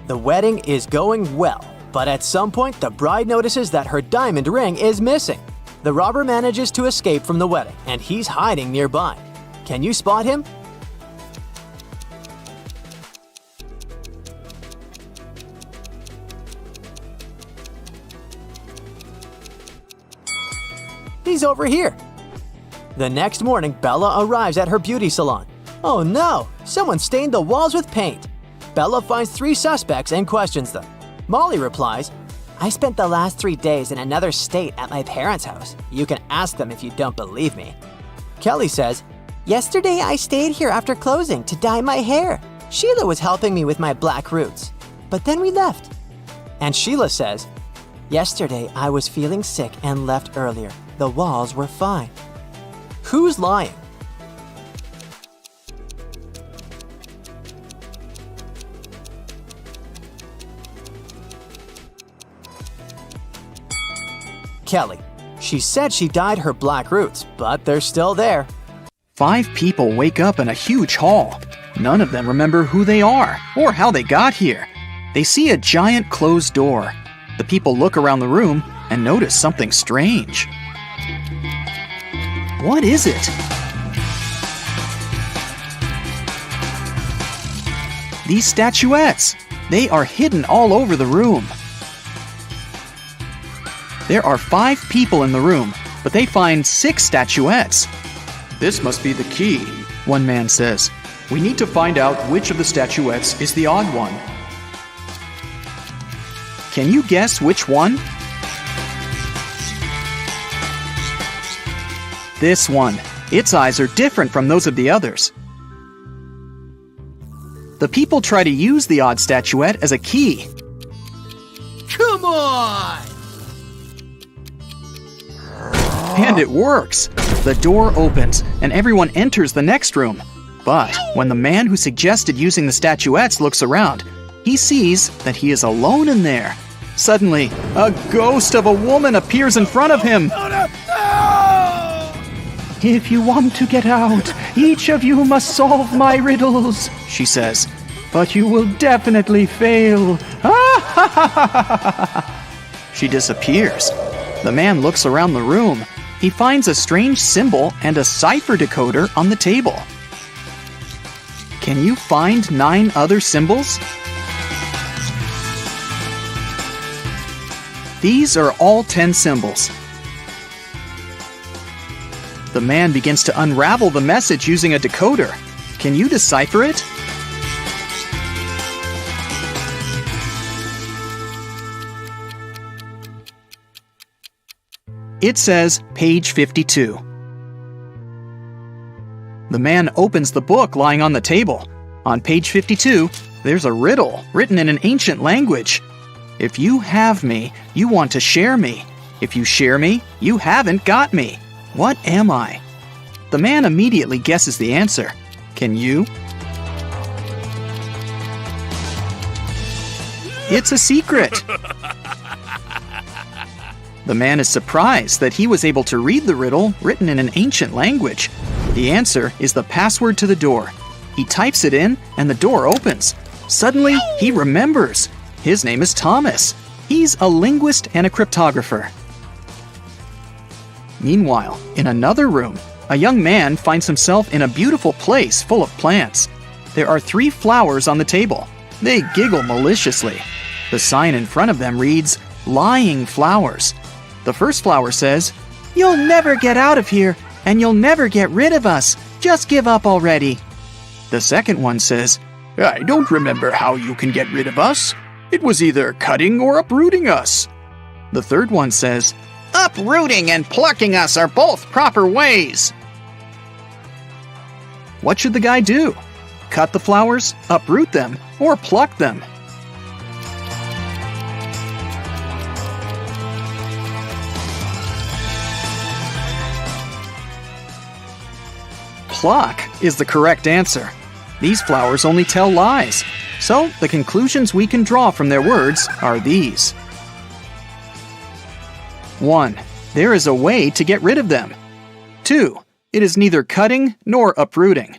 The wedding is going well, but at some point the bride notices that her diamond ring is missing. The robber manages to escape from the wedding, and he's hiding nearby. Can you spot him? He's over here. The next morning, Bella arrives at her beauty salon. Oh no! Someone stained the walls with paint. Bella finds 3 suspects and questions them. Molly replies, "I spent the last 3 days in another state at my parents' house. You can ask them if you don't believe me." Kelly says, "Yesterday I stayed here after closing to dye my hair. Sheila was helping me with my black roots. But then we left." And Sheila says, "Yesterday I was feeling sick and left earlier. The walls were fine." Who's lying? Kelly. She said she dyed her black roots, but they're still there. 5 people wake up in a huge hall. None of them remember who they are or how they got here. They see a giant closed door. The people look around the room and notice something strange. What is it? These statuettes. They are hidden all over the room. There are 5 people in the room, but they find 6 statuettes. This must be the key, one man says. We need to find out which of the statuettes is the odd one. Can you guess which one? This one. Its eyes are different from those of the others. The people try to use the odd statuette as a key. Come on! And it works. The door opens and everyone enters the next room. But when the man who suggested using the statuettes looks around, he sees that he is alone in there. Suddenly, a ghost of a woman appears in front of him. If you want to get out, each of you must solve my riddles, she says. But you will definitely fail. She disappears. The man looks around the room. He finds a strange symbol and a cipher decoder on the table. Can you find 9 other symbols? These are all 10 symbols. The man begins to unravel the message using a decoder. Can you decipher it? It says page 52. The man opens the book lying on the table. On page 52, there's a riddle written in an ancient language. If you have me, you want to share me. If you share me, you haven't got me. What am I? The man immediately guesses the answer. Can you? It's a secret. The man is surprised that he was able to read the riddle written in an ancient language. The answer is the password to the door. He types it in and the door opens. Suddenly, he remembers. His name is Thomas. He's a linguist and a cryptographer. Meanwhile, in another room, a young man finds himself in a beautiful place full of plants. There are 3 flowers on the table. They giggle maliciously. The sign in front of them reads, "Lying Flowers." The first flower says, "You'll never get out of here, and you'll never get rid of us. Just give up already." The second one says, "I don't remember how you can get rid of us. It was either cutting or uprooting us." The third one says, Uprooting and plucking us are both proper ways. what should the guy do? Cut the flowers, uproot them, or pluck them? Pluck is the correct answer. These flowers only tell lies, so the conclusions we can draw from their words are these. 1. There is a way to get rid of them. 2. It is neither cutting nor uprooting.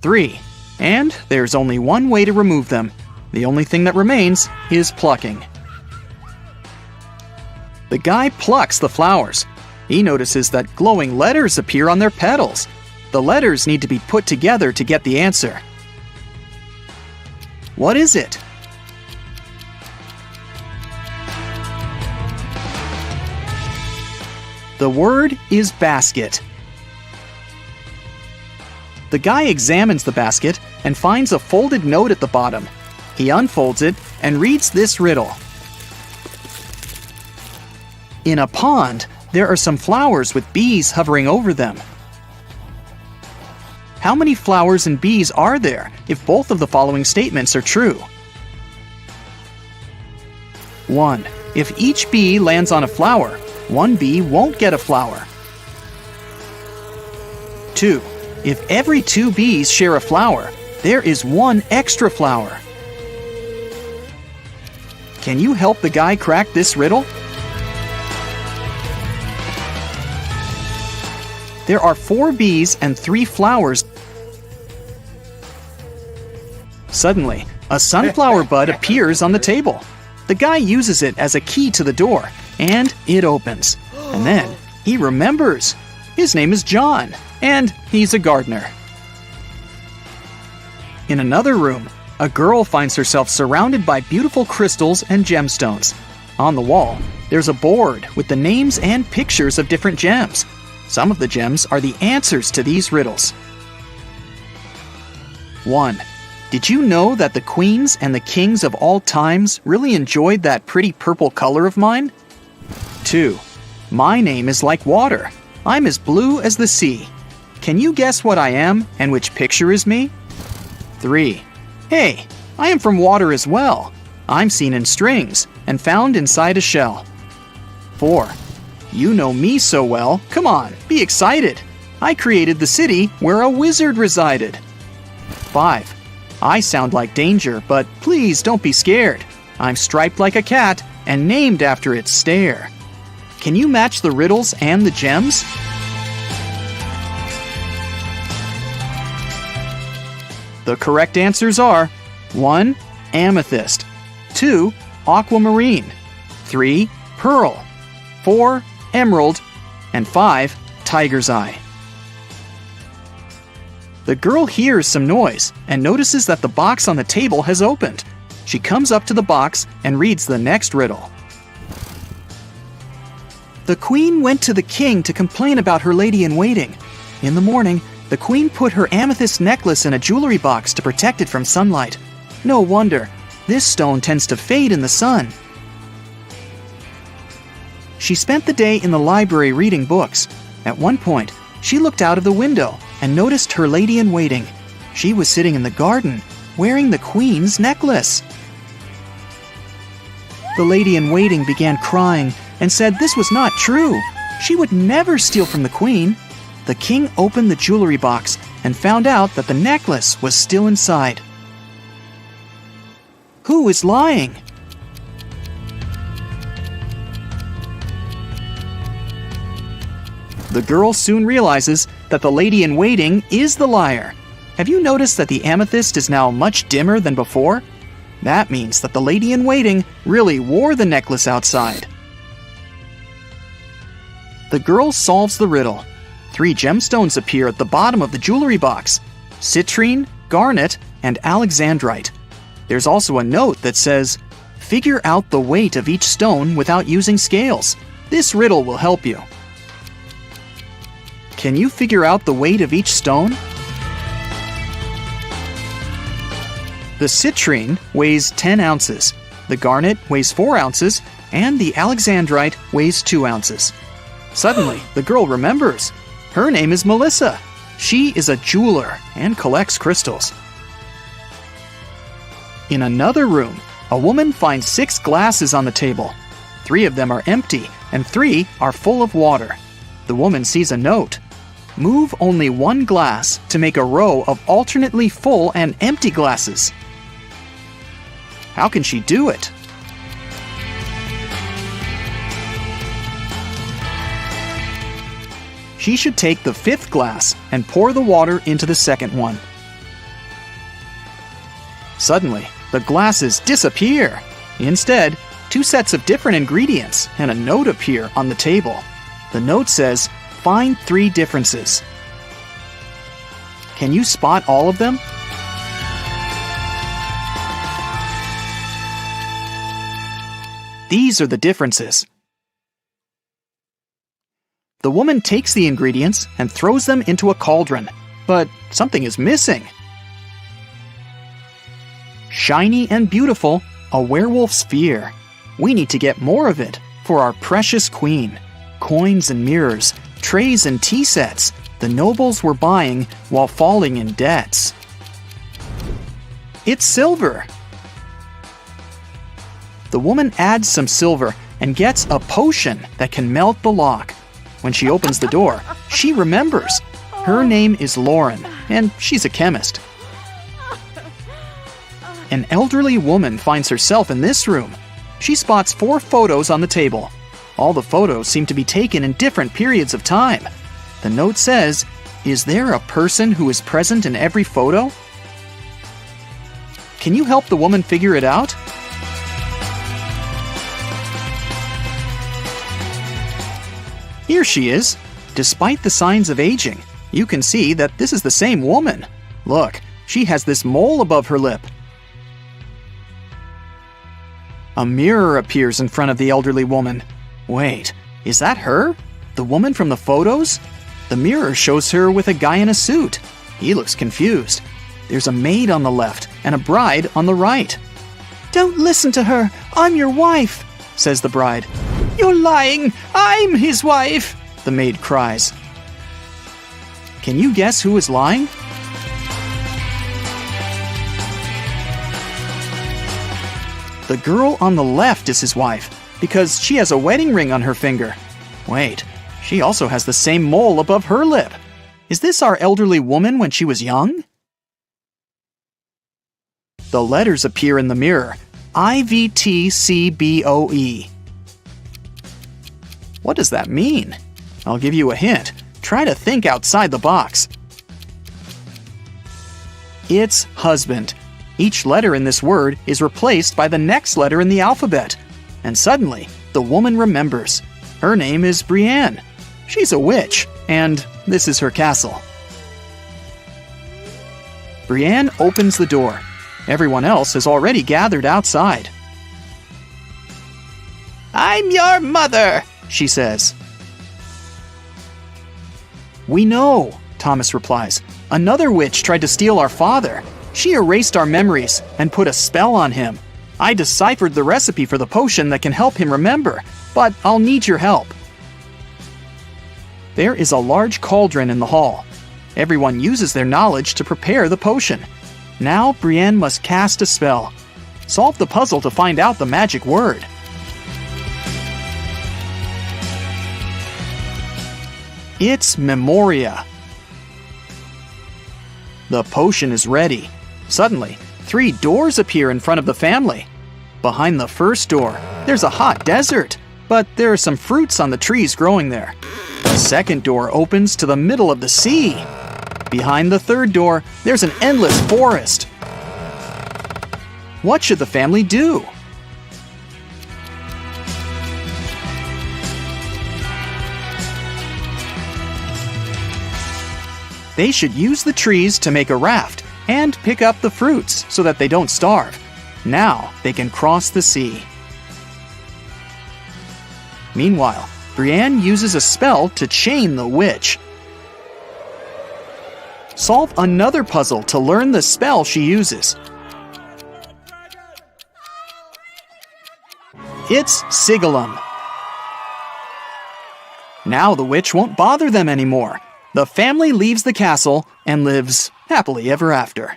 3. And there's only one way to remove them. The only thing that remains is plucking. The guy plucks the flowers. He notices that glowing letters appear on their petals. The letters need to be put together to get the answer. What is it? The word is basket. The guy examines the basket and finds a folded note at the bottom. He unfolds it and reads this riddle. In a pond, there are some flowers with bees hovering over them. How many flowers and bees are there if both of the following statements are true? 1. If each bee lands on a flower, one bee won't get a flower. 2. If every 2 bees share a flower, there is 1 extra flower. Can you help the guy crack this riddle? There are 4 bees and 3 flowers. Suddenly, a sunflower bud appears on the table. The guy uses it as a key to the door, and it opens. And then he remembers. His name is John, and he's a gardener. In another room, a girl finds herself surrounded by beautiful crystals and gemstones. On the wall, there's a board with the names and pictures of different gems. Some of the gems are the answers to these riddles. 1. Did you know that the queens and the kings of all times really enjoyed that pretty purple color of mine? 2. My name is like water. I'm as blue as the sea. Can you guess what I am and which picture is me? 3. Hey, I am from water as well. I'm seen in strings and found inside a shell. 4. You know me so well. Come on, be excited. I created the city where a wizard resided. 5. I sound like danger, but please don't be scared. I'm striped like a cat and named after its stare. Can you match the riddles and the gems? The correct answers are 1. Amethyst, 2. Aquamarine, 3. Pearl, 4. Emerald, and 5. Tiger's eye. The girl hears some noise and notices that the box on the table has opened. She comes up to the box and reads the next riddle. The queen went to the king to complain about her lady-in-waiting. In the morning, the queen put her amethyst necklace in a jewelry box to protect it from sunlight. No wonder, this stone tends to fade in the sun. She spent the day in the library reading books. At one point, she looked out of the window and noticed her lady-in-waiting. She was sitting in the garden, wearing the queen's necklace. The lady-in-waiting began crying and said this was not true. She would never steal from the queen. The king opened the jewelry box and found out that the necklace was still inside. Who is lying? The girl soon realizes that the lady-in-waiting is the liar. Have you noticed that the amethyst is now much dimmer than before? That means that the lady-in-waiting really wore the necklace outside. The girl solves the riddle. 3 gemstones appear at the bottom of the jewelry box: citrine, garnet, and alexandrite. There's also a note that says, "Figure out the weight of each stone without using scales. This riddle will help you." Can you figure out the weight of each stone? The citrine weighs 10 ounces, the garnet weighs 4 ounces, and the alexandrite weighs 2 ounces. Suddenly, the girl remembers. Her name is Melissa. She is a jeweler and collects crystals. In another room, a woman finds 6 glasses on the table. 3 of them are empty, and 3 are full of water. The woman sees a note. Move only 1 glass to make a row of alternately full and empty glasses. How can she do it? She should take the 5th glass and pour the water into the second one. Suddenly, the glasses disappear. Instead, 2 sets of different ingredients and a note appear on the table. The note says, "Find 3 differences." Can you spot all of them? These are the differences. The woman takes the ingredients and throws them into a cauldron, but something is missing. Shiny and beautiful, a werewolf's fear. We need to get more of it for our precious queen. Coins and mirrors, trays and tea sets, the nobles were buying while falling in debts. It's silver. The woman adds some silver and gets a potion that can melt the lock. When she opens the door, she remembers. Her name is Lauren, and she's a chemist. An elderly woman finds herself in this room. She spots 4 photos on the table. All the photos seem to be taken in different periods of time. The note says, "Is there a person who is present in every photo?" Can you help the woman figure it out? Here she is. Despite the signs of aging, you can see that this is the same woman. Look, she has this mole above her lip. A mirror appears in front of the elderly woman. Wait, is that her? The woman from the photos? The mirror shows her with a guy in a suit. He looks confused. There's a maid on the left and a bride on the right. "Don't listen to her. I'm your wife," says the bride. "You're lying. I'm his wife," the maid cries. Can you guess who is lying? The girl on the left is his wife because she has a wedding ring on her finger. Wait, she also has the same mole above her lip. Is this our elderly woman when she was young? The letters appear in the mirror. IVTCBOE. What does that mean? I'll give you a hint. Try to think outside the box. It's husband. Each letter in this word is replaced by the next letter in the alphabet. And suddenly, the woman remembers. Her name is Brienne. She's a witch, and this is her castle. Brienne opens the door. Everyone else has already gathered outside. "I'm your mother," she says. "We know," Thomas replies. "Another witch tried to steal our father. She erased our memories and put a spell on him. I deciphered the recipe for the potion that can help him remember, but I'll need your help." There is a large cauldron in the hall. Everyone uses their knowledge to prepare the potion. Now Brienne must cast a spell. Solve the puzzle to find out the magic word. It's Memoria. The potion is ready. Suddenly, 3 doors appear in front of the family. Behind the first door, there's a hot desert, but there are some fruits on the trees growing there. The second door opens to the middle of the sea. Behind the third door, there's an endless forest. What should the family do? They should use the trees to make a raft and pick up the fruits so that they don't starve. Now they can cross the sea. Meanwhile, Brienne uses a spell to chain the witch. Solve another puzzle to learn the spell she uses. It's Sigillum. Now the witch won't bother them anymore. The family leaves the castle and lives happily ever after.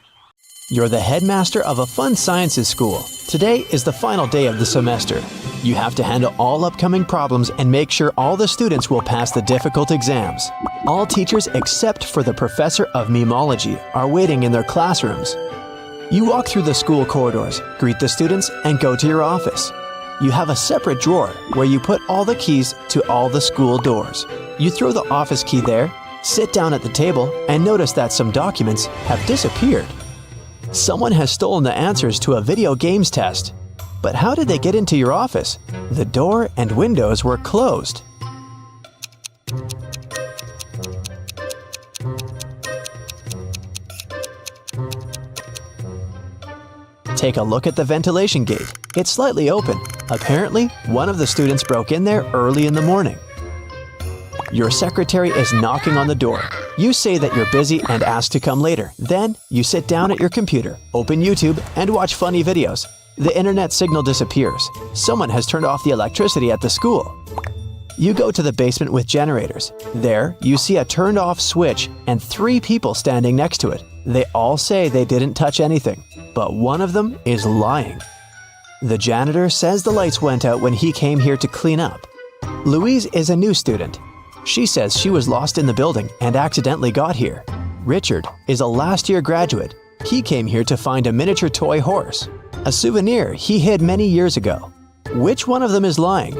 You're the headmaster of a fun sciences school. Today is the final day of the semester. You have to handle all upcoming problems and make sure all the students will pass the difficult exams. All teachers except for the professor of memology are waiting in their classrooms. You walk through the school corridors, greet the students, and go to your office. You have a separate drawer where you put all the keys to all the school doors. You throw the office key there, sit down at the table, and notice that some documents have disappeared. Someone has stolen the answers to a video games test. But how did they get into your office? The door and windows were closed. Take a look at the ventilation gate. It's slightly open. Apparently, one of the students broke in there early in the morning. Your secretary is knocking on the door. You say that you're busy and ask to come later. Then, you sit down at your computer, open YouTube, and watch funny videos. The internet signal disappears. Someone has turned off the electricity at the school. You go to the basement with generators. There, you see a turned off switch and 3 people standing next to it. They all say they didn't touch anything, but one of them is lying. The janitor says the lights went out when he came here to clean up. Louise is a new student. She says she was lost in the building and accidentally got here. Richard is a last-year graduate. He came here to find a miniature toy horse, a souvenir he hid many years ago. Which one of them is lying?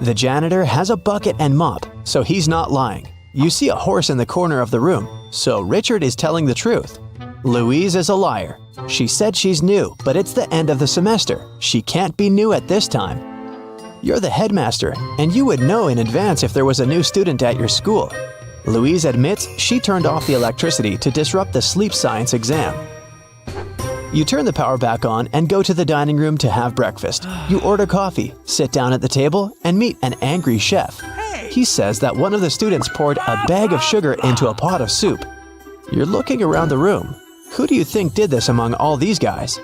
The janitor has a bucket and mop, so he's not lying. You see a horse in the corner of the room, so Richard is telling the truth. Louise is a liar. She said she's new, but it's the end of the semester. She can't be new at this time. You're the headmaster, and you would know in advance if there was a new student at your school. Louise admits she turned off the electricity to disrupt the sleep science exam. You turn the power back on and go to the dining room to have breakfast. You order coffee, sit down at the table, and meet an angry chef. He says that one of the students poured a bag of sugar into a pot of soup. You're looking around the room. Who do you think did this among all these guys?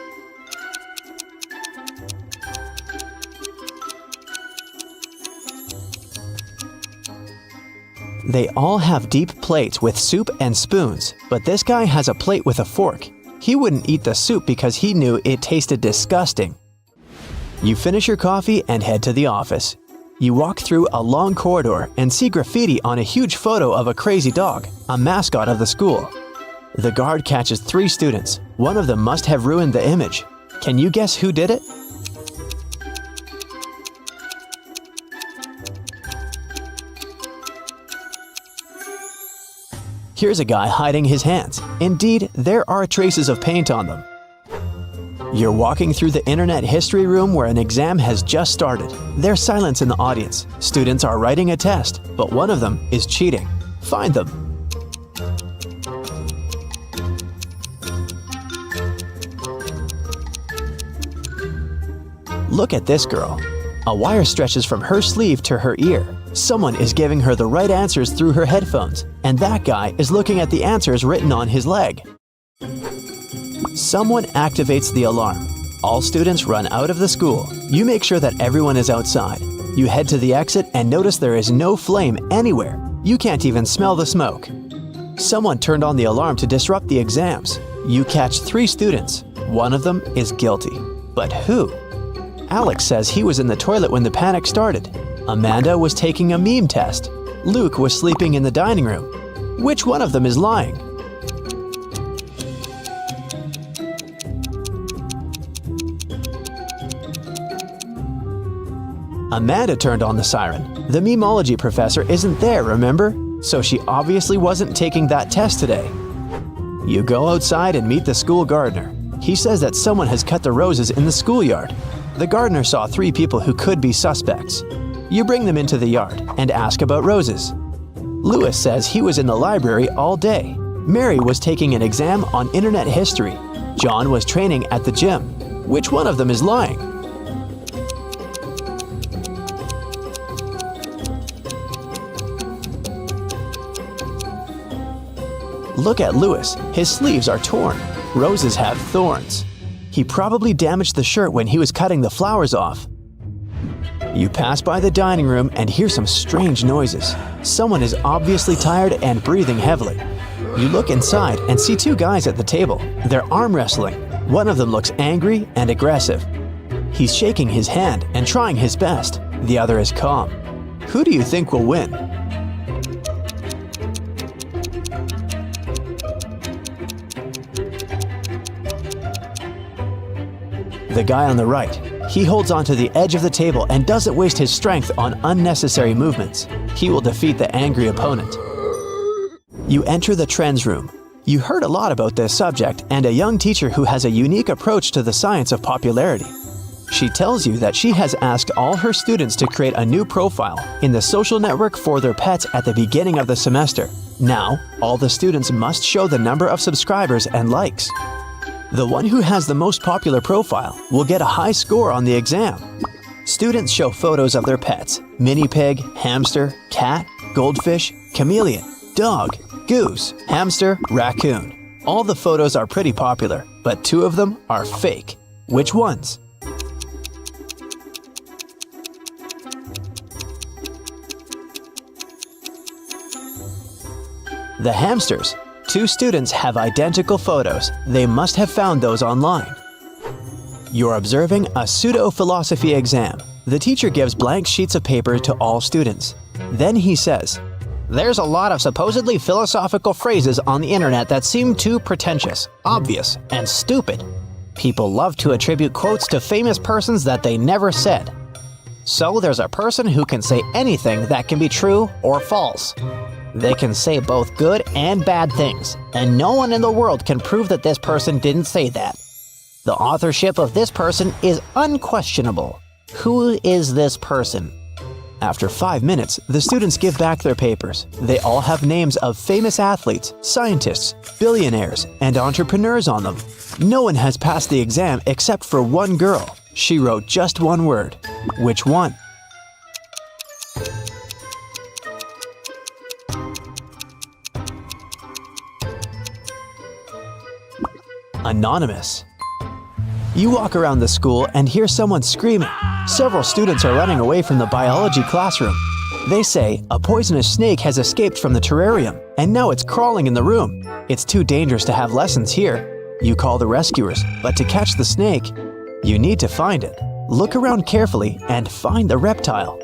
They all have deep plates with soup and spoons, but this guy has a plate with a fork. He wouldn't eat the soup because he knew it tasted disgusting. You finish your coffee and head to the office. You walk through a long corridor and see graffiti on a huge photo of a crazy dog, a mascot of the school. The guard catches 3 students. One of them must have ruined the image. Can you guess who did it? Here's a guy hiding his hands. Indeed, there are traces of paint on them. You're walking through the internet history room where an exam has just started. There's silence in the audience. Students are writing a test, but one of them is cheating. Find them. Look at this girl. A wire stretches from her sleeve to her ear. Someone is giving her the right answers through her headphones, and that guy is looking at the answers written on his leg. Someone activates the alarm. All students run out of the school. You make sure that everyone is outside. You head to the exit and notice there is no flame anywhere. You can't even smell the smoke. Someone turned on the alarm to disrupt the exams. You catch 3 students. One of them is guilty. But who? Alex says he was in the toilet when the panic started. Amanda was taking a meme test. Luke was sleeping in the dining room. Which one of them is lying? Amanda turned on the siren. The memology professor isn't there, remember? So she obviously wasn't taking that test today. You go outside and meet the school gardener. He says that someone has cut the roses in the schoolyard. The gardener saw 3 people who could be suspects. You bring them into the yard and ask about roses. Louis says he was in the library all day. Mary was taking an exam on internet history. John was training at the gym. Which one of them is lying? Look at Louis. His sleeves are torn. Roses have thorns. He probably damaged the shirt when he was cutting the flowers off. You pass by the dining room and hear some strange noises. Someone is obviously tired and breathing heavily. You look inside and see 2 guys at the table. They're arm wrestling. One of them looks angry and aggressive. He's shaking his hand and trying his best. The other is calm. Who do you think will win? The guy on the right. He holds onto the edge of the table and doesn't waste his strength on unnecessary movements. He will defeat the angry opponent. You enter the trends room. You heard a lot about this subject and a young teacher who has a unique approach to the science of popularity. She tells you that she has asked all her students to create a new profile in the social network for their pets at the beginning of the semester. Now, all the students must show the number of subscribers and likes. The one who has the most popular profile will get a high score on the exam. Students show photos of their pets: mini pig, hamster, cat, goldfish, chameleon, dog, goose, hamster, raccoon. All the photos are pretty popular, but 2 of them are fake. Which ones? The hamsters. 2 students have identical photos. They must have found those online. You're observing a pseudo-philosophy exam. The teacher gives blank sheets of paper to all students. Then he says, "There's a lot of supposedly philosophical phrases on the internet that seem too pretentious, obvious, and stupid. People love to attribute quotes to famous persons that they never said. So there's a person who can say anything that can be true or false. They can say both good and bad things, and no one in the world can prove that this person didn't say that. The authorship of this person is unquestionable. Who is this person?" After 5 minutes, the students give back their papers. They all have names of famous athletes, scientists, billionaires, and entrepreneurs on them. No one has passed the exam except for one girl. She wrote just one word. Which one? Anonymous. You walk around the school and hear someone screaming. Several students are running away from the biology classroom. They say a poisonous snake has escaped from the terrarium, and now it's crawling in the room. It's too dangerous to have lessons here. You call the rescuers, but to catch the snake, you need to find it. Look around carefully and find the reptile.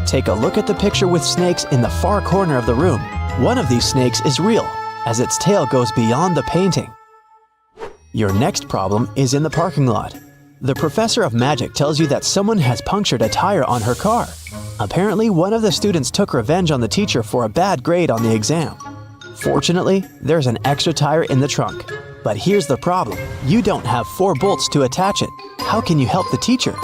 Take a look at the picture with snakes in the far corner of the room. One of these snakes is real, as its tail goes beyond the painting. Your next problem is in the parking lot. The professor of magic tells you that someone has punctured a tire on her car. Apparently, one of the students took revenge on the teacher for a bad grade on the exam. Fortunately, there's an extra tire in the trunk. But here's the problem. You don't have 4 bolts to attach it. How can you help the teacher?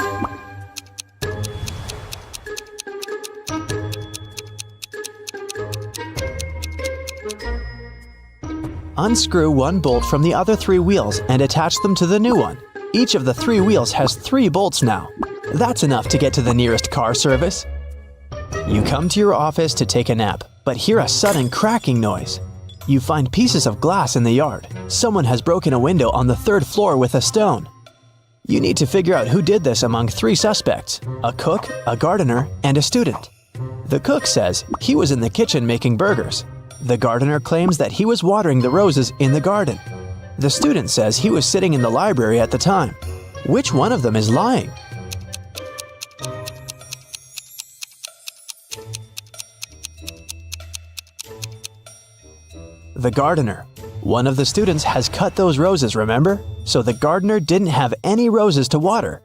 Unscrew 1 bolt from the other 3 wheels and attach them to the new one. Each of the 3 wheels has 3 bolts now. That's enough to get to the nearest car service. You come to your office to take a nap, but hear a sudden cracking noise. You find pieces of glass in the yard. Someone has broken a window on the 3rd floor with a stone. You need to figure out who did this among 3 suspects: a cook, a gardener, and a student. The cook says he was in the kitchen making burgers. The gardener claims that he was watering the roses in the garden. The student says he was sitting in the library at the time. Which one of them is lying? The gardener. One of the students has cut those roses, remember? So the gardener didn't have any roses to water.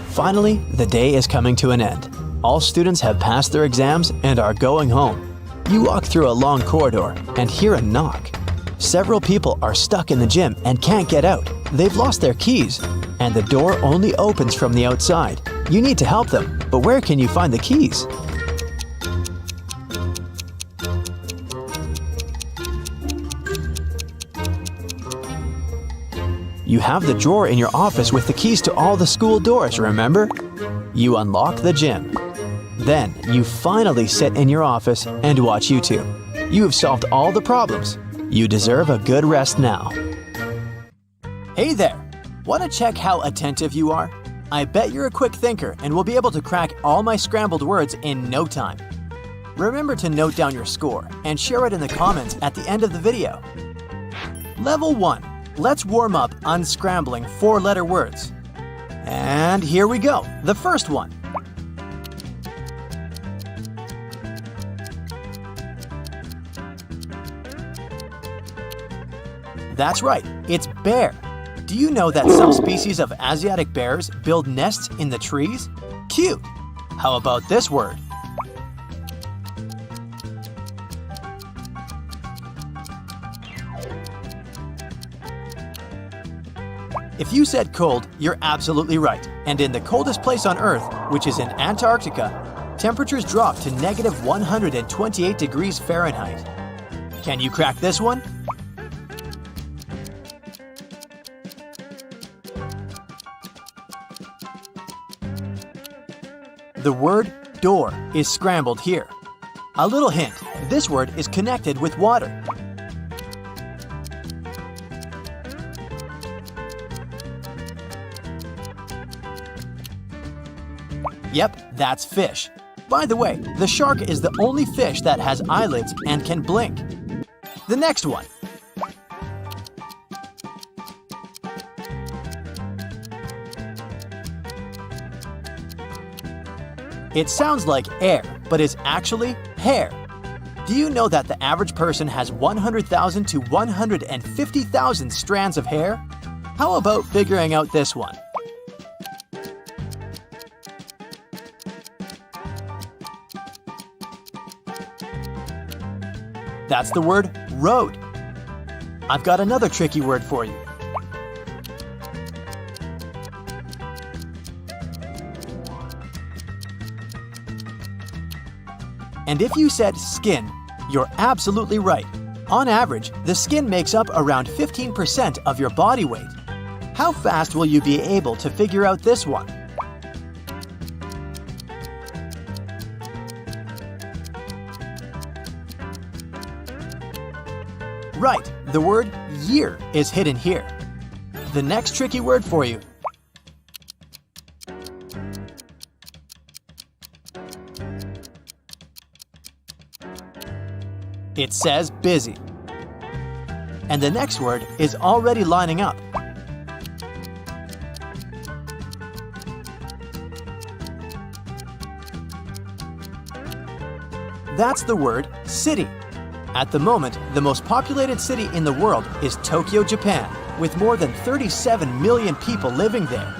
Finally, the day is coming to an end. All students have passed their exams and are going home. You walk through a long corridor and hear a knock. Several people are stuck in the gym and can't get out. They've lost their keys, and the door only opens from the outside. You need to help them, but where can you find the keys? You have the drawer in your office with the keys to all the school doors, remember? You unlock the gym. Then, you finally sit in your office and watch YouTube. You have solved all the problems. You deserve a good rest now. Hey there! Want to check how attentive you are? I bet you're a quick thinker and will be able to crack all my scrambled words in no time. Remember to note down your score and share it in the comments at the end of the video. Level 1. Let's warm up unscrambling 4-letter words. And here we go. The first one. That's right, it's bear. Do you know that some species of Asiatic bears build nests in the trees? Cute! How about this word? If you said cold, you're absolutely right. And in the coldest place on Earth, which is in Antarctica, temperatures drop to negative 128 degrees Fahrenheit. Can you crack this one? The word door is scrambled here. A little hint, this word is connected with water. Yep, that's fish. By the way, the shark is the only fish that has eyelids and can blink. The next one. It sounds like air, but is actually hair. Do you know that the average person has 100,000 to 150,000 strands of hair? How about figuring out this one? That's the word road. I've got another tricky word for you. And if you said skin, you're absolutely right. On average, the skin makes up around 15% of your body weight. How fast will you be able to figure out this one? Right, the word year is hidden here. The next tricky word for you. It says busy. And the next word is already lining up. That's the word city. At the moment, the most populated city in the world is Tokyo, Japan, with more than 37 million people living there.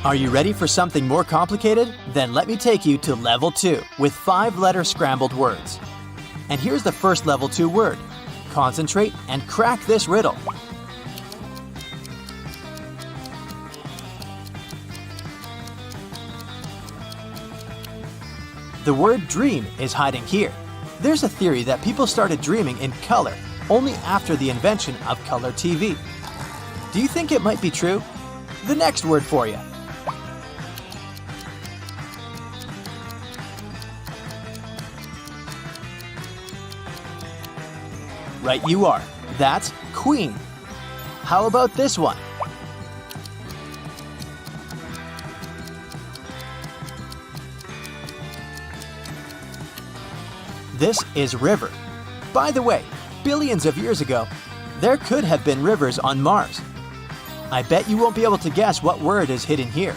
Are you ready for something more complicated? Then let me take you to level 2 with 5-letter scrambled words. And here's the first level 2 word. Concentrate and crack this riddle. The word dream is hiding here. There's a theory that people started dreaming in color only after the invention of color TV. Do you think it might be true? The next word for you. Right you are. That's queen. How about this one? This is river. By the way, billions of years ago, there could have been rivers on Mars. I bet you won't be able to guess what word is hidden here.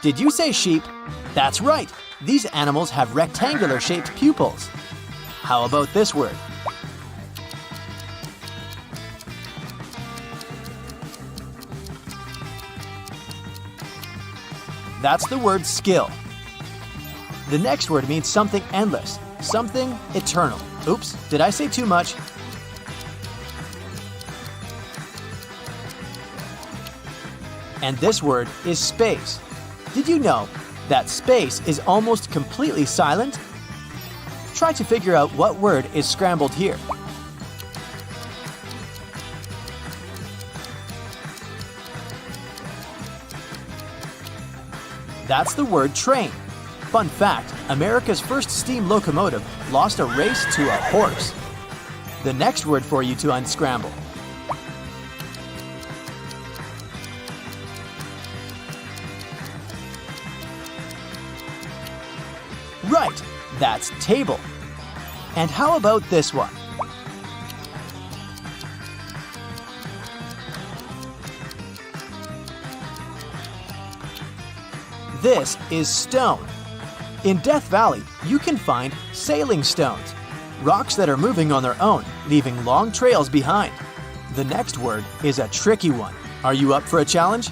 Did you say sheep? That's right. These animals have rectangular-shaped pupils. How about this word? That's the word skill. The next word means something endless, something eternal. Oops, did I say too much? And this word is space. Did you know that space is almost completely silent? Try to figure out what word is scrambled here. That's the word train. Fun fact, America's first steam locomotive lost a race to a horse. The next word for you to unscramble. Right, that's table. And how about this one? This is stone. In Death Valley, you can find sailing stones, rocks that are moving on their own, leaving long trails behind. The next word is a tricky one. Are you up for a challenge?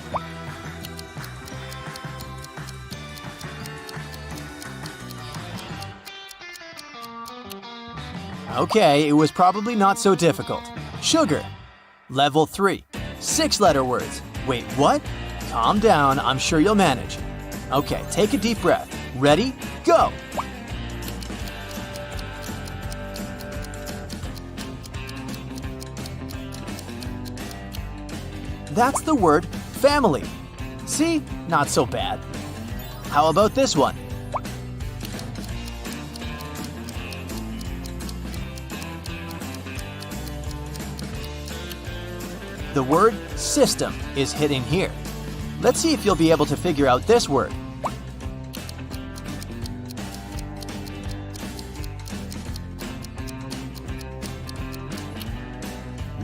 Okay, it was probably not so difficult. Sugar. Level 3. 6-letter words. Wait, what? Calm down, I'm sure you'll manage. Okay, take a deep breath. Ready? Go! That's the word family. See? Not so bad. How about this one? The word system is hidden here. Let's see if you'll be able to figure out this word.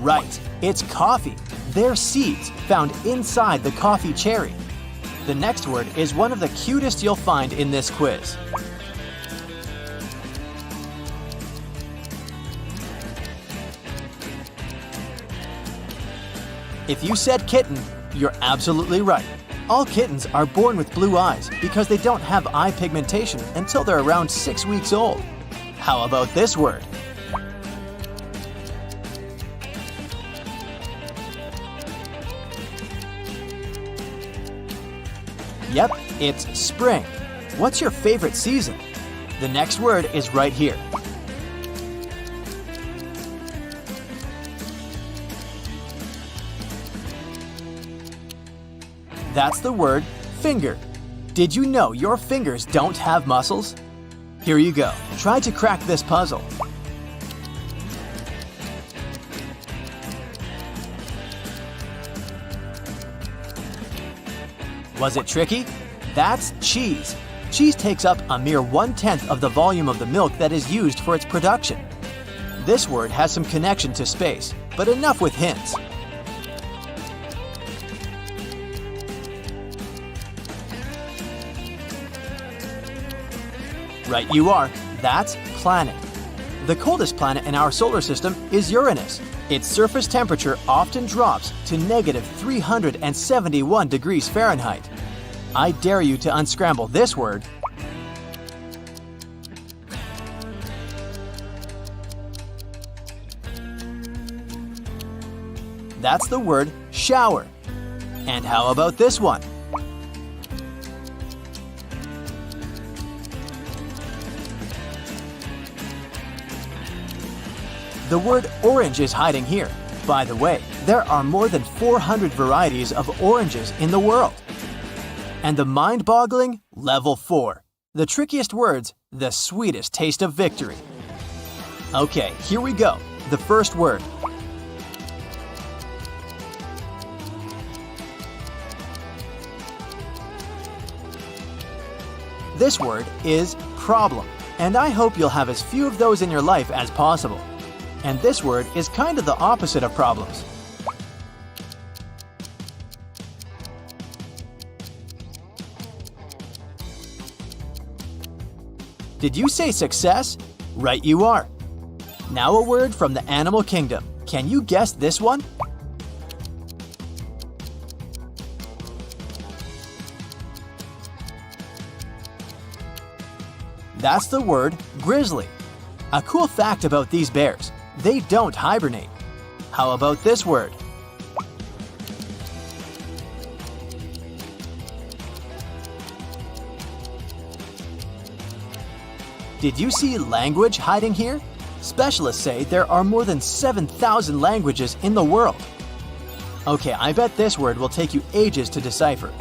Right, it's coffee. They're seeds found inside the coffee cherry. The next word is one of the cutest you'll find in this quiz. If you said kitten, you're absolutely right. All kittens are born with blue eyes because they don't have eye pigmentation until they're around 6 weeks old. How about this word? Yep, it's spring. What's your favorite season? The next word is right here. That's the word finger. Did you know your fingers don't have muscles? Here you go. Try to crack this puzzle. Was it tricky? That's cheese. Cheese takes up a mere 1/10 of the volume of the milk that is used for its production. This word has some connection to space, but enough with hints. Right you are, that's planet. The coldest planet in our solar system is Uranus. Its surface temperature often drops to -371 degrees Fahrenheit. I dare you to unscramble this word. That's the word shower. And how about this one? The word orange is hiding here. By the way, there are more than 400 varieties of oranges in the world. And the mind-boggling level 4. The trickiest words, the sweetest taste of victory. Okay, here we go. The first word. This word is problem, and I hope you'll have as few of those in your life as possible. And this word is kind of the opposite of problems. Did you say success? Right you are. Now a word from the animal kingdom. Can you guess this one? That's the word grizzly. A cool fact about these bears, they don't hibernate. How about this word? Did you see language hiding here? Specialists say there are more than 7,000 languages in the world. Okay, I bet this word will take you ages to decipher.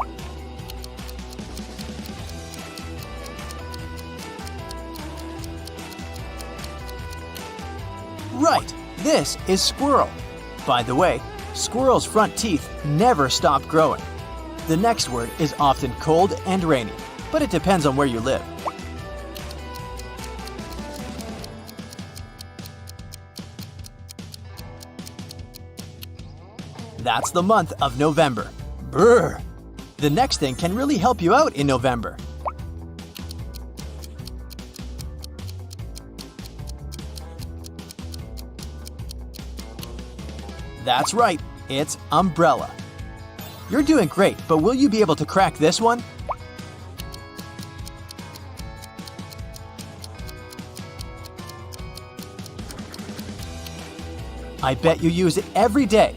Right, this is squirrel. By the way, squirrels' front teeth never stop growing. The next word is often cold and rainy, but it depends on where you live. That's the month of November. Brr! The next thing can really help you out in November. That's right, it's umbrella. You're doing great, but will you be able to crack this one? I bet you use it every day.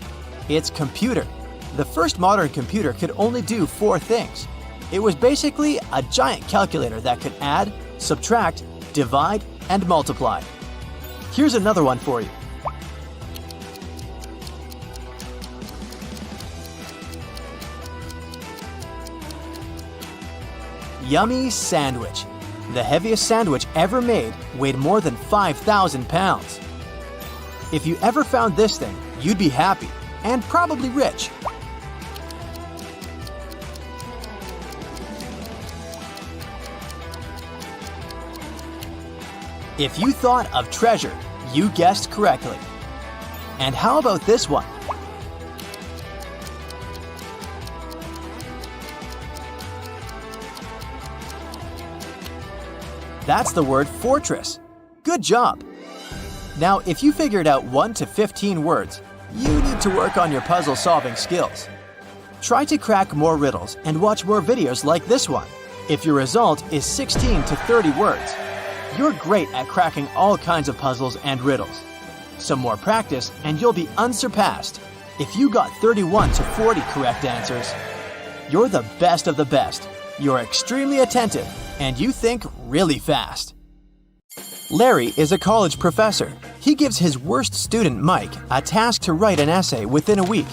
It's computer. The first modern computer could only do 4 things. It was basically a giant calculator that could add, subtract, divide, and multiply. Here's another one for you. Yummy sandwich. The heaviest sandwich ever made weighed more than 5,000 pounds. If you ever found this thing, you'd be happy and probably rich. If you thought of treasure, you guessed correctly. And how about this one? That's the word fortress. Good job. Now, if you figured out 1 to 15 words, you need to work on your puzzle-solving skills. Try to crack more riddles and watch more videos like this one. If your result is 16 to 30 words, you're great at cracking all kinds of puzzles and riddles. Some more practice and you'll be unsurpassed. If you got 31 to 40 correct answers, you're the best of the best. You're extremely attentive and you think really fast. Larry is a college professor. He gives his worst student, Mike, a task to write an essay within a week.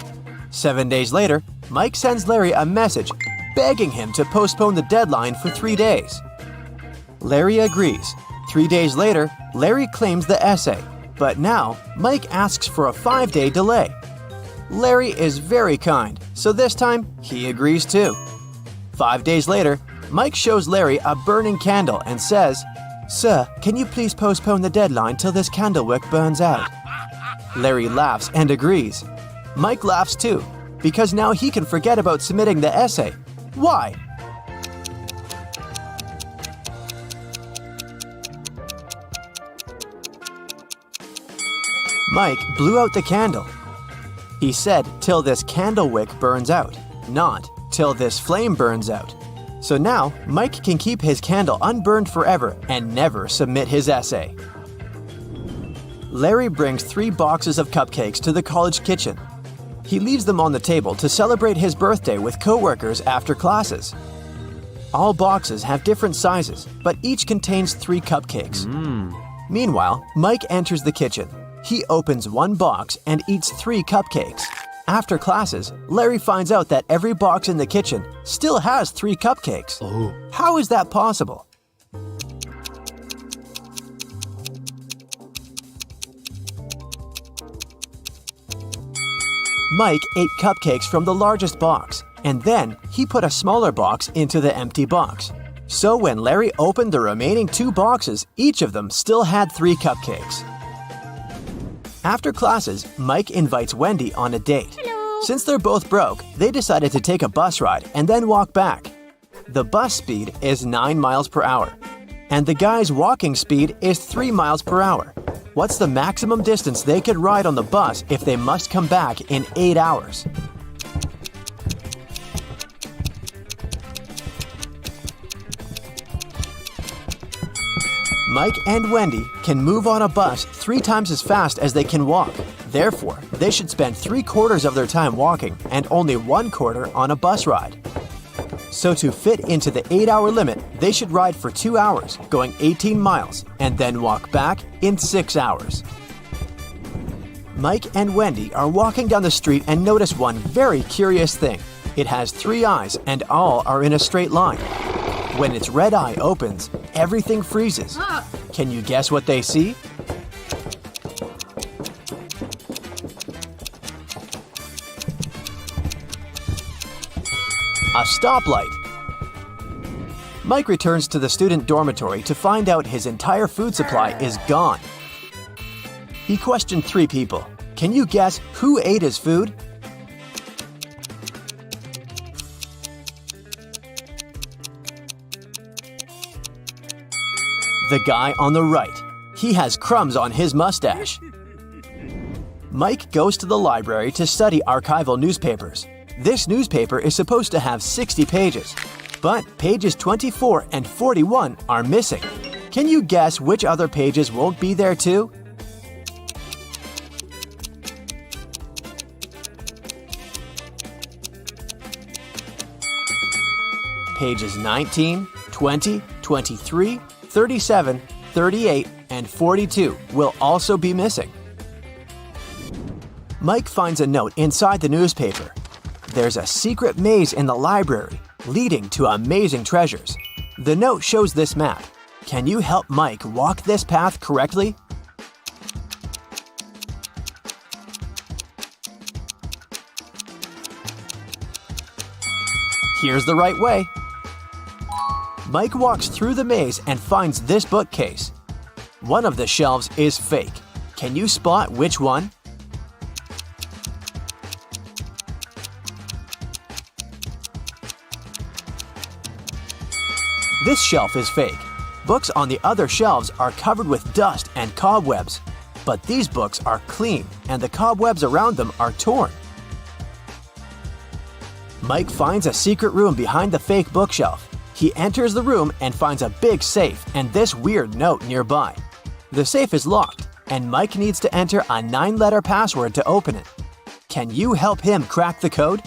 7 days later, Mike sends Larry a message begging him to postpone the deadline for 3 days. Larry agrees. 3 days later, Larry claims the essay, but now Mike asks for a 5-day delay. Larry is very kind, so this time he agrees too. 5 days later, Mike shows Larry a burning candle and says, "Sir, can you please postpone the deadline till this candlewick burns out?" Larry laughs and agrees. Mike laughs too, because now he can forget about submitting the essay. Why? Mike blew out the candle. He said, "Till this candlewick burns out," not "till this flame burns out." So now, Mike can keep his candle unburned forever and never submit his essay. Larry brings 3 boxes of cupcakes to the college kitchen. He leaves them on the table to celebrate his birthday with coworkers after classes. All boxes have different sizes, but each contains 3 cupcakes. Meanwhile, Mike enters the kitchen. He opens 1 box and eats 3 cupcakes. After classes, Larry finds out that every box in the kitchen still has 3 cupcakes. How is that possible? Mike ate cupcakes from the largest box, and then he put a smaller box into the empty box. So when Larry opened the remaining 2 boxes, each of them still had 3 cupcakes. After classes, Mike invites Wendy on a date. Hello. Since they're both broke, they decided to take a bus ride and then walk back. The bus speed is 9 miles per hour, and the guy's walking speed is 3 miles per hour. What's the maximum distance they could ride on the bus if they must come back in 8 hours? Mike and Wendy can move on a bus 3 times as fast as they can walk. Therefore, they should spend 3/4 of their time walking and only 1/4 on a bus ride. So to fit into the 8-hour limit, they should ride for 2 hours, going 18 miles, and then walk back in 6 hours. Mike and Wendy are walking down the street and notice one very curious thing. It has 3 eyes and all are in a straight line. When its red eye opens, everything freezes. Can you guess what they see? A stoplight. Mike returns to the student dormitory to find out his entire food supply is gone. He questioned 3 people. Can you guess who ate his food? The guy on the right. He has crumbs on his mustache. Mike goes to the library to study archival newspapers. This newspaper is supposed to have 60 pages, but pages 24 and 41 are missing. Can you guess which other pages won't be there too? Pages 19, 20, 23, 37, 38, and 42 will also be missing. Mike finds a note inside the newspaper. There's a secret maze in the library, leading to amazing treasures. The note shows this map. Can you help Mike walk this path correctly? Here's the right way. Mike walks through the maze and finds this bookcase. One of the shelves is fake. Can you spot which one? This shelf is fake. Books on the other shelves are covered with dust and cobwebs. But these books are clean and the cobwebs around them are torn. Mike finds a secret room behind the fake bookshelf. He enters the room and finds a big safe and this weird note nearby. The safe is locked, and Mike needs to enter a 9-letter password to open it. Can you help him crack the code?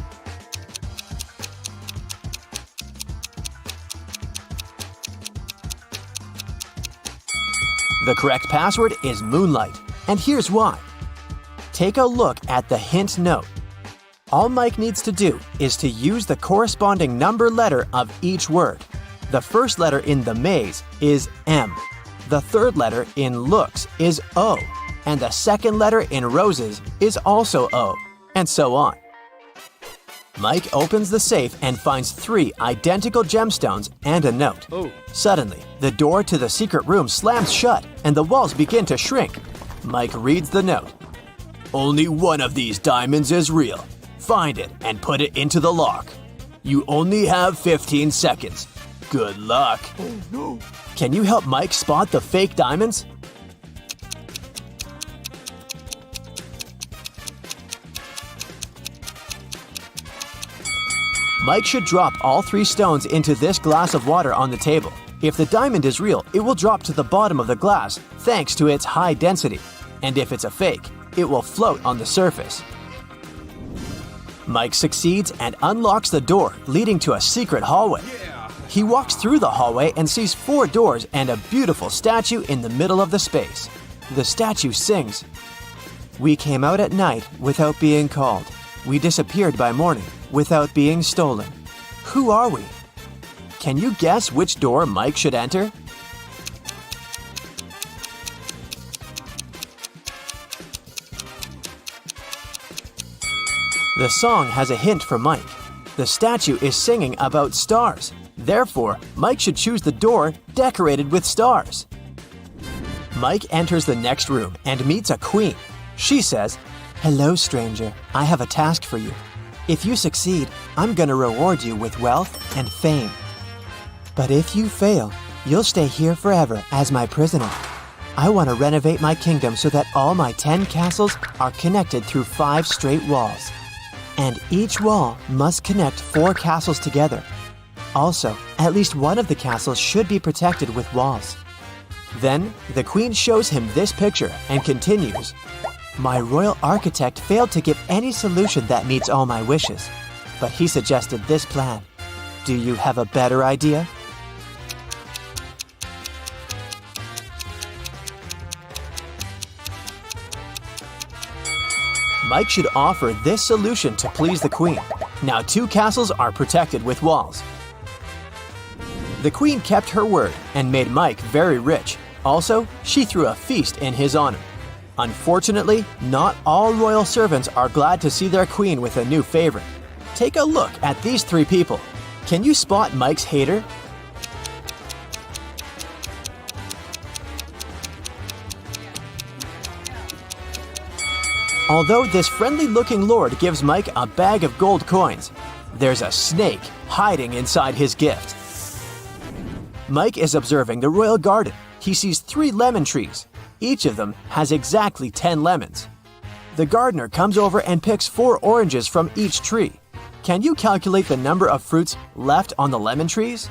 The correct password is Moonlight, and here's why. Take a look at the hint note. All Mike needs to do is to use the corresponding number letter of each word. The first letter in the maze is M. The third letter in looks is O. And the second letter in roses is also O. And so on. Mike opens the safe and finds 3 identical gemstones and a note. Suddenly, the door to the secret room slams shut and the walls begin to shrink. Mike reads the note. Only one of these diamonds is real. Find it and put it into the lock. You only have 15 seconds. Good luck. Oh no. Can you help Mike spot the fake diamonds? Mike should drop all 3 stones into this glass of water on the table. If the diamond is real, it will drop to the bottom of the glass thanks to its high density. And if it's a fake, it will float on the surface. Mike succeeds and unlocks the door, leading to a secret hallway. He walks through the hallway and sees 4 doors and a beautiful statue in the middle of the space. The statue sings, "We came out at night without being called. We disappeared by morning without being stolen. Who are we?" Can you guess which door Mike should enter? The song has a hint for Mike. The statue is singing about stars. Therefore, Mike should choose the door decorated with stars. Mike enters the next room and meets a queen. She says, "Hello, stranger. I have a task for you. If you succeed, I'm going to reward you with wealth and fame. But if you fail, you'll stay here forever as my prisoner. I want to renovate my kingdom so that all my 10 castles are connected through 5 straight walls. And each wall must connect 4 castles together. Also, at least one of the castles should be protected with walls. Then, the queen shows him this picture and continues, "My royal architect failed to give any solution that meets all my wishes, but he suggested this plan. Do you have a better idea?" Mike should offer this solution to please the queen. Now 2 castles are protected with walls. The queen kept her word and made Mike very rich. Also, she threw a feast in his honor. Unfortunately, not all royal servants are glad to see their queen with a new favorite. Take a look at these 3 people. Can you spot Mike's hater? Although this friendly-looking lord gives Mike a bag of gold coins, there's a snake hiding inside his gift. Mike is observing the royal garden. He sees 3 lemon trees. Each of them has exactly 10 lemons. The gardener comes over and picks 4 oranges from each tree. Can you calculate the number of fruits left on the lemon trees?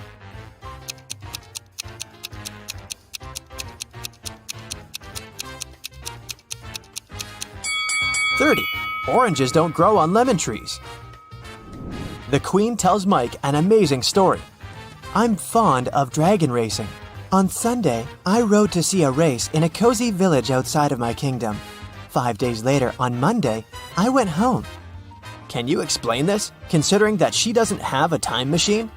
Oranges don't grow on lemon trees. The queen tells Mike an amazing story. "I'm fond of dragon racing. On Sunday, I rode to see a race in a cozy village outside of my kingdom. 5 days later, on Monday, I went home." Can you explain this, considering that she doesn't have a time machine?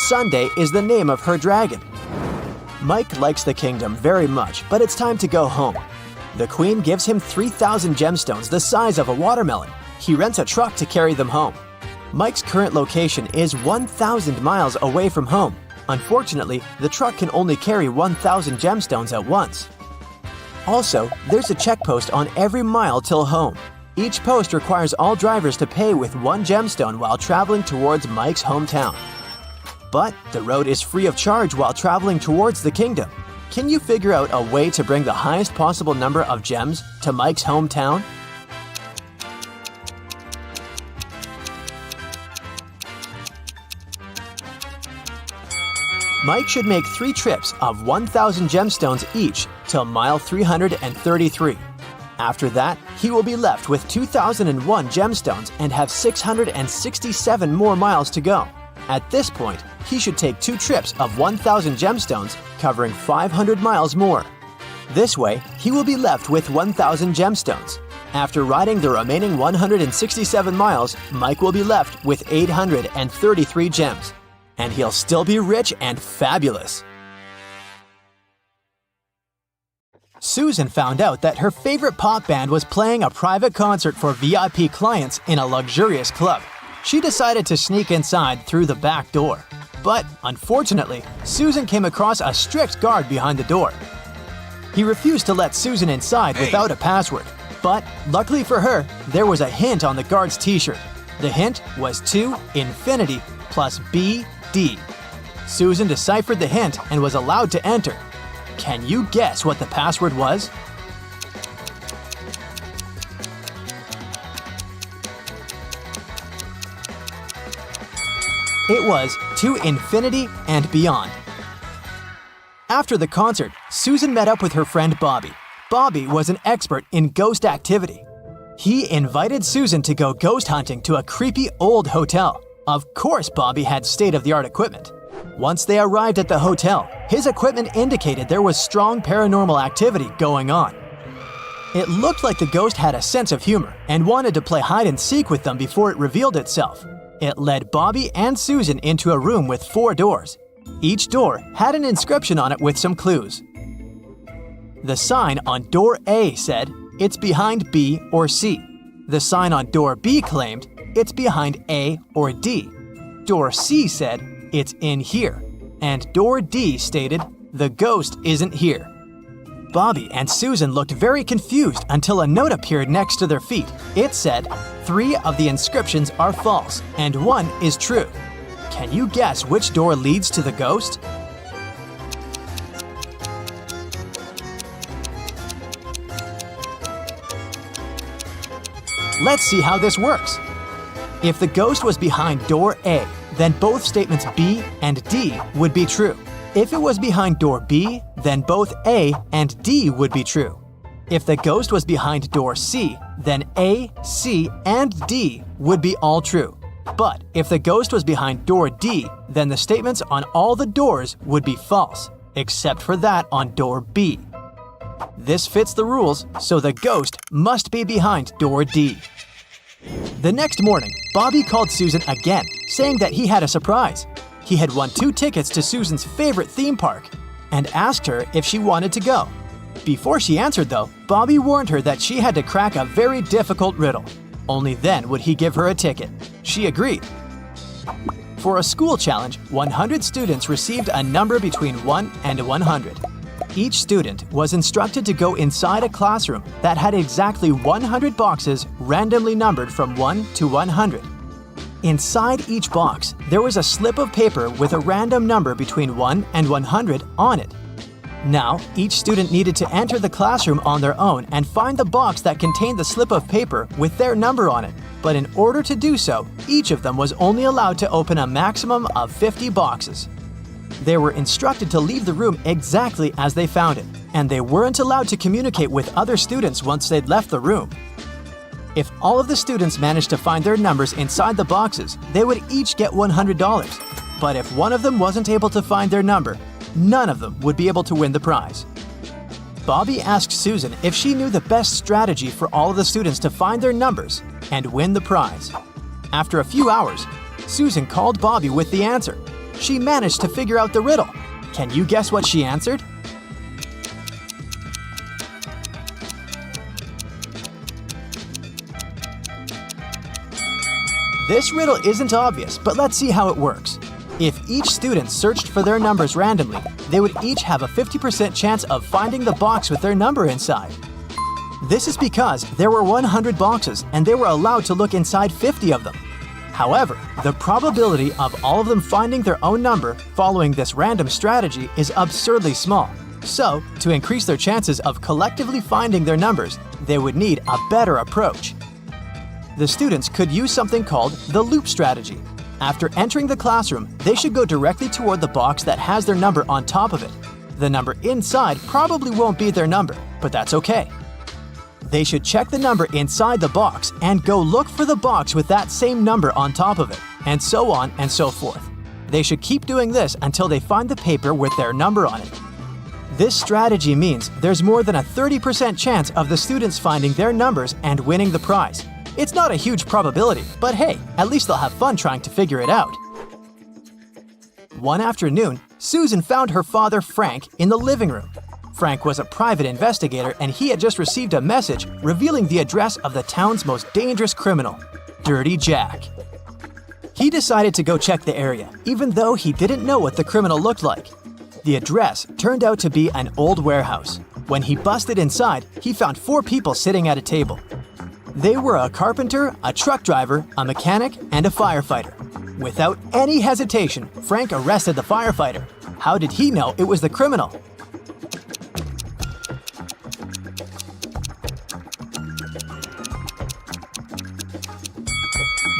Sunday is the name of her dragon. Mike likes the kingdom very much, but it's time to go home. The queen gives him 3,000 gemstones the size of a watermelon. He rents a truck to carry them home. Mike's current location is 1,000 miles away from home. Unfortunately, the truck can only carry 1,000 gemstones at once. Also, there's a check post on every mile till home. Each post requires all drivers to pay with 1 gemstone while traveling towards Mike's hometown. But the road is free of charge while traveling towards the kingdom. Can you figure out a way to bring the highest possible number of gems to Mike's hometown? Mike should make 3 trips of 1,000 gemstones each till mile 333. After that, he will be left with 2,001 gemstones and have 667 more miles to go. At this point, he should take 2 trips of 1,000 gemstones, covering 500 miles more. This way, he will be left with 1,000 gemstones. After riding the remaining 167 miles, Mike will be left with 833 gems. And he'll still be rich and fabulous. Susan found out that her favorite pop band was playing a private concert for VIP clients in a luxurious club. She decided to sneak inside through the back door. But, unfortunately, Susan came across a strict guard behind the door. He refused to let Susan inside without a password. But, luckily for her, there was a hint on the guard's t-shirt. The hint was to infinity plus BD. Susan deciphered the hint and was allowed to enter. Can you guess what the password was? It was to infinity and beyond. After the concert, Susan met up with her friend Bobby. Bobby was an expert in ghost activity. He invited Susan to go ghost hunting to a creepy old hotel. Of course, Bobby had state-of-the-art equipment. Once they arrived at the hotel, his equipment indicated there was strong paranormal activity going on. It looked like the ghost had a sense of humor and wanted to play hide-and-seek with them before it revealed itself. It led Bobby and Susan into a room with 4 doors. Each door had an inscription on it with some clues. The sign on door A said, "It's behind B or C." The sign on door B claimed, "It's behind A or D." Door C said, "It's in here." And door D stated, "The ghost isn't here." Bobby and Susan looked very confused until a note appeared next to their feet. It said, 3 of the inscriptions are false and 1 is true. Can you guess which door leads to the ghost? Let's see how this works. If the ghost was behind door A, then both statements B and D would be true. If it was behind door B, then both A and D would be true. If the ghost was behind door C, then A, C, and D would be all true. But if the ghost was behind door D, then the statements on all the doors would be false, except for that on door B. This fits the rules, so the ghost must be behind door D. The next morning, Bobby called Susan again, saying that he had a surprise. He had won 2 tickets to Susan's favorite theme park and asked her if she wanted to go. Before she answered, though, Bobby warned her that she had to crack a very difficult riddle. Only then would he give her a ticket. She agreed. For a school challenge, 100 students received a number between 1 and 100. Each student was instructed to go inside a classroom that had exactly 100 boxes randomly numbered from 1 to 100. Inside each box, there was a slip of paper with a random number between 1 and 100 on it. Now, each student needed to enter the classroom on their own and find the box that contained the slip of paper with their number on it. But in order to do so, each of them was only allowed to open a maximum of 50 boxes. They were instructed to leave the room exactly as they found it, and they weren't allowed to communicate with other students once they'd left the room. If all of the students managed to find their numbers inside the boxes, they would each get $100. But if one of them wasn't able to find their number, none of them would be able to win the prize. Bobby asked Susan if she knew the best strategy for all of the students to find their numbers and win the prize. After a few hours, Susan called Bobby with the answer. She managed to figure out the riddle. Can you guess what she answered? This riddle isn't obvious, but let's see how it works. If each student searched for their numbers randomly, they would each have a 50% chance of finding the box with their number inside. This is because there were 100 boxes and they were allowed to look inside 50 of them. However, the probability of all of them finding their own number following this random strategy is absurdly small. So, to increase their chances of collectively finding their numbers, they would need a better approach. The students could use something called the loop strategy. After entering the classroom, they should go directly toward the box that has their number on top of it. The number inside probably won't be their number, but that's okay. They should check the number inside the box and go look for the box with that same number on top of it, and so on and so forth. They should keep doing this until they find the paper with their number on it. This strategy means there's more than a 30% chance of the students finding their numbers and winning the prize. It's not a huge probability, but hey, at least they'll have fun trying to figure it out. One afternoon, Susan found her father, Frank, in the living room. Frank was a private investigator and he had just received a message revealing the address of the town's most dangerous criminal, Dirty Jack. He decided to go check the area, even though he didn't know what the criminal looked like. The address turned out to be an old warehouse. When he busted inside, he found 4 people sitting at a table. They were a carpenter, a truck driver, a mechanic, and a firefighter. Without any hesitation, Frank arrested the firefighter. How did he know it was the criminal?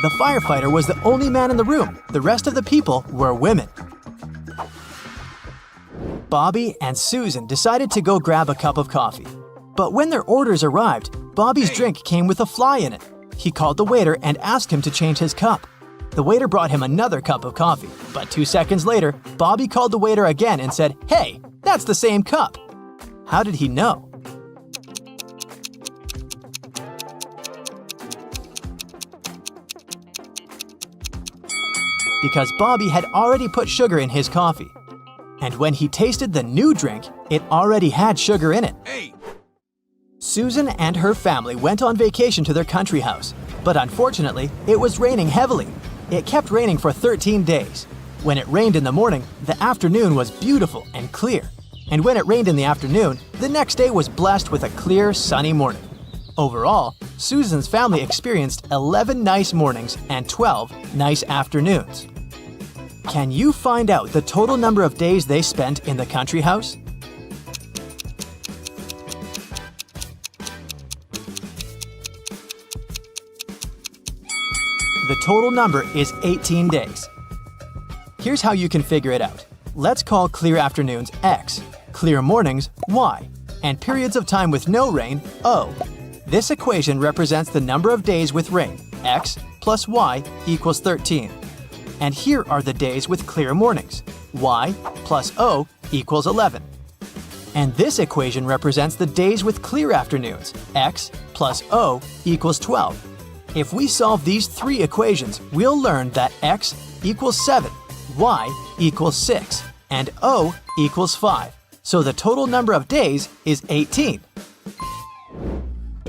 The firefighter was the only man in the room. The rest of the people were women. Bobby and Susan decided to go grab a cup of coffee. But when their orders arrived, Bobby's drink came with a fly in it. He called the waiter and asked him to change his cup. The waiter brought him another cup of coffee, but 2 seconds later, Bobby called the waiter again and said, "Hey, that's the same cup." How did he know? Because Bobby had already put sugar in his coffee. And when he tasted the new drink, it already had sugar in it. Susan and her family went on vacation to their country house, but unfortunately, it was raining heavily. It kept raining for 13 days. When it rained in the morning, the afternoon was beautiful and clear. And when it rained in the afternoon, the next day was blessed with a clear, sunny morning. Overall, Susan's family experienced 11 nice mornings and 12 nice afternoons. Can you find out the total number of days they spent in the country house? The total number is 18 days. Here's how you can figure it out. Let's call clear afternoons X, clear mornings Y, and periods of time with no rain O. This equation represents the number of days with rain, X plus Y equals 13. And here are the days with clear mornings, Y plus O equals 11. And this equation represents the days with clear afternoons, X plus O equals 12. If we solve these three equations, we'll learn that X equals 7, Y equals 6, and O equals 5. So the total number of days is 18.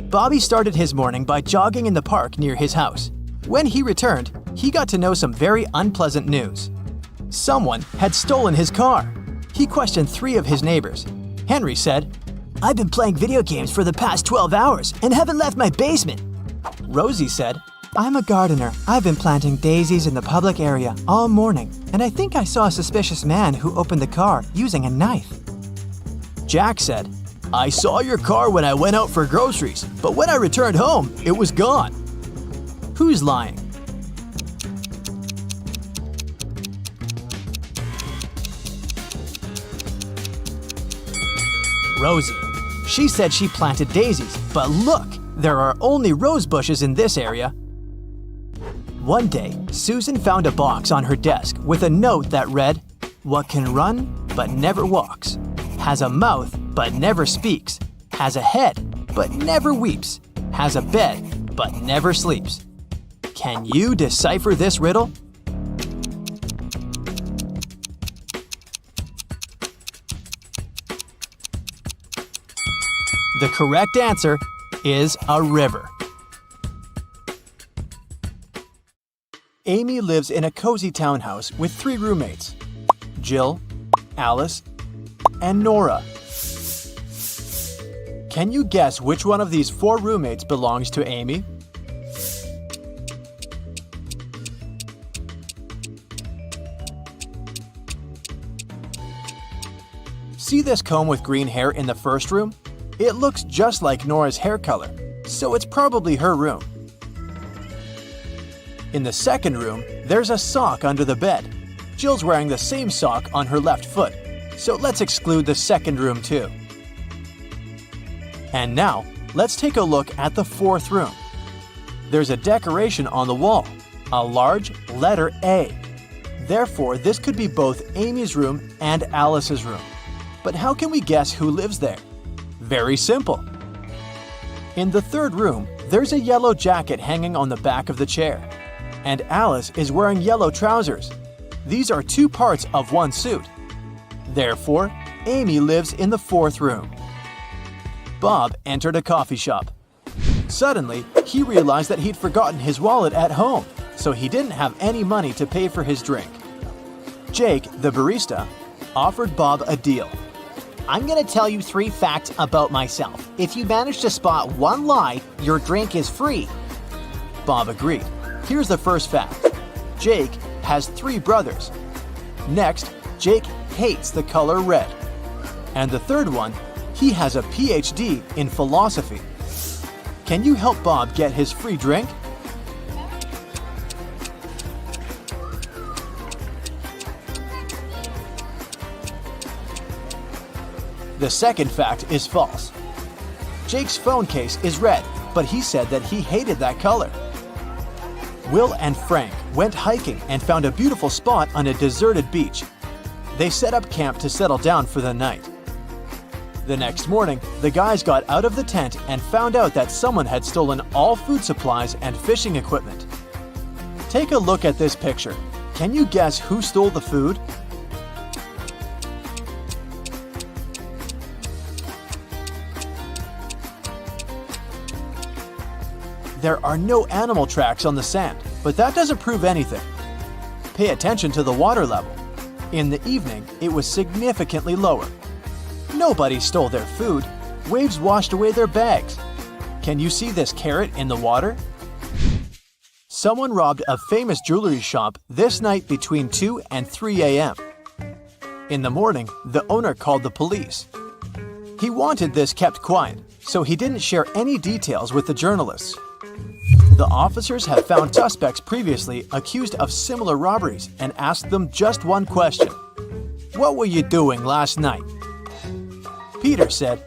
Bobby started his morning by jogging in the park near his house. When he returned, he got to know some very unpleasant news. Someone had stolen his car. He questioned 3 of his neighbors. Henry said, "I've been playing video games for the past 12 hours and haven't left my basement." Rosie said, "I'm a gardener. I've been planting daisies in the public area all morning, and I think I saw a suspicious man who opened the car using a knife." Jack said, "I saw your car when I went out for groceries, but when I returned home, it was gone." Who's lying? Rosie. She said she planted daisies, but look, there are only rose bushes in this area. One day, Susan found a box on her desk with a note that read, "What can run but never walks, has a mouth but never speaks, has a head but never weeps, has a bed but never sleeps." Can you decipher this riddle? The correct answer is a river. Amy lives in a cozy townhouse with 3 roommates, Jill, Alice, and Nora. Can you guess which one of these 4 roommates belongs to Amy? See this comb with green hair in the first room? It looks just like Nora's hair color, so it's probably her room. In the second room, there's a sock under the bed. Jill's wearing the same sock on her left foot, so let's exclude the second room too. And now, let's take a look at the fourth room. There's a decoration on the wall, a large letter A. Therefore, this could be both Amy's room and Alice's room. But how can we guess who lives there? Very simple. In the third room, there's a yellow jacket hanging on the back of the chair. And Alice is wearing yellow trousers. These are 2 parts of one suit. Therefore, Amy lives in the fourth room. Bob entered a coffee shop. Suddenly, he realized that he'd forgotten his wallet at home, so he didn't have any money to pay for his drink. Jake, the barista, offered Bob a deal. I'm gonna tell you 3 facts about myself. If you manage to spot one lie, your drink is free. Bob agreed. Here's the first fact. Jake has 3 brothers. Next, Jake hates the color red. And the third one, he has a PhD in philosophy. Can you help Bob get his free drink? The second fact is false. Jake's phone case is red, but he said that he hated that color. Will and Frank went hiking and found a beautiful spot on a deserted beach. They set up camp to settle down for the night. The next morning, the guys got out of the tent and found out that someone had stolen all food supplies and fishing equipment. Take a look at this picture. Can you guess who stole the food? There are no animal tracks on the sand, but that doesn't prove anything. Pay attention to the water level. In the evening, it was significantly lower. Nobody stole their food. Waves washed away their bags. Can you see this carrot in the water? Someone robbed a famous jewelry shop this night between 2 and 3 a.m. In the morning, the owner called the police. He wanted this kept quiet, so he didn't share any details with the journalists. The officers have found suspects previously accused of similar robberies and asked them just one question. What were you doing last night? Peter said,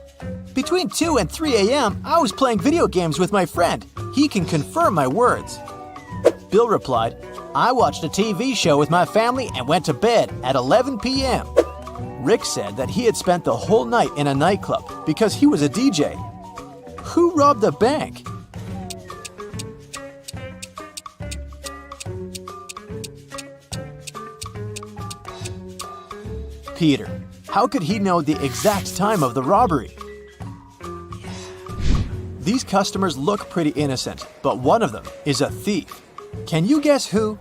between 2 and 3 a.m., I was playing video games with my friend. He can confirm my words. Bill replied, I watched a TV show with my family and went to bed at 11 p.m. Rick said that he had spent the whole night in a nightclub because he was a DJ. Who robbed the bank? Peter. How could he know the exact time of the robbery? These customers look pretty innocent, but one of them is a thief. Can you guess who?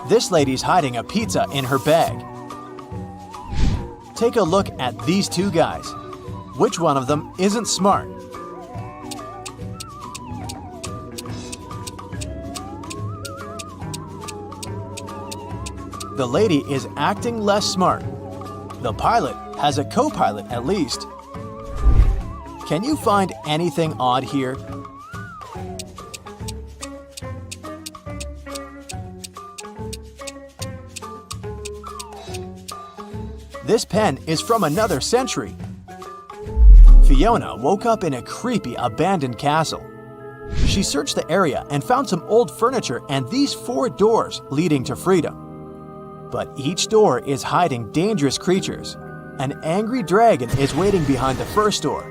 This lady's hiding a pizza in her bag. Take a look at these two guys. Which one of them isn't smart? The lady is acting less smart. The pilot has a co-pilot at least. Can you find anything odd here? This pen is from another century. Fiona woke up in a creepy abandoned castle. She searched the area and found some old furniture and these 4 doors leading to freedom. But each door is hiding dangerous creatures. An angry dragon is waiting behind the first door.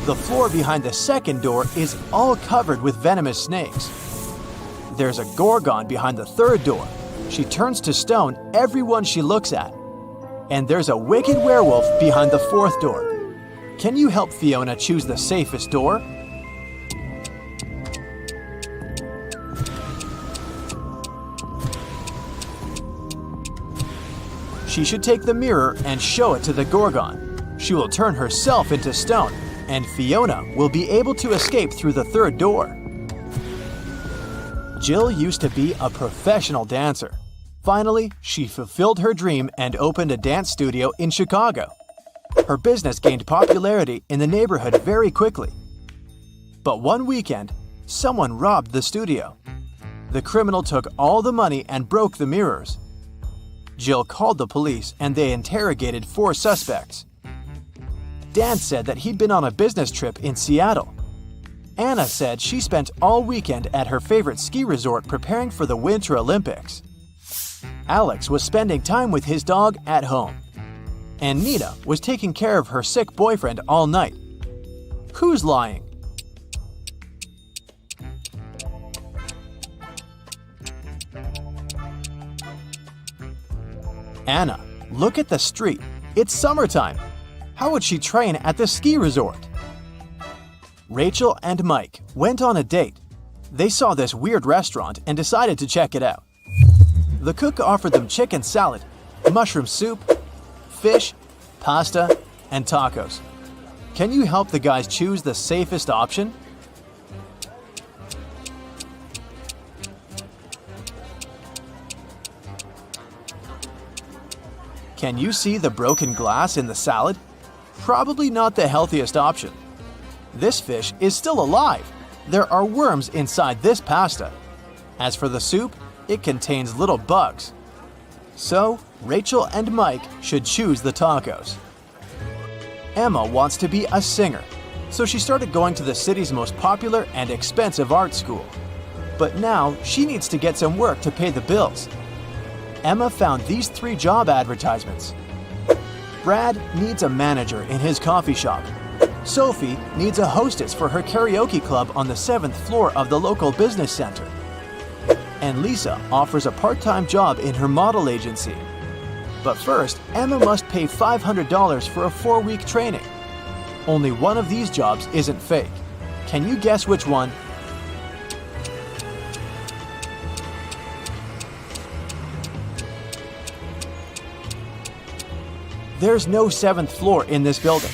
The floor behind the second door is all covered with venomous snakes. There's a gorgon behind the third door. She turns to stone everyone she looks at. And there's a wicked werewolf behind the fourth door. Can you help Fiona choose the safest door? She should take the mirror and show it to the gorgon. She will turn herself into stone, and Fiona will be able to escape through the third door. Jill used to be a professional dancer. Finally, she fulfilled her dream and opened a dance studio in Chicago. Her business gained popularity in the neighborhood very quickly. But one weekend, someone robbed the studio. The criminal took all the money and broke the mirrors. Jill called the police and they interrogated 4 suspects. Dan said that he'd been on a business trip in Seattle. Anna said she spent all weekend at her favorite ski resort preparing for the Winter Olympics. Alex was spending time with his dog at home. And Nina was taking care of her sick boyfriend all night. Who's lying? Anna, look at the street. It's summertime. How would she train at the ski resort? Rachel and Mike went on a date. They saw this weird restaurant and decided to check it out. The cook offered them chicken salad, mushroom soup, fish, pasta, and tacos. Can you help the guys choose the safest option? Can you see the broken glass in the salad? Probably not the healthiest option. This fish is still alive. There are worms inside this pasta. As for the soup, it contains little bugs. So, Rachel and Mike should choose the tacos. Emma wants to be a singer, so she started going to the city's most popular and expensive art school. But now she needs to get some work to pay the bills. Emma found these 3 job advertisements. Brad needs a manager in his coffee shop. Sophie needs a hostess for her karaoke club on the 7th floor of the local business center. And Lisa offers a part-time job in her model agency. But first, Emma must pay $500 for a 4-week training. Only one of these jobs isn't fake. Can you guess which one? There's no 7th floor in this building.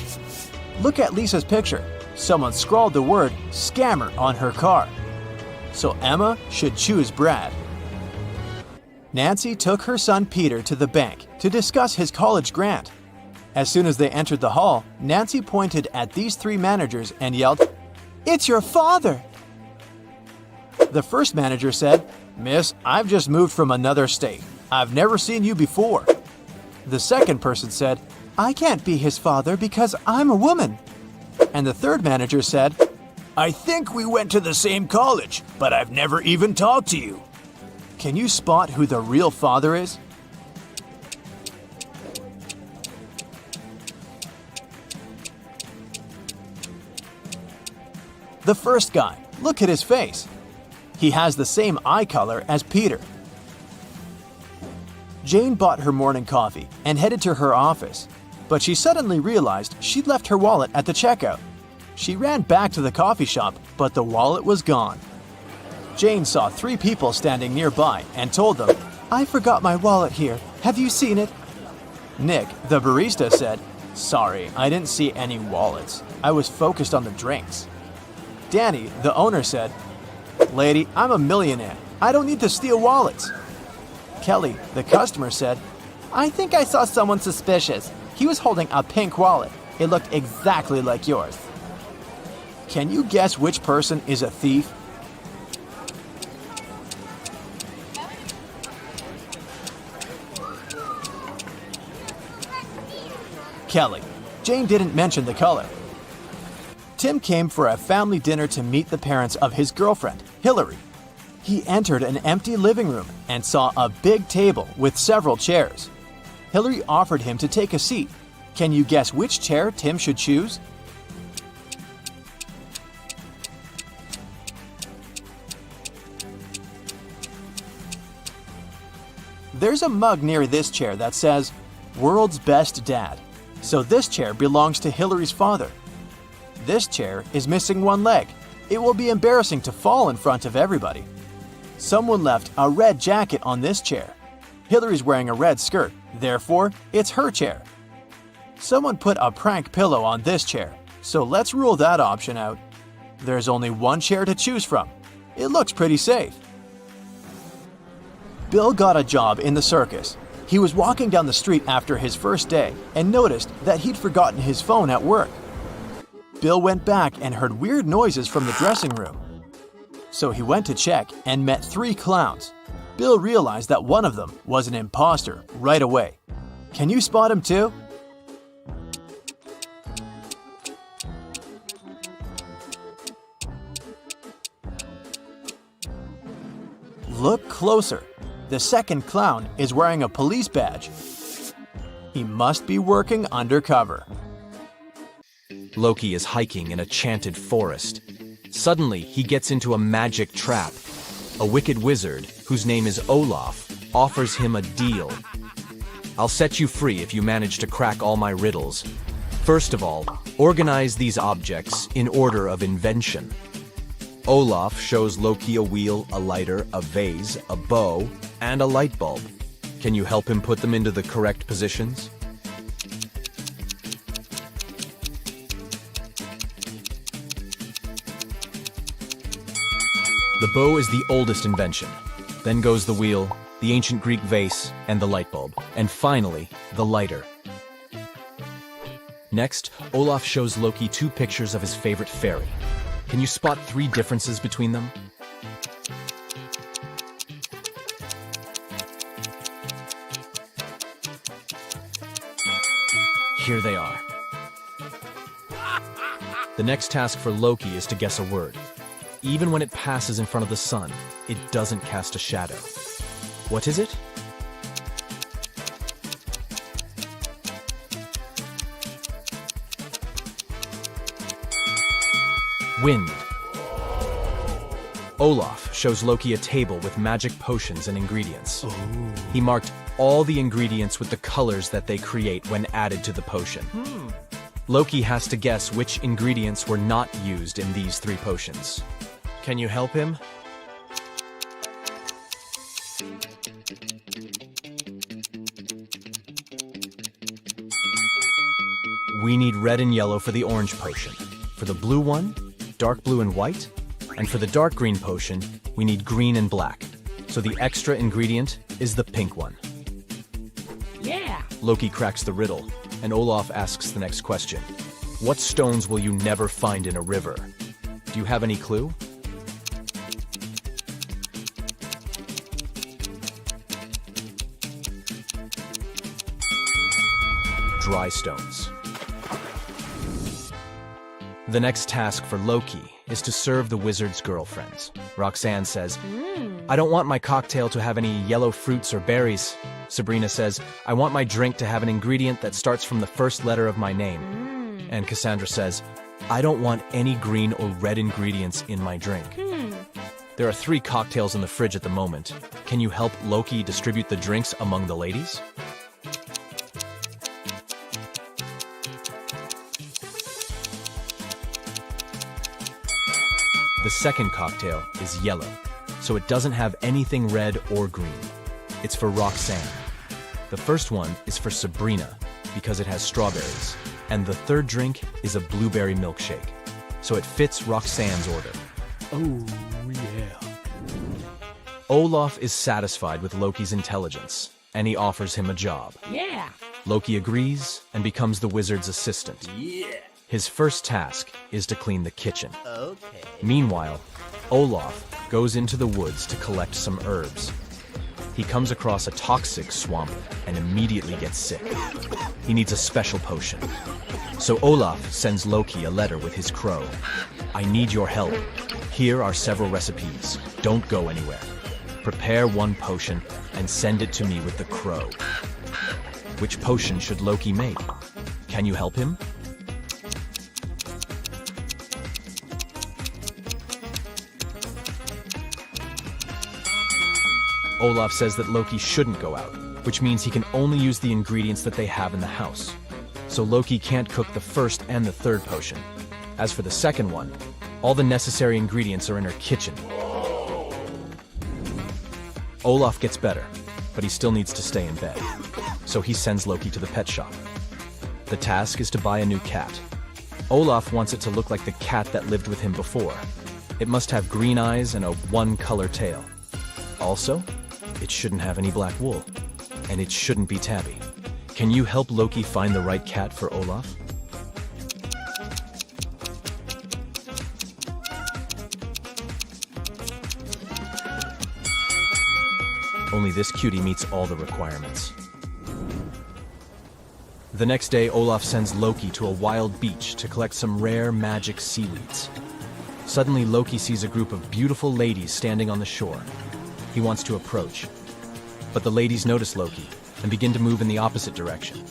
Look at Lisa's picture. Someone scrawled the word scammer on her car. So Emma should choose Brad. Nancy took her son Peter to the bank to discuss his college grant. As soon as they entered the hall, Nancy pointed at these three managers and yelled, "It's your father!" The first manager said, "Miss, I've just moved from another state. I've never seen you before." The second person said, "I can't be his father because I'm a woman." And the third manager said, I think we went to the same college, but I've never even talked to you. "Can you spot who the real father is?" The first guy, look at his face. He has the same eye color as Peter. Jane bought her morning coffee and headed to her office, but she suddenly realized she'd left her wallet at the checkout. She ran back to the coffee shop, but the wallet was gone. Jane saw three people standing nearby and told them, "I forgot my wallet here. Have you seen it?" Nick, the barista, said, "Sorry, I didn't see any wallets. I was focused on the drinks." Danny, the owner, said, "Lady, I'm a millionaire. I don't need to steal wallets." Kelly, the customer, said, "I think I saw someone suspicious. He was holding a pink wallet. It looked exactly like yours." Can you guess which person is a thief? Kelly. Jane didn't mention the color. Tim came for a family dinner to meet the parents of his girlfriend, Hillary. He entered an empty living room and saw a big table with several chairs. Hillary offered him to take a seat. Can you guess which chair Tim should choose? There's a mug near this chair that says, "World's Best Dad." So this chair belongs to Hillary's father. This chair is missing one leg. It will be embarrassing to fall in front of everybody. Someone left a red jacket on this chair. Hillary's wearing a red skirt, therefore it's her chair. Someone put a prank pillow on this chair, so let's rule that option out. There's only one chair to choose from. It looks pretty safe. Bill got a job in the circus. He was walking down the street after his first day and noticed that he'd forgotten his phone at work. Bill went back and heard weird noises from the dressing room. So he went to check and met three clowns. Bill realized that one of them was an imposter right away. Can you spot him too? Look closer. The second clown is wearing a police badge. He must be working undercover. Loki is hiking in a chanted forest. Suddenly, he gets into a magic trap. A wicked wizard, whose name is Olaf, offers him a deal. "I'll set you free if you manage to crack all my riddles. First of all, organize these objects in order of invention." Olaf shows Loki a wheel, a lighter, a vase, a bow, and a light bulb. Can you help him put them into the correct positions? The bow is the oldest invention. Then goes the wheel, the ancient Greek vase, and the light bulb. And finally, the lighter. Next, Olaf shows Loki two pictures of his favorite fairy. Can you spot three differences between them? Here they are. The next task for Loki is to guess a word. Even when it passes in front of the sun, it doesn't cast a shadow. What is it? Wind. Olaf shows Loki a table with magic potions and ingredients. Ooh. He marked all the ingredients with the colors that they create when added to the potion. Loki has to guess which ingredients were not used in these three potions. Can you help him? We need red and yellow for the orange potion. For the blue one, dark blue and white. And for the dark green potion, we need green and black. So the extra ingredient is the pink one. Yeah. Loki cracks the riddle, and Olaf asks the next question. What stones will you never find in a river? Do you have any clue? Dry stones. The next task for Loki is to serve the wizard's girlfriends. Roxanne says, I don't want my cocktail to have any yellow fruits or berries. Sabrina says, I want my drink to have an ingredient that starts from the first letter of my name. And Cassandra says, I don't want any green or red ingredients in my drink. There are 3 cocktails in the fridge at the moment. Can you help Loki distribute the drinks among the ladies? The second cocktail is yellow, so it doesn't have anything red or green. It's for Roxanne. The first one is for Sabrina, because it has strawberries. And the third drink is a blueberry milkshake, so it fits Roxanne's order. Oh, yeah. Olaf is satisfied with Loki's intelligence, and he offers him a job. Yeah. Loki agrees and becomes the wizard's assistant. Yeah. His first task is to clean the kitchen. Okay. Meanwhile, Olaf goes into the woods to collect some herbs. He comes across a toxic swamp and immediately gets sick. He needs a special potion. So Olaf sends Loki a letter with his crow. I need your help. Here are several recipes. Don't go anywhere. Prepare one potion and send it to me with the crow. Which potion should Loki make? Can you help him? Olaf says that Loki shouldn't go out, which means he can only use the ingredients that they have in the house. So Loki can't cook the first and the third potion. As for the second one, all the necessary ingredients are in her kitchen. Olaf gets better, but he still needs to stay in bed. So he sends Loki to the pet shop. The task is to buy a new cat. Olaf wants it to look like the cat that lived with him before. It must have green eyes and a one-color tail. Also, it shouldn't have any black wool. And it shouldn't be tabby. Can you help Loki find the right cat for Olaf? Only this cutie meets all the requirements. The next day, Olaf sends Loki to a wild beach to collect some rare magic seaweeds. Suddenly, Loki sees a group of beautiful ladies standing on the shore. He wants to approach, but the ladies notice Loki and begin to move in the opposite direction.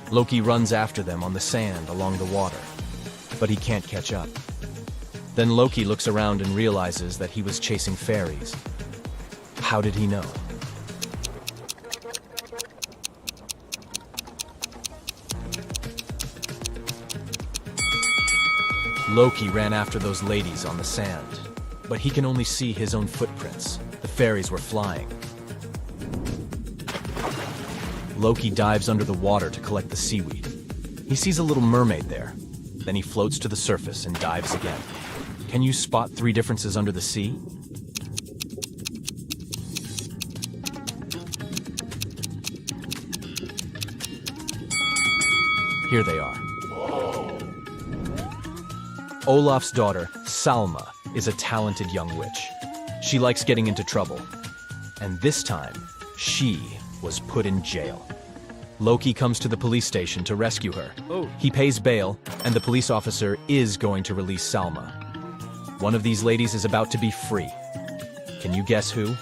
Loki runs after them on the sand along the water, but he can't catch up. Then Loki looks around and realizes that he was chasing fairies. How did he know? Loki ran after those ladies on the sand, but he can only see his own footprints. The fairies were flying. Loki dives under the water to collect the seaweed. He sees a little mermaid there. Then he floats to the surface and dives again. Can you spot 3 differences under the sea? Here they are. Olaf's daughter, Salma, is a talented young witch. She likes getting into trouble. And this time, she was put in jail. Loki comes to the police station to rescue her. He pays bail, and the police officer is going to release Salma. One of these ladies is about to be free. Can you guess who?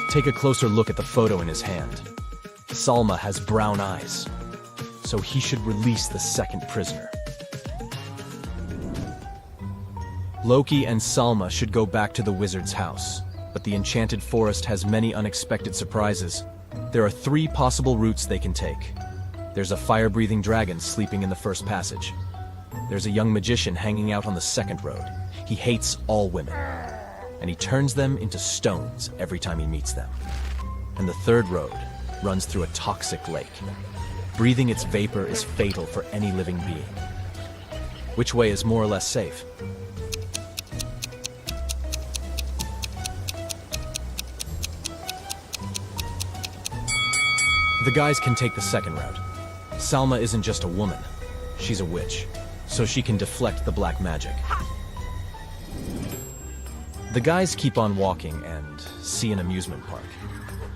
Take a closer look at the photo in his hand. Salma has brown eyes, so he should release the second prisoner. Loki and Salma should go back to the wizard's house, but the enchanted forest has many unexpected surprises. There are 3 possible routes they can take. There's a fire-breathing dragon sleeping in the first passage. There's a young magician hanging out on the second road. He hates all women, and he turns them into stones every time he meets them. And the third road runs through a toxic lake. Breathing its vapor is fatal for any living being. Which way is more or less safe? The guys can take the second route. Salma isn't just a woman, she's a witch, so she can deflect the black magic. The guys keep on walking and see an amusement park.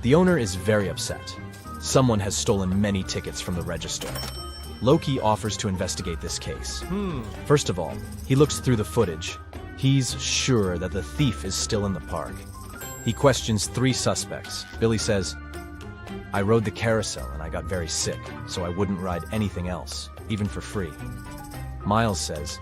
The owner is very upset. Someone has stolen many tickets from the register. Loki offers to investigate this case. First of all, he looks through the footage. He's sure that the thief is still in the park. He questions 3 suspects. Billy says, "I rode the carousel and I got very sick, so I wouldn't ride anything else, even for free." Miles says,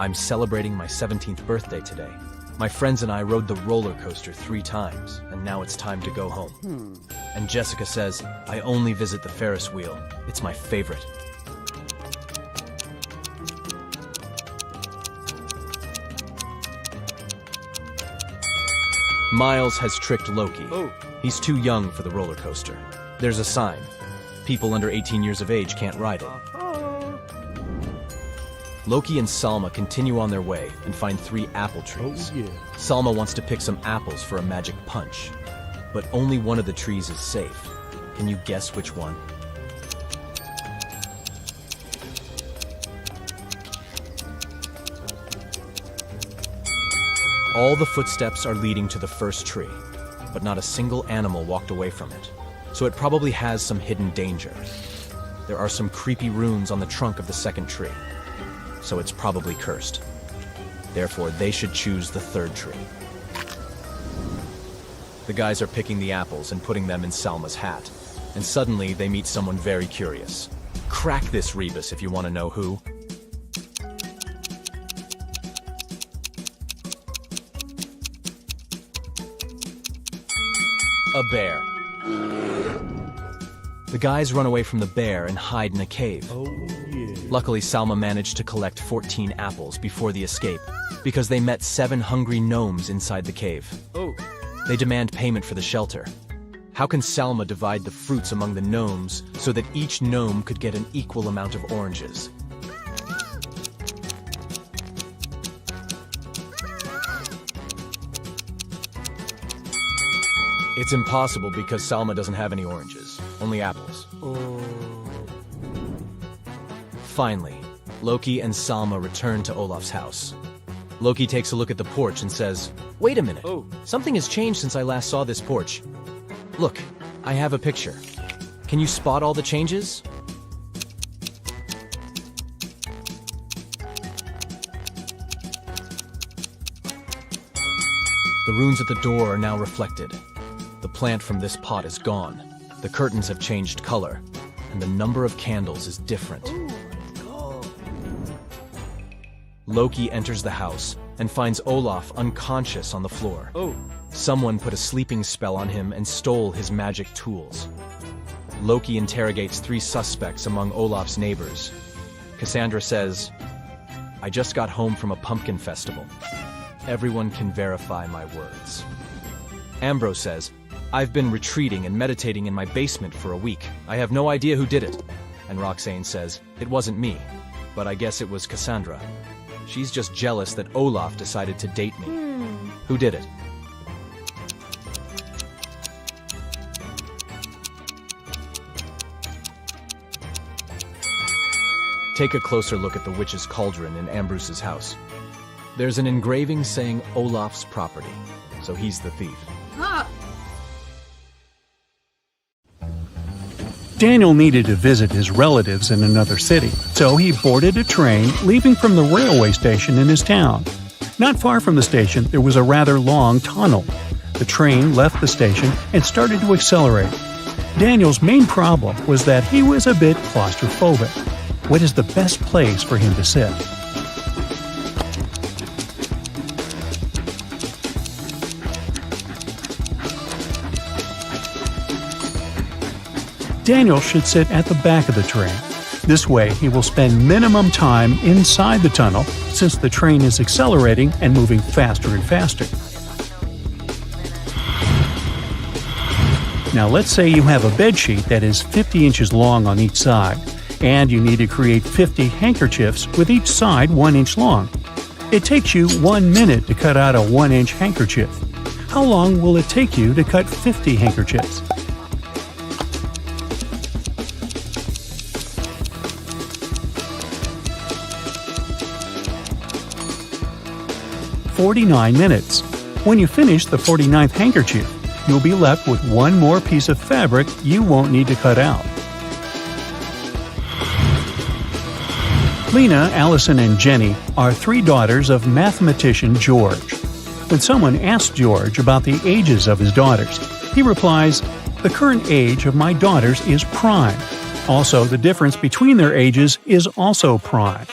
"I'm celebrating my 17th birthday today. My friends and I rode the roller coaster 3 times, and now it's time to go home." And Jessica says, "I only visit the Ferris wheel. It's my favorite." Miles has tricked Loki. He's too young for the roller coaster. There's a sign. People under 18 years of age can't ride it. Loki and Salma continue on their way and find 3 apple trees. Salma wants to pick some apples for a magic punch, but only one of the trees is safe. Can you guess which one? All the footsteps are leading to the first tree, but not a single animal walked away from it, so it probably has some hidden danger. There are some creepy runes on the trunk of the second tree, so it's probably cursed. Therefore, they should choose the third tree. The guys are picking the apples and putting them in Salma's hat, and suddenly they meet someone very curious. Crack this rebus if you want to know who. A bear. The guys run away from the bear and hide in a cave. Luckily, Salma managed to collect 14 apples before the escape, because they met 7 hungry gnomes inside the cave. They demand payment for the shelter. How can Salma divide the fruits among the gnomes so that each gnome could get an equal amount of oranges? It's impossible because Salma doesn't have any oranges, only apples. Finally, Loki and Salma return to Olaf's house. Loki takes a look at the porch and says, "Wait a minute, something has changed since I last saw this porch. Look, I have a picture. Can you spot all the changes?" The runes at the door are now reflected. The plant from this pot is gone. The curtains have changed color, and the number of candles is different. Loki enters the house and finds Olaf unconscious on the floor. Someone put a sleeping spell on him and stole his magic tools. Loki interrogates 3 suspects among Olaf's neighbors. Cassandra says, "I just got home from a pumpkin festival. Everyone can verify my words." Ambrose says, "I've been retreating and meditating in my basement for a week. I have no idea who did it." And Roxane says, "It wasn't me, but I guess it was Cassandra. She's just jealous that Olaf decided to date me." Who did it? Take a closer look at the witch's cauldron in Ambrose's house. There's an engraving saying Olaf's property, so he's the thief. Daniel needed to visit his relatives in another city, so he boarded a train leaving from the railway station in his town. Not far from the station, there was a rather long tunnel. The train left the station and started to accelerate. Daniel's main problem was that he was a bit claustrophobic. What is the best place for him to sit? Daniel should sit at the back of the train. This way, he will spend minimum time inside the tunnel since the train is accelerating and moving faster and faster. Now let's say you have a bedsheet that is 50 inches long on each side. And you need to create 50 handkerchiefs with each side 1 inch long. It takes you 1 minute to cut out a 1-inch handkerchief. How long will it take you to cut 50 handkerchiefs? "49 minutes. When you finish the 49th handkerchief, you'll be left with one more piece of fabric you won't need to cut out. Lena, Allison, and Jenny are 3 daughters of mathematician George. When someone asks George about the ages of his daughters, he replies, "The current age of my daughters is prime. Also, the difference between their ages is also prime.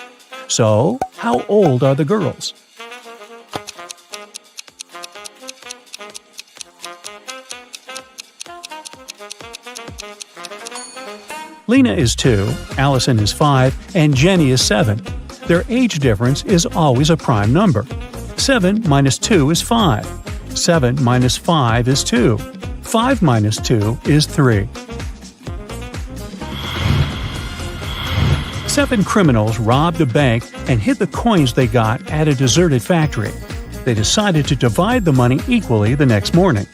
So, how old are the girls?" Lena is 2, Allison is 5, and Jenny is 7. Their age difference is always a prime number. 7 minus 2 is 5. 7 minus 5 is 2. 5 minus 2 is 3. 7 criminals robbed a bank and hid the coins they got at a deserted factory. They decided to divide the money equally the next morning.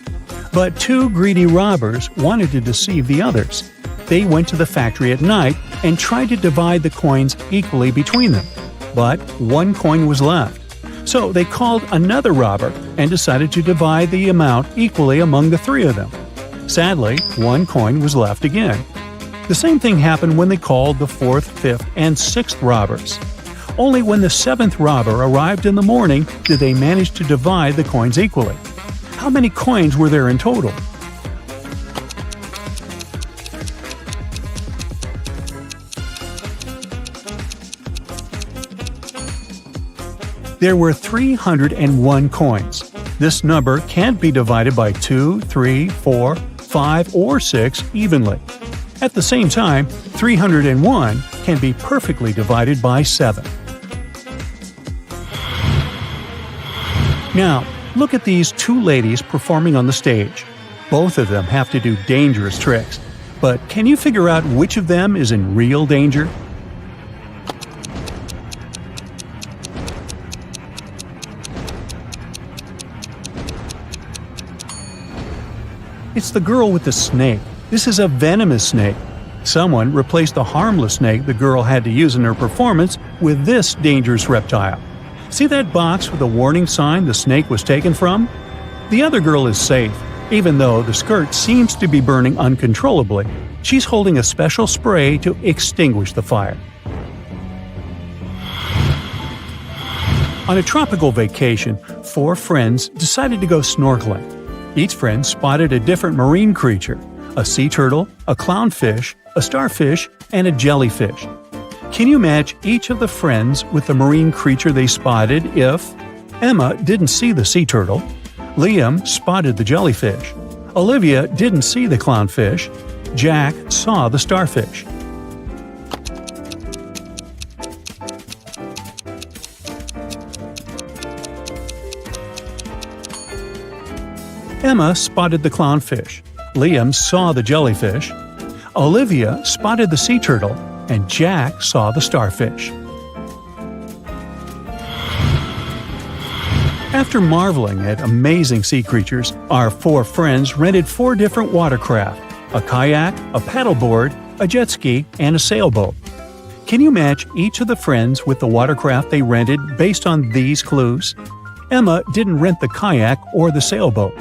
But 2 greedy robbers wanted to deceive the others. They went to the factory at night and tried to divide the coins equally between them. But 1 coin was left. So they called another robber and decided to divide the amount equally among the 3 of them. Sadly, 1 coin was left again. The same thing happened when they called the 4th, 5th, and 6th robbers. Only when the 7th robber arrived in the morning did they manage to divide the coins equally. How many coins were there in total? There were 301 coins. This number can't be divided by 2, 3, 4, 5, or 6 evenly. At the same time, 301 can be perfectly divided by 7. Now, look at these 2 ladies performing on the stage. Both of them have to do dangerous tricks. But can you figure out which of them is in real danger? It's the girl with the snake. This is a venomous snake. Someone replaced the harmless snake the girl had to use in her performance with this dangerous reptile. See that box with the warning sign the snake was taken from? The other girl is safe. Even though the skirt seems to be burning uncontrollably, she's holding a special spray to extinguish the fire. On a tropical vacation, 4 friends decided to go snorkeling. Each friend spotted a different marine creature: a sea turtle, a clownfish, a starfish, and a jellyfish. Can you match each of the friends with the marine creature they spotted if Emma didn't see the sea turtle, Liam spotted the jellyfish, Olivia didn't see the clownfish, Jack saw the starfish? Emma spotted the clownfish, Liam saw the jellyfish, Olivia spotted the sea turtle, and Jack saw the starfish. After marveling at amazing sea creatures, our 4 friends rented 4 different watercraft: a kayak, a paddleboard, a jet ski, and a sailboat. Can you match each of the friends with the watercraft they rented based on these clues? Emma didn't rent the kayak or the sailboat.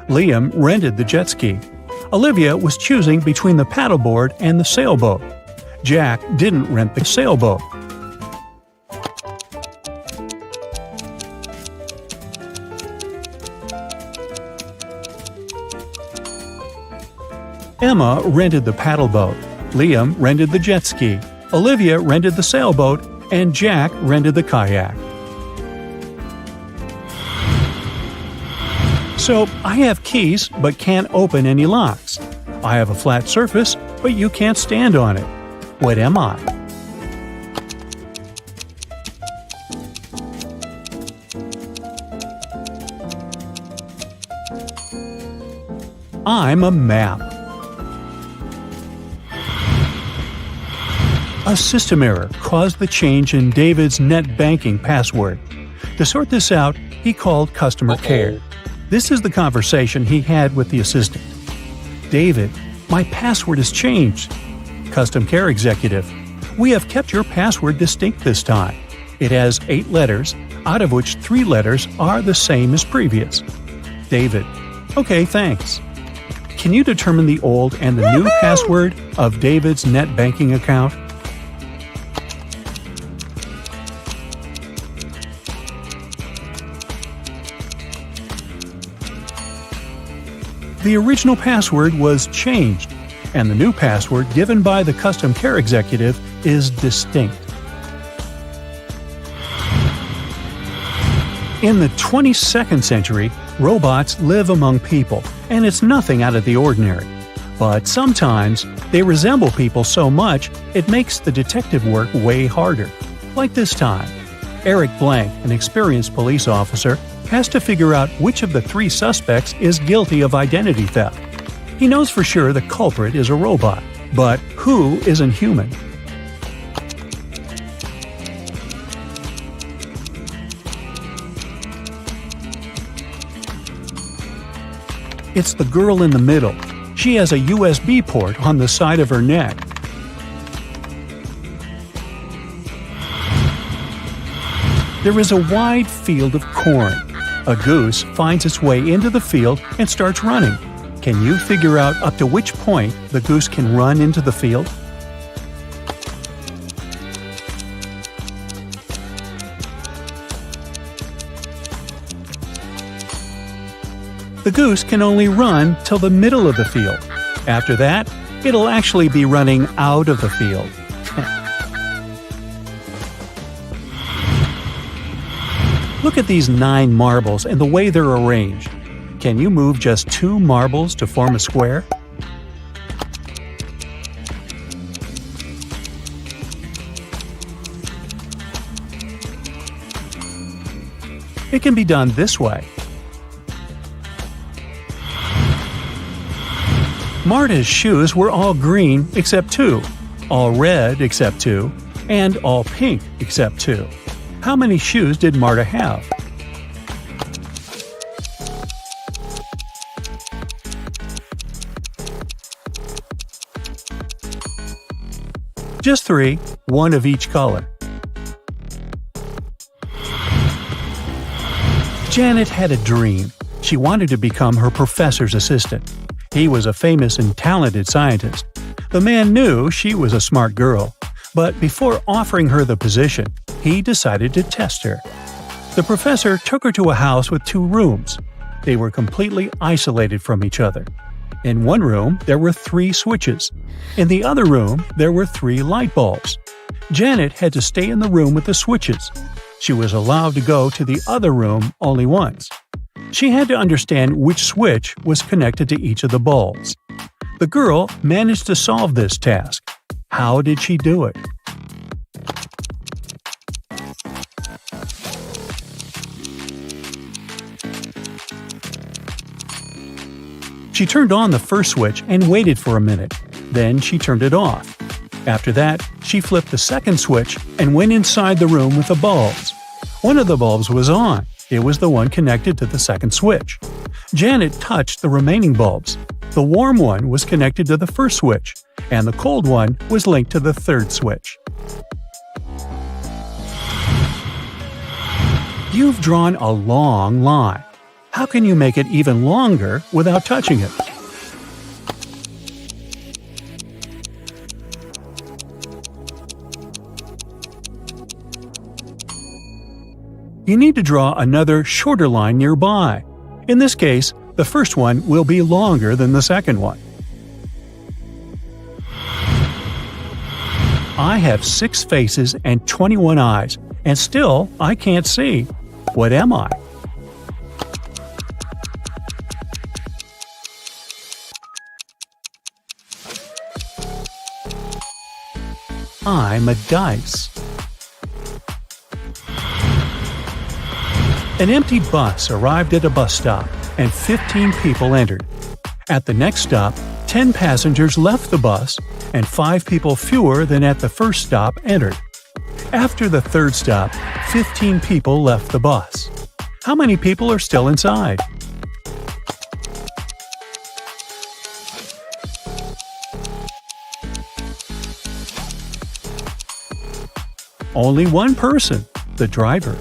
Liam rented the jet ski. Olivia was choosing between the paddleboard and the sailboat. Jack didn't rent the sailboat. Emma rented the paddleboat. Liam rented the jet ski. Olivia rented the sailboat, and Jack rented the kayak. So, I have keys but can't open any locks. I have a flat surface, but you can't stand on it. What am I? I'm a map. A system error caused the change in David's net banking password. To sort this out, he called customer care. This is the conversation he had with the assistant. David, my password has changed. Customer care executive, we have kept your password distinct this time. It has 8 letters, out of which 3 letters are the same as previous. David, okay, thanks. Can you determine the old and the new password of David's net banking account? The original password was changed, and the new password given by the customer care executive is distinct. In the 22nd century, robots live among people, and it's nothing out of the ordinary. But sometimes, they resemble people so much, it makes the detective work way harder. Like this time. Eric Blank, an experienced police officer, has to figure out which of the 3 suspects is guilty of identity theft. He knows for sure the culprit is a robot, but who isn't human? It's the girl in the middle. She has a USB port on the side of her neck. There is a wide field of corn. A goose finds its way into the field and starts running. Can you figure out up to which point the goose can run into the field? The goose can only run till the middle of the field. After that, it'll actually be running out of the field. Look at these 9 marbles and the way they're arranged. Can you move just 2 marbles to form a square? It can be done this way. Marta's shoes were all green except 2, all red except 2, and all pink except 2. How many shoes did Marta have? Just 3, 1 of each color. Janet had a dream. She wanted to become her professor's assistant. He was a famous and talented scientist. The man knew she was a smart girl, but before offering her the position, he decided to test her. The professor took her to a house with 2 rooms. They were completely isolated from each other. In one room, there were 3 switches. In the other room, there were 3 light bulbs. Janet had to stay in the room with the switches. She was allowed to go to the other room only once. She had to understand which switch was connected to each of the bulbs. The girl managed to solve this task. How did she do it? She turned on the first switch and waited for a minute. Then she turned it off. After that, she flipped the second switch and went inside the room with the bulbs. One of the bulbs was on. It was the one connected to the second switch. Janet touched the remaining bulbs. The warm one was connected to the first switch, and the cold one was linked to the third switch. You've drawn a long line. How can you make it even longer without touching it? You need to draw another shorter line nearby. In this case, the first one will be longer than the second one. I have 6 faces and 21 eyes, and still I can't see. What am I? I'm a dice. An empty bus arrived at a bus stop, and 15 people entered. At the next stop, 10 passengers left the bus, and 5 people fewer than at the first stop entered. After the third stop, 15 people left the bus. How many people are still inside? Only one person, the driver.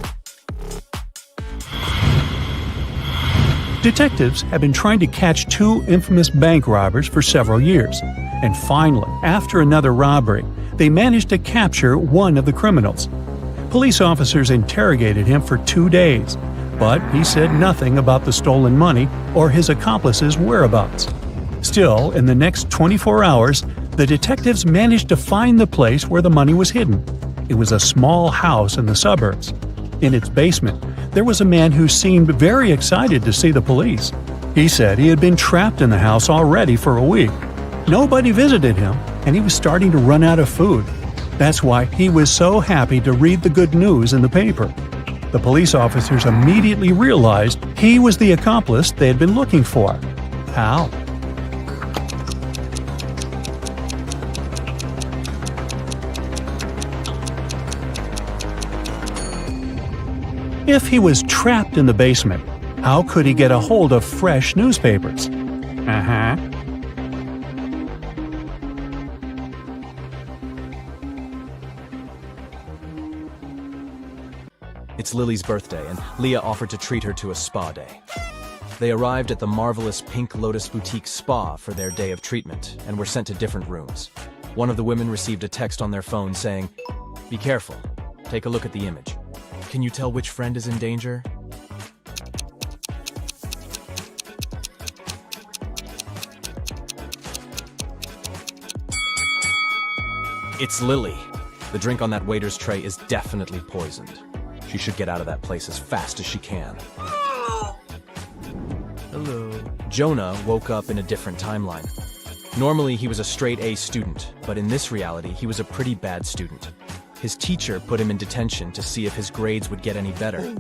Detectives have been trying to catch 2 infamous bank robbers for several years, and finally, after another robbery, they managed to capture one of the criminals. Police officers interrogated him for 2 days, but he said nothing about the stolen money or his accomplices' whereabouts. Still, in the next 24 hours, the detectives managed to find the place where the money was hidden. It was a small house in the suburbs. In its basement, there was a man who seemed very excited to see the police. He said he had been trapped in the house already for a week. Nobody visited him, and he was starting to run out of food. That's why he was so happy to read the good news in the paper. The police officers immediately realized he was the accomplice they had been looking for. How? If he was trapped in the basement, how could he get a hold of fresh newspapers? It's Lily's birthday, and Leah offered to treat her to a spa day. They arrived at the marvelous Pink Lotus Boutique Spa for their day of treatment and were sent to different rooms. One of the women received a text on their phone saying, "Be careful. Take a look at the image. Can you tell which friend is in danger?" It's Lily. The drink on that waiter's tray is definitely poisoned. She should get out of that place as fast as she can. Hello. Jonah woke up in a different timeline. Normally, he was a straight A student, but in this reality, he was a pretty bad student. His teacher put him in detention to see if his grades would get any better.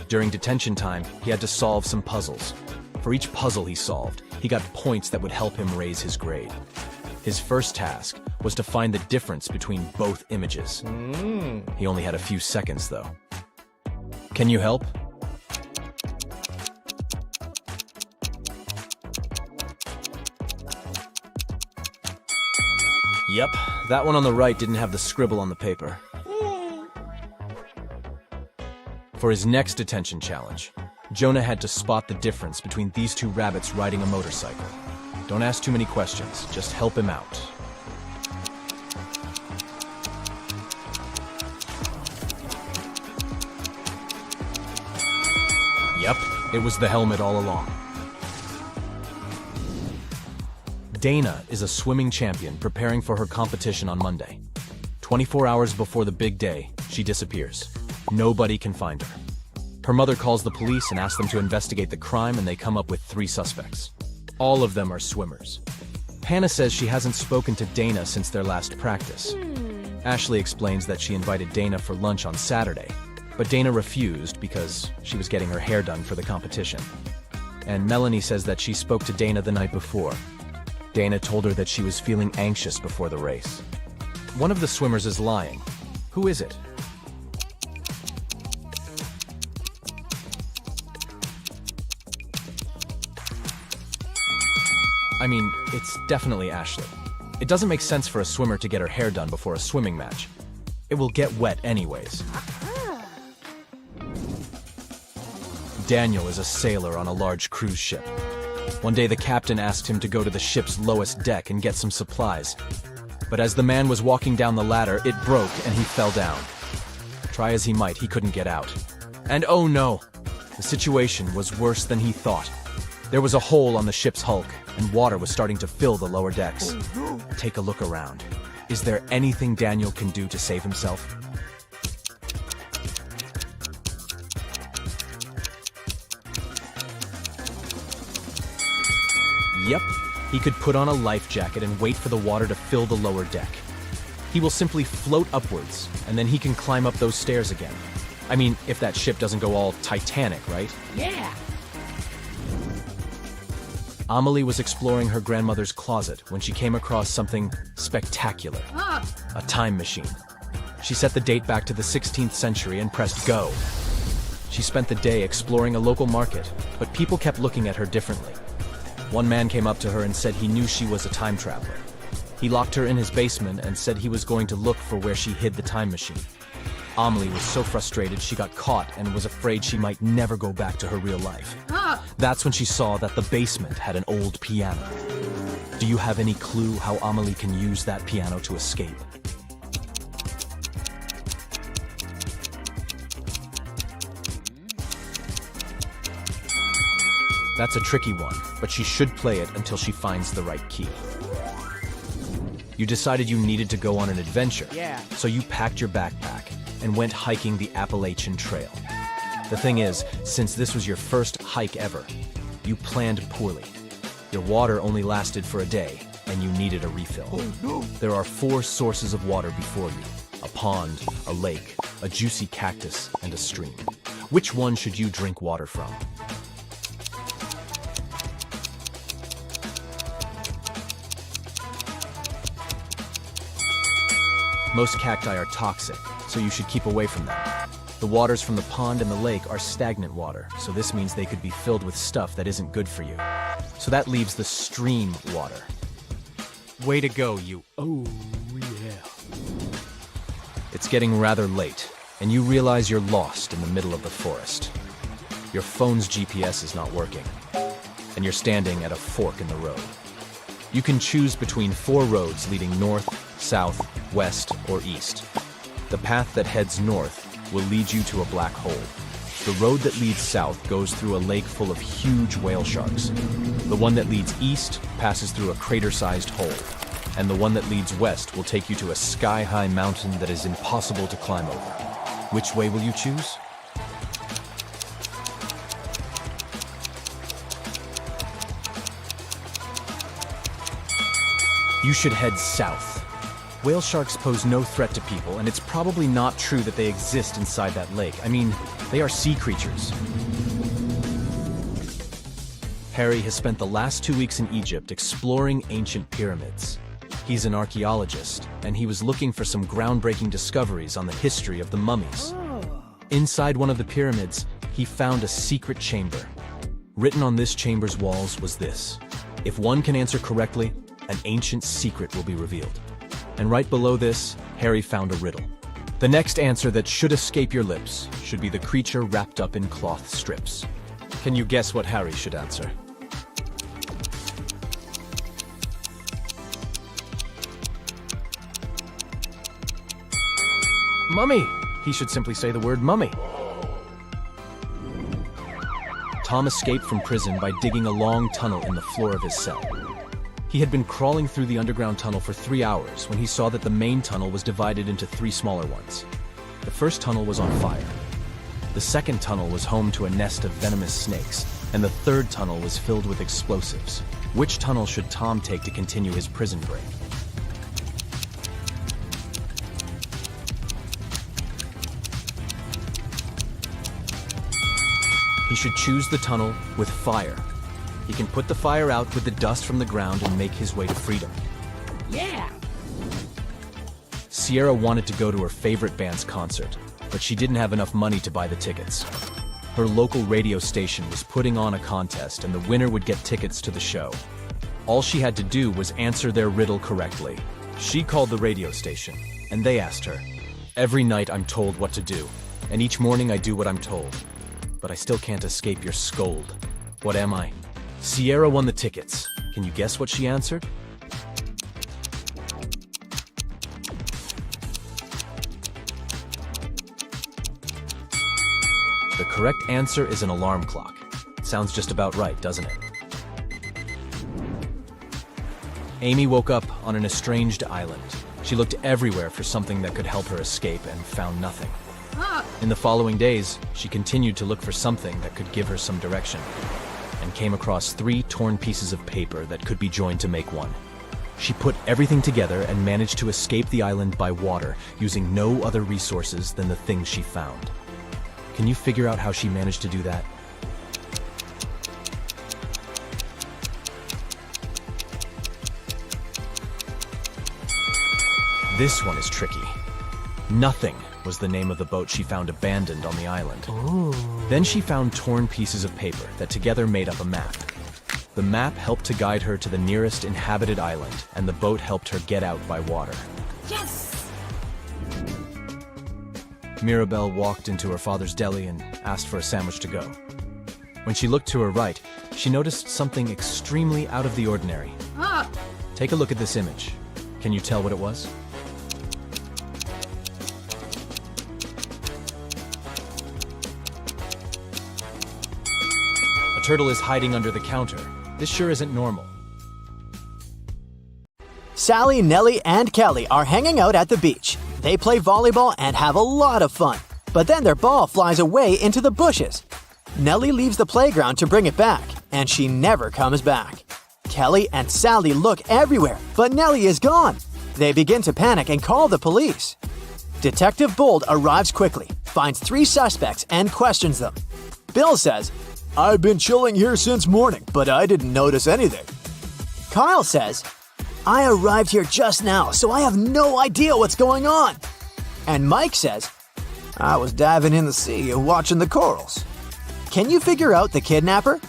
During detention time, he had to solve some puzzles. For each puzzle he solved, he got points that would help him raise his grade. His first task was to find the difference between both images. He only had a few seconds, though. Can you help? Yep, that one on the right didn't have the scribble on the paper. For his next detention challenge, Jonah had to spot the difference between these 2 rabbits riding a motorcycle. Don't ask too many questions, just help him out. Yep, it was the helmet all along. Dana is a swimming champion preparing for her competition on Monday. 24 hours before the big day, she disappears. Nobody can find her. Her mother calls the police and asks them to investigate the crime, and they come up with 3 suspects. All of them are swimmers. Hannah says she hasn't spoken to Dana since their last practice. Ashley explains that she invited Dana for lunch on Saturday, but Dana refused because she was getting her hair done for the competition. And Melanie says that she spoke to Dana the night before. Dana told her that she was feeling anxious before the race. One of the swimmers is lying. Who is it? I mean, it's definitely Ashley. It doesn't make sense for a swimmer to get her hair done before a swimming match. It will get wet anyways. Daniel is a sailor on a large cruise ship. One day the captain asked him to go to the ship's lowest deck and get some supplies. But as the man was walking down the ladder, it broke and he fell down. Try as he might, he couldn't get out. And oh no! The situation was worse than he thought. There was a hole on the ship's hulk, and water was starting to fill the lower decks. Take a look around. Is there anything Daniel can do to save himself? Yep, he could put on a life jacket and wait for the water to fill the lower deck. He will simply float upwards, and then he can climb up those stairs again. I mean, if that ship doesn't go all Titanic, right? Yeah. Amelie was exploring her grandmother's closet when she came across something spectacular. A time machine. She set the date back to the 16th century and pressed go. She spent the day exploring a local market, but people kept looking at her differently. One man came up to her and said he knew she was a time traveler. He locked her in his basement and said he was going to look for where she hid the time machine. Amelie was so frustrated she got caught and was afraid she might never go back to her real life. That's when she saw that the basement had an old piano. Do you have any clue how Amelie can use that piano to escape? That's a tricky one, but she should play it until she finds the right key. You decided you needed to go on an adventure, so you packed your backpack and went hiking the Appalachian Trail. The thing is, since this was your first hike ever, you planned poorly. Your water only lasted for a day, and you needed a refill. Oh, no. There are 4 sources of water before you: a pond, a lake, a juicy cactus, and a stream. Which one should you drink water from? Most cacti are toxic, so you should keep away from them. The waters from the pond and the lake are stagnant water, so this means they could be filled with stuff that isn't good for you. So that leaves the stream water. Way to go, you. Oh, yeah. It's getting rather late, and you realize you're lost in the middle of the forest. Your phone's GPS is not working, and you're standing at a fork in the road. You can choose between 4 roads leading north, south, west, or east. The path that heads north will lead you to a black hole. The road that leads south goes through a lake full of huge whale sharks. The one that leads east passes through a crater-sized hole. And the one that leads west will take you to a sky-high mountain that is impossible to climb over. Which way will you choose? You should head south. Whale sharks pose no threat to people, and it's probably not true that they exist inside that lake. I mean, they are sea creatures. Harry has spent the last 2 weeks in Egypt exploring ancient pyramids. He's an archaeologist, and he was looking for some groundbreaking discoveries on the history of the mummies. Inside one of the pyramids, he found a secret chamber. Written on this chamber's walls was this: if one can answer correctly, an ancient secret will be revealed. And right below this, Harry found a riddle. The next answer that should escape your lips should be the creature wrapped up in cloth strips. Can you guess what Harry should answer? Mummy! He should simply say the word mummy. Tom escaped from prison by digging a long tunnel in the floor of his cell. He had been crawling through the underground tunnel for 3 hours when he saw that the main tunnel was divided into 3 smaller ones. The first tunnel was on fire. The second tunnel was home to a nest of venomous snakes, and the third tunnel was filled with explosives. Which tunnel should Tom take to continue his prison break? He should choose the tunnel with fire. He can put the fire out with the dust from the ground and make his way to freedom. Yeah! Sierra wanted to go to her favorite band's concert, but she didn't have enough money to buy the tickets. Her local radio station was putting on a contest, and the winner would get tickets to the show. All she had to do was answer their riddle correctly. She called the radio station, and they asked her, "Every night I'm told what to do, and each morning I do what I'm told. But I still can't escape your scold. What am I?" Sierra won the tickets. Can you guess what she answered? The correct answer is an alarm clock. Sounds just about right, doesn't it? Amy woke up on an estranged island. She looked everywhere for something that could help her escape and found nothing. In the following days, she continued to look for something that could give her some direction, and came across 3 torn pieces of paper that could be joined to make one. She put everything together and managed to escape the island by water, using no other resources than the things she found. Can you figure out how she managed to do that? This one is tricky. Nothing was the name of the boat she found abandoned on the island. Then she found torn pieces of paper that together made up a map. The map helped to guide her to the nearest inhabited island, and the boat helped her get out by water. Yes! Mirabelle walked into her father's deli and asked for a sandwich to go. When she looked to her right, she noticed something extremely out of the ordinary. Ah! Take a look at this image. Can you tell what it was? A turtle is hiding under the counter. This sure isn't normal. Sally, Nellie, and Kelly are hanging out at the beach. They play volleyball and have a lot of fun. But then their ball flies away into the bushes. Nellie leaves the playground to bring it back, and she never comes back. Kelly and Sally look everywhere, but Nellie is gone. They begin to panic and call the police. Detective Bold arrives quickly, finds 3 suspects, and questions them. Bill says, "I've been chilling here since morning, but I didn't notice anything." Kyle says, "I arrived here just now, so I have no idea what's going on." And Mike says, "I was diving in the sea and watching the corals." Can you figure out the kidnapper?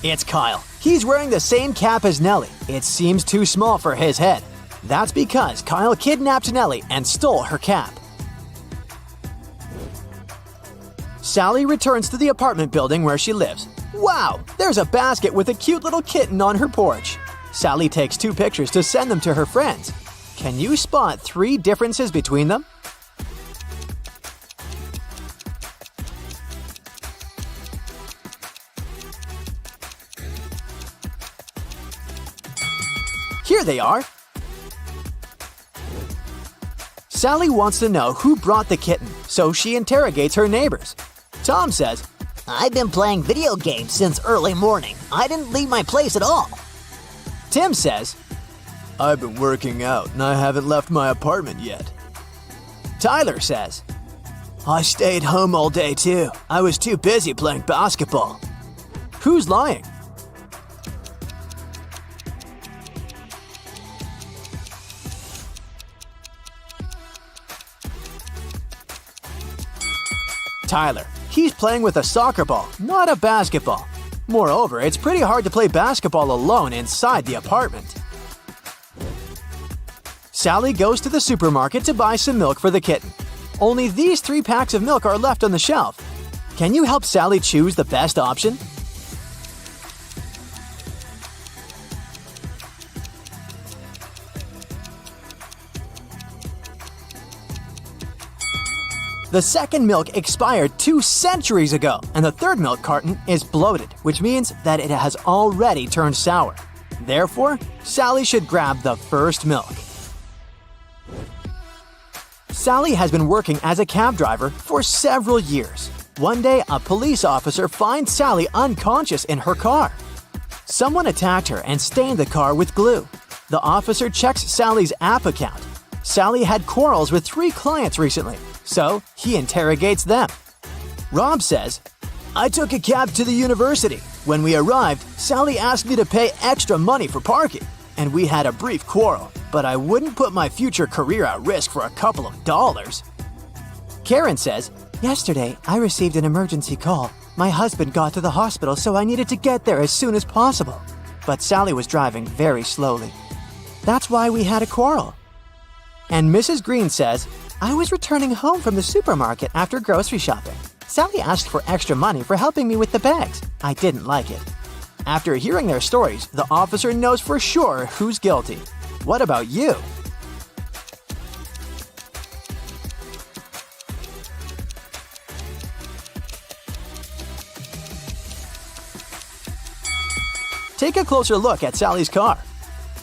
It's Kyle. He's wearing the same cap as Nellie. It seems too small for his head. That's because Kyle kidnapped Nellie and stole her cap. Sally returns to the apartment building where she lives. Wow, there's a basket with a cute little kitten on her porch. Sally takes 2 pictures to send them to her friends. Can you spot 3 differences between them? Here they are. Sally wants to know who brought the kitten, so she interrogates her neighbors. Tom says, I've been playing video games since early morning. I didn't leave my place at all. Tim says, "I've been working out and I haven't left my apartment yet." Tyler says, "I stayed home all day too. I was too busy playing basketball." Who's lying? Tyler. He's playing with a soccer ball, not a basketball. Moreover, it's pretty hard to play basketball alone inside the apartment. Sally goes to the supermarket to buy some milk for the kitten. Only these 3 packs of milk are left on the shelf. Can you help Sally choose the best option? The second milk expired 2 centuries ago, and the third milk carton is bloated, which means that it has already turned sour. Therefore, Sally should grab the first milk. Sally has been working as a cab driver for several years. One day, a police officer finds Sally unconscious in her car. Someone attacked her and stained the car with glue. The officer checks Sally's app account. Sally had quarrels with 3 clients recently, so he interrogates them. Rob says, "I took a cab to the university. When we arrived, Sally asked me to pay extra money for parking, and we had a brief quarrel, but I wouldn't put my future career at risk for a couple of dollars." Karen says, "Yesterday, I received an emergency call. My husband got to the hospital, so I needed to get there as soon as possible. But Sally was driving very slowly. That's why we had a quarrel." And Mrs. Green says, "I was returning home from the supermarket after grocery shopping. Sally asked for extra money for helping me with the bags. I didn't like it." After hearing their stories, the officer knows for sure who's guilty. What about you? Take a closer look at Sally's car.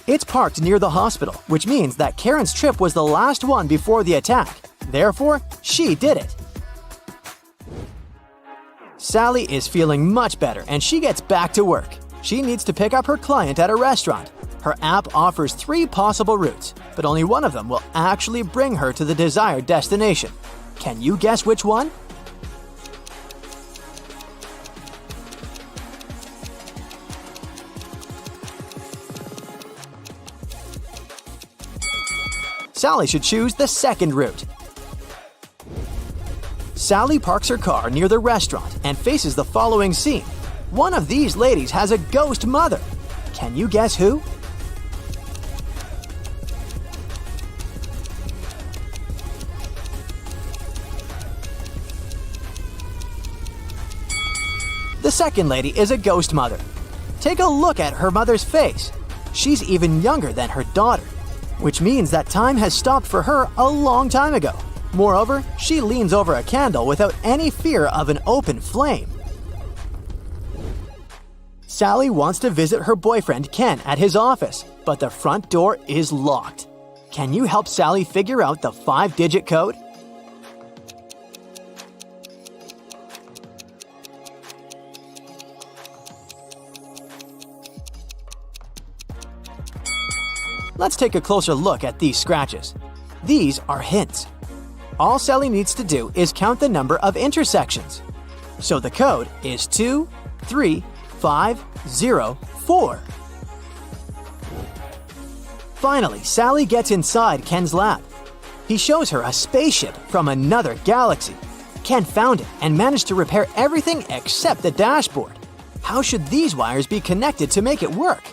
It's parked near the hospital, which means that Karen's trip was the last one before the attack. Therefore, she did it. Sally is feeling much better and she gets back to work. She needs to pick up her client at a restaurant. Her app offers 3 possible routes, but only one of them will actually bring her to the desired destination. Can you guess which one? Sally should choose the second route. Sally parks her car near the restaurant and faces the following scene. One of these ladies has a ghost mother. Can you guess who? The second lady is a ghost mother. Take a look at her mother's face. She's even younger than her daughter, which means that time has stopped for her a long time ago. Moreover, she leans over a candle without any fear of an open flame. Sally wants to visit her boyfriend Ken at his office, but the front door is locked. Can you help Sally figure out the 5-digit code? Let's take a closer look at these scratches. These are hints. All Sally needs to do is count the number of intersections. So the code is 23504. Finally, Sally gets inside Ken's lab. He shows her a spaceship from another galaxy. Ken found it and managed to repair everything except the dashboard. How should these wires be connected to make it work?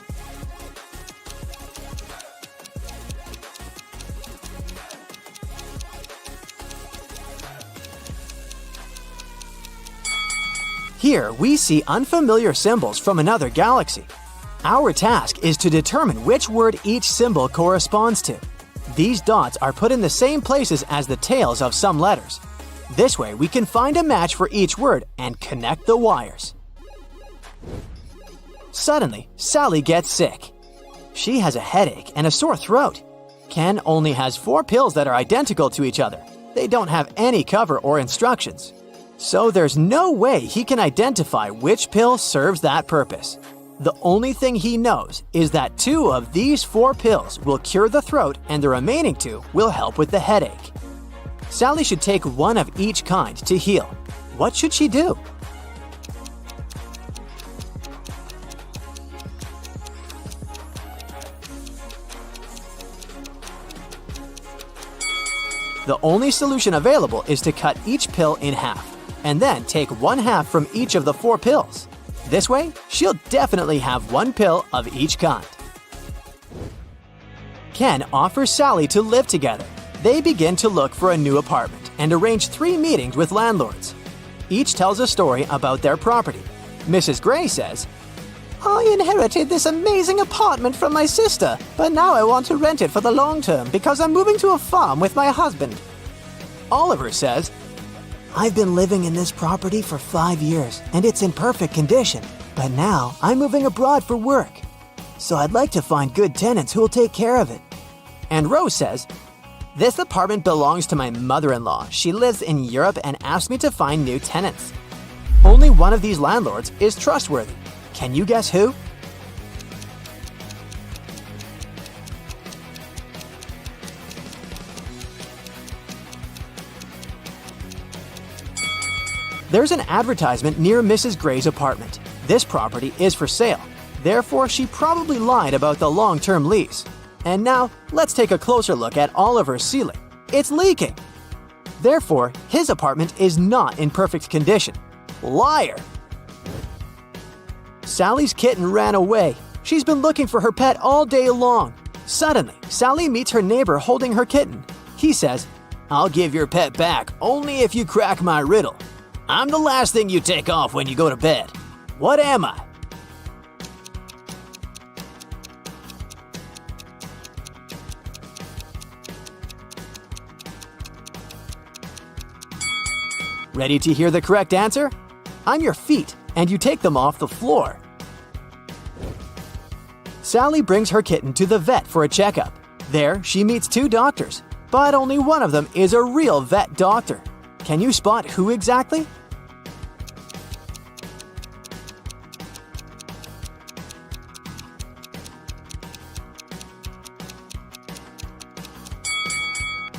Here, we see unfamiliar symbols from another galaxy. Our task is to determine which word each symbol corresponds to. These dots are put in the same places as the tails of some letters. This way, we can find a match for each word and connect the wires. Suddenly, Sally gets sick. She has a headache and a sore throat. Ken only has 4 pills that are identical to each other. They don't have any cover or instructions. So there's no way he can identify which pill serves that purpose. The only thing he knows is that 2 of these 4 pills will cure the throat and the remaining 2 will help with the headache. Sally should take 1 of each kind to heal. What should she do? The only solution available is to cut each pill in half, and then take 1/2 from each of the 4 pills. This way, she'll definitely have 1 pill of each kind. Ken offers Sally to live together. They begin to look for a new apartment and arrange 3 meetings with landlords. Each tells a story about their property. Mrs. Gray says, I inherited this amazing apartment from my sister, but now I want to rent it for the long term because I'm moving to a farm with my husband. Oliver says, I've been living in this property for 5 years, and it's in perfect condition. But now I'm moving abroad for work. So I'd like to find good tenants who will take care of it. And Rose says, this apartment belongs to my mother-in-law. She lives in Europe and asked me to find new tenants. Only one of these landlords is trustworthy. Can you guess who? There's an advertisement near Mrs. Gray's apartment. This property is for sale. Therefore, she probably lied about the long-term lease. And now, let's take a closer look at Oliver's ceiling. It's leaking. Therefore, his apartment is not in perfect condition. Liar! Sally's kitten ran away. She's been looking for her pet all day long. Suddenly, Sally meets her neighbor holding her kitten. He says, I'll give your pet back only if you crack my riddle. I'm the last thing you take off when you go to bed. What am I? Ready to hear the correct answer? I'm your feet, and you take them off the floor. Sally brings her kitten to the vet for a checkup. There, she meets 2 doctors, but only one of them is a real vet doctor. Can you spot who exactly?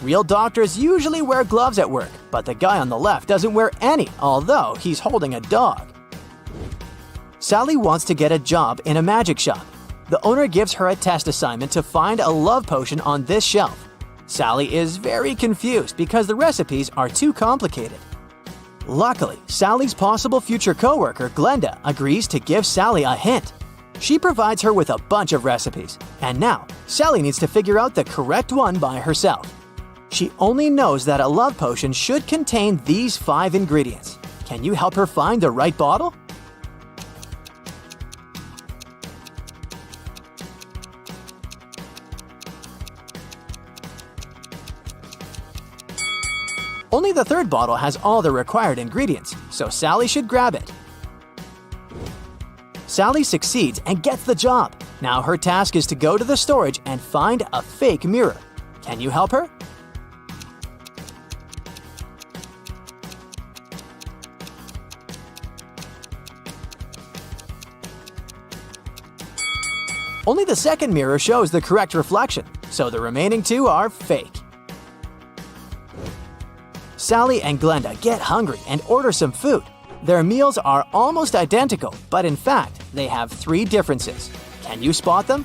Real doctors usually wear gloves at work, but the guy on the left doesn't wear any, although he's holding a dog. Sally wants to get a job in a magic shop. The owner gives her a test assignment to find a love potion on this shelf. Sally is very confused because the recipes are too complicated. Luckily, Sally's possible future coworker, Glenda, agrees to give Sally a hint. She provides her with a bunch of recipes, and now Sally needs to figure out the correct one by herself. She only knows that a love potion should contain these 5 ingredients. Can you help her find the right bottle? Only the third bottle has all the required ingredients, so Sally should grab it. Sally succeeds and gets the job. Now her task is to go to the storage and find a fake mirror. Can you help her? Only the second mirror shows the correct reflection, so the remaining 2 are fake. Sally and Glenda get hungry and order some food. Their meals are almost identical, but in fact, they have 3 differences. Can you spot them?